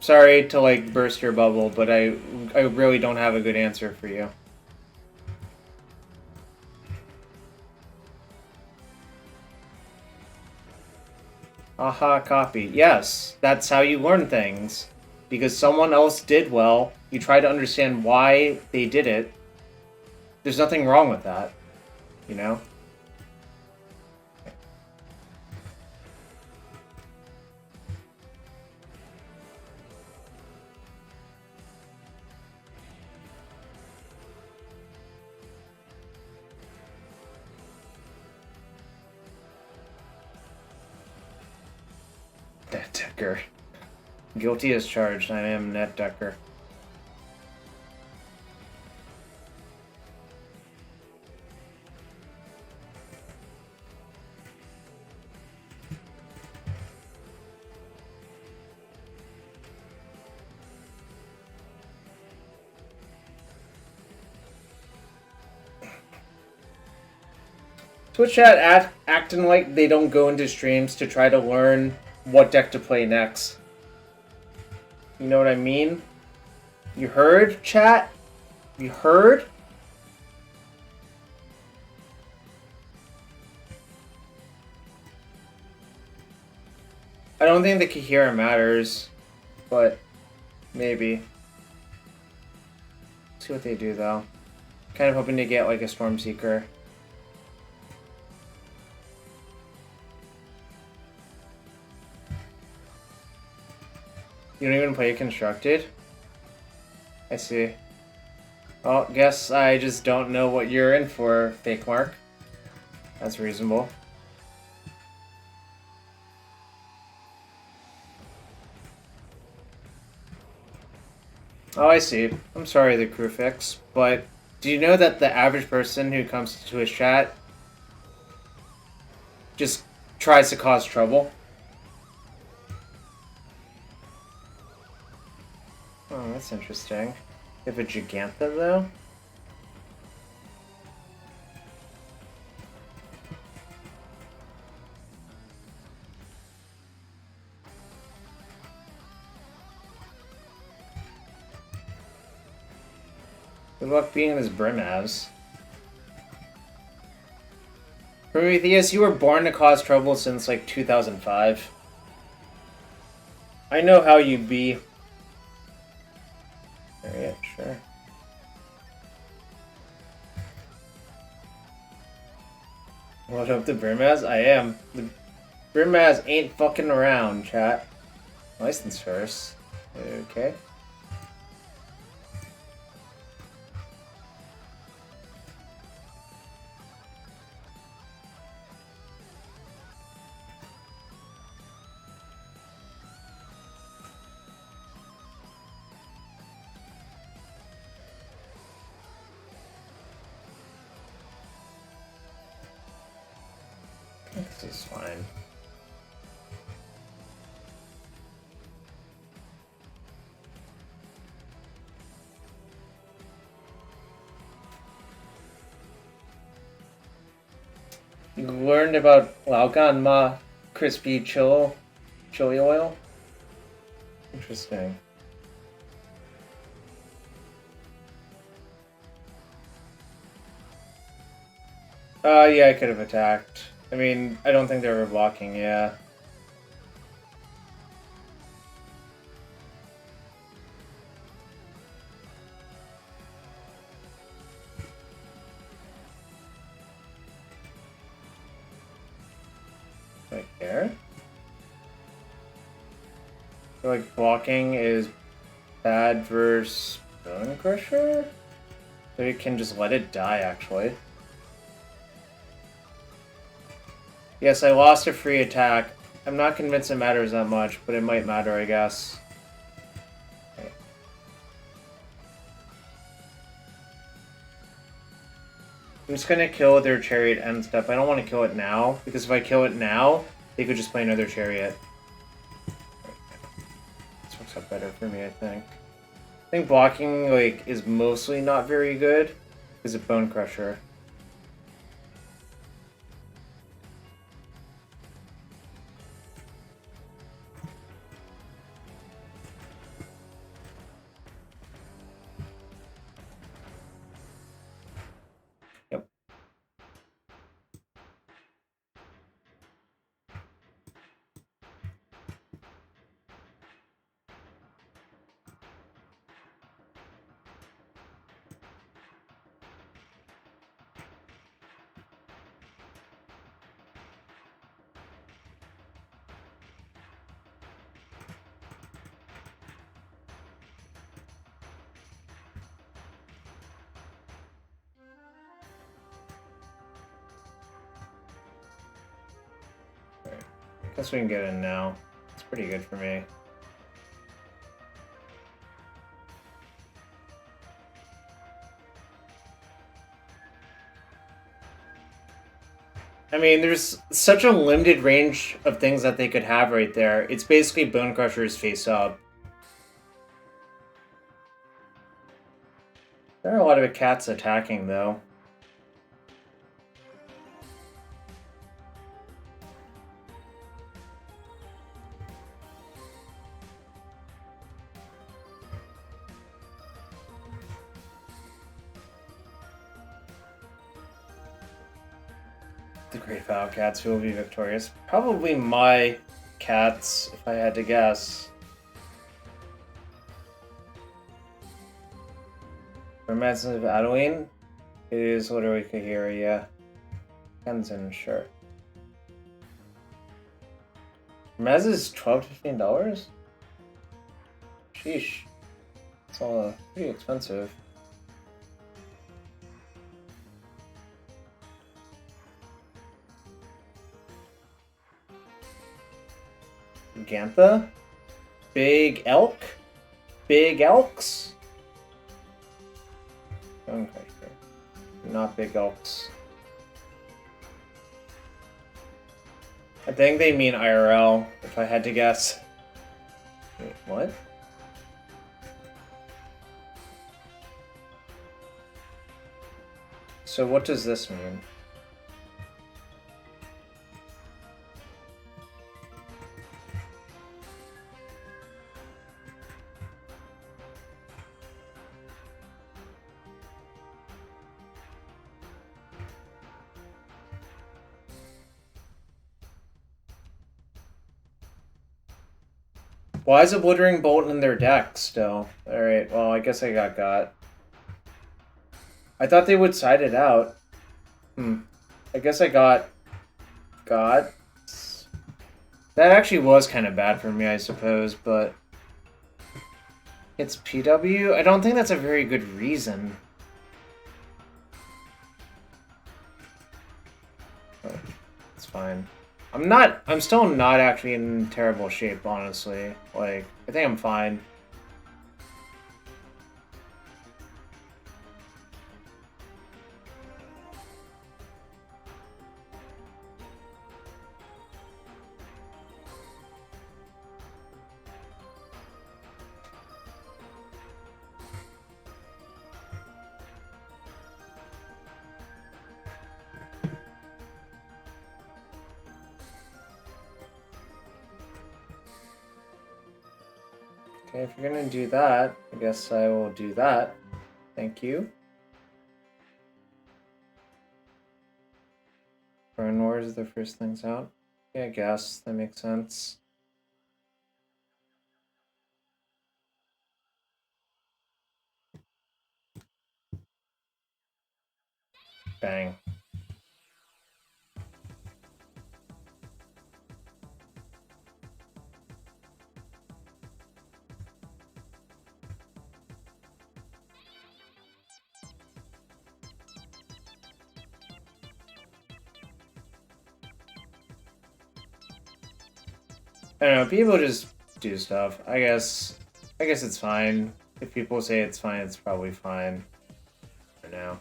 Sorry to, like, burst your bubble, but I really don't have a good answer for you. Aha, copy. Yes, that's how you learn things. Because someone else did well, you try to understand why they did it. There's nothing wrong with that, you know? decker. Guilty as charged. I am net decker. Twitch chat acting like they don't go into streams to try to learn what deck to play next. You know what I mean? You heard, chat? You heard? I don't think the Kaheera matters, but maybe. Let's see what they do though. Kind of hoping to get like a Stormseeker. You don't even play Constructed? I see. Well, guess I just don't know what you're in for, Fake Mark. That's reasonable. Oh, I see. I'm sorry, the crew fix, but do you know that the average person who comes to his chat just tries to cause trouble? Oh, that's interesting. You have a Gigantha, though? Good luck being this Brimaz. Prometheus, you were born to cause trouble since, like, 2005. I know how you be. Yeah, sure. What up, the Brimaz? I am. The Brimaz ain't fucking around, chat. License first. Okay. This is fine. You learned about Laugan Ma crispy chili oil? Interesting. Yeah, I could have attacked. I mean, I don't think they were blocking, yeah. Right there? I feel like blocking is bad versus Bone Crusher? So you can just let it die, actually. Yes, I lost a free attack. I'm not convinced it matters that much, but it might matter, I guess. Okay. I'm just gonna kill their Chariot end step. I don't want to kill it now, because if I kill it now, they could just play another Chariot. This works out better for me, I think. I think blocking, like, is mostly not very good because of Bone Crusher. Guess we can get in now. It's pretty good for me. I mean, there's such a limited range of things that they could have right there. It's basically Bone Crusher's face up. There are a lot of cats attacking, though. The Great Battle Cats, who will be victorious? Probably my cats, if I had to guess. Romancing of Adeline? It is literally Kaheera, yeah. Tenzin, sure. Brimaz is $12 to $15? Sheesh. It's all pretty expensive. Gantha? Big elk? Big elks? Okay, sure. Not big elks. I think they mean IRL, if I had to guess. Wait, what? So what does this mean? Why is a Blithering Bolt in their deck still? Alright, well, I guess I got. I thought they would side it out. I guess I got. That actually was kind of bad for me, I suppose, but... It's PW? I don't think that's a very good reason. Oh, it's fine. I'm still not actually in terrible shape, honestly. Like, I think I'm fine. Okay, if you're gonna do that, I guess I will do that. Thank you. Burn Wars is the first things out. Yeah, I guess that makes sense. Bang. I don't know, people just do stuff. I guess it's fine. If people say it's fine, it's probably fine for now.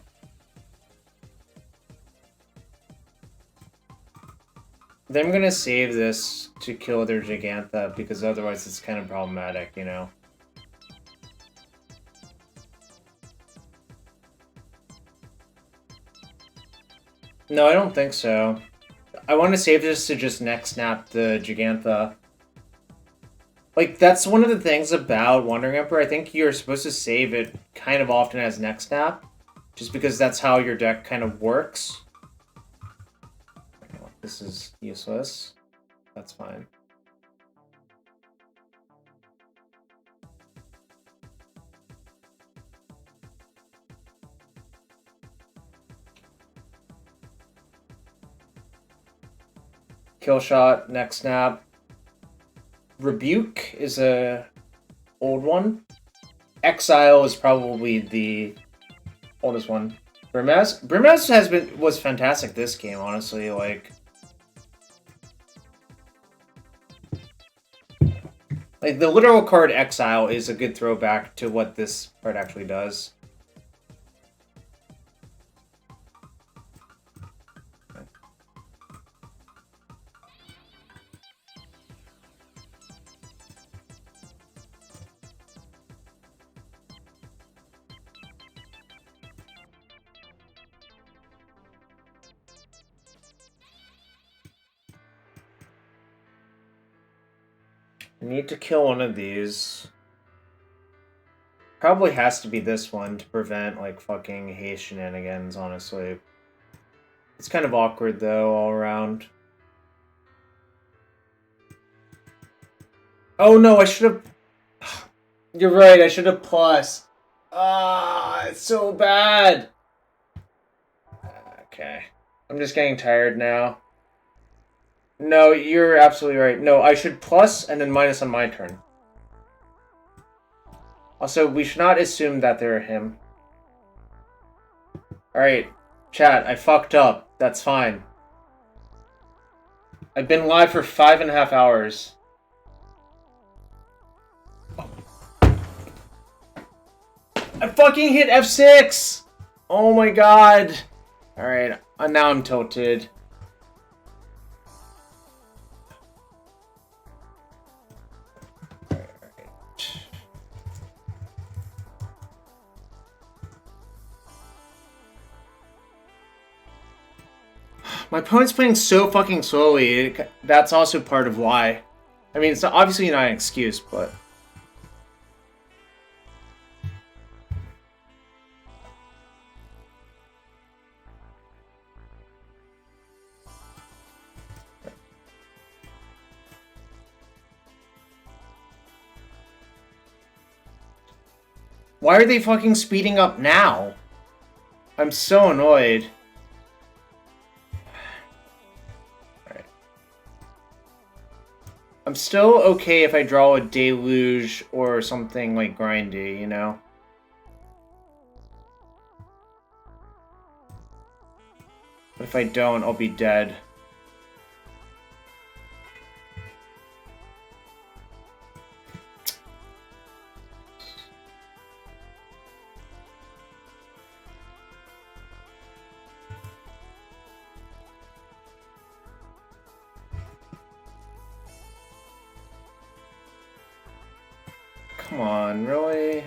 Then I'm gonna save this to kill their Gigantha, because otherwise it's kind of problematic, you know? No, I don't think so. I want to save this to just next snap the Gigantha. Like, that's one of the things about Wandering Emperor. I think you're supposed to save it kind of often as next snap, just because that's how your deck kind of works. This is useless. That's fine. Kill shot, next snap. Rebuke is a old one. Exile is probably the oldest one. Brimaz was fantastic this game, honestly. Like, Like, the literal card Exile is a good throwback to what this card actually does. I need to kill one of these. Probably has to be this one to prevent, like, fucking haste shenanigans, honestly. It's kind of awkward, though, all around. Oh, no, I should have... You're right, I should have plus. Ah, it's so bad. Okay. I'm just getting tired now. No, you're absolutely right. No, I should plus and then minus on my turn. Also, we should not assume that they're him. Alright, chat, I fucked up. That's fine. I've been live for 5.5 hours. I fucking hit F6! Oh my god. Alright, now I'm tilted. My opponent's playing so fucking slowly. That's also part of why. I mean, it's obviously not an excuse, but... Why are they fucking speeding up now? I'm so annoyed. Alright. I'm still okay if I draw a deluge or something like grindy, you know? But if I don't, I'll be dead. Come on, really?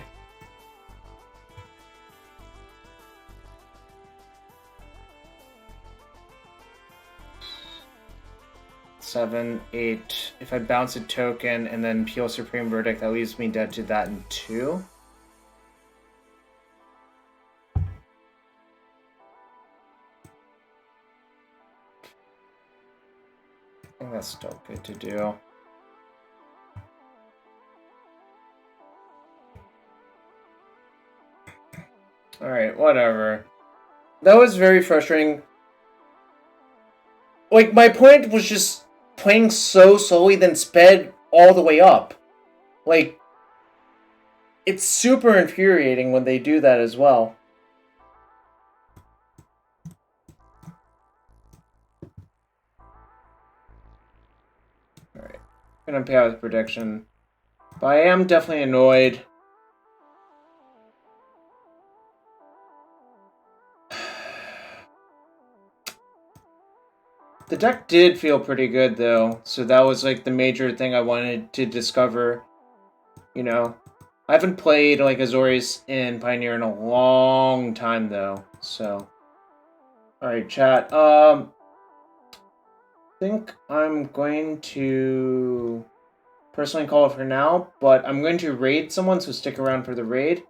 Seven, 8. If I bounce a token and then peel Supreme Verdict, that leaves me dead to that in 2. I think that's still good to do. Alright, whatever. That was very frustrating. Like, my opponent was just playing so slowly, then sped all the way up. Like, it's super infuriating when they do that as well. Alright, I'm gonna pay out with prediction. But I am definitely annoyed. The deck did feel pretty good, though, so that was, like, the major thing I wanted to discover, you know? I haven't played, like, Azorius in Pioneer in a long time, though, so... Alright, chat, I think I'm going to personally call it for now, but I'm going to raid someone, so stick around for the raid.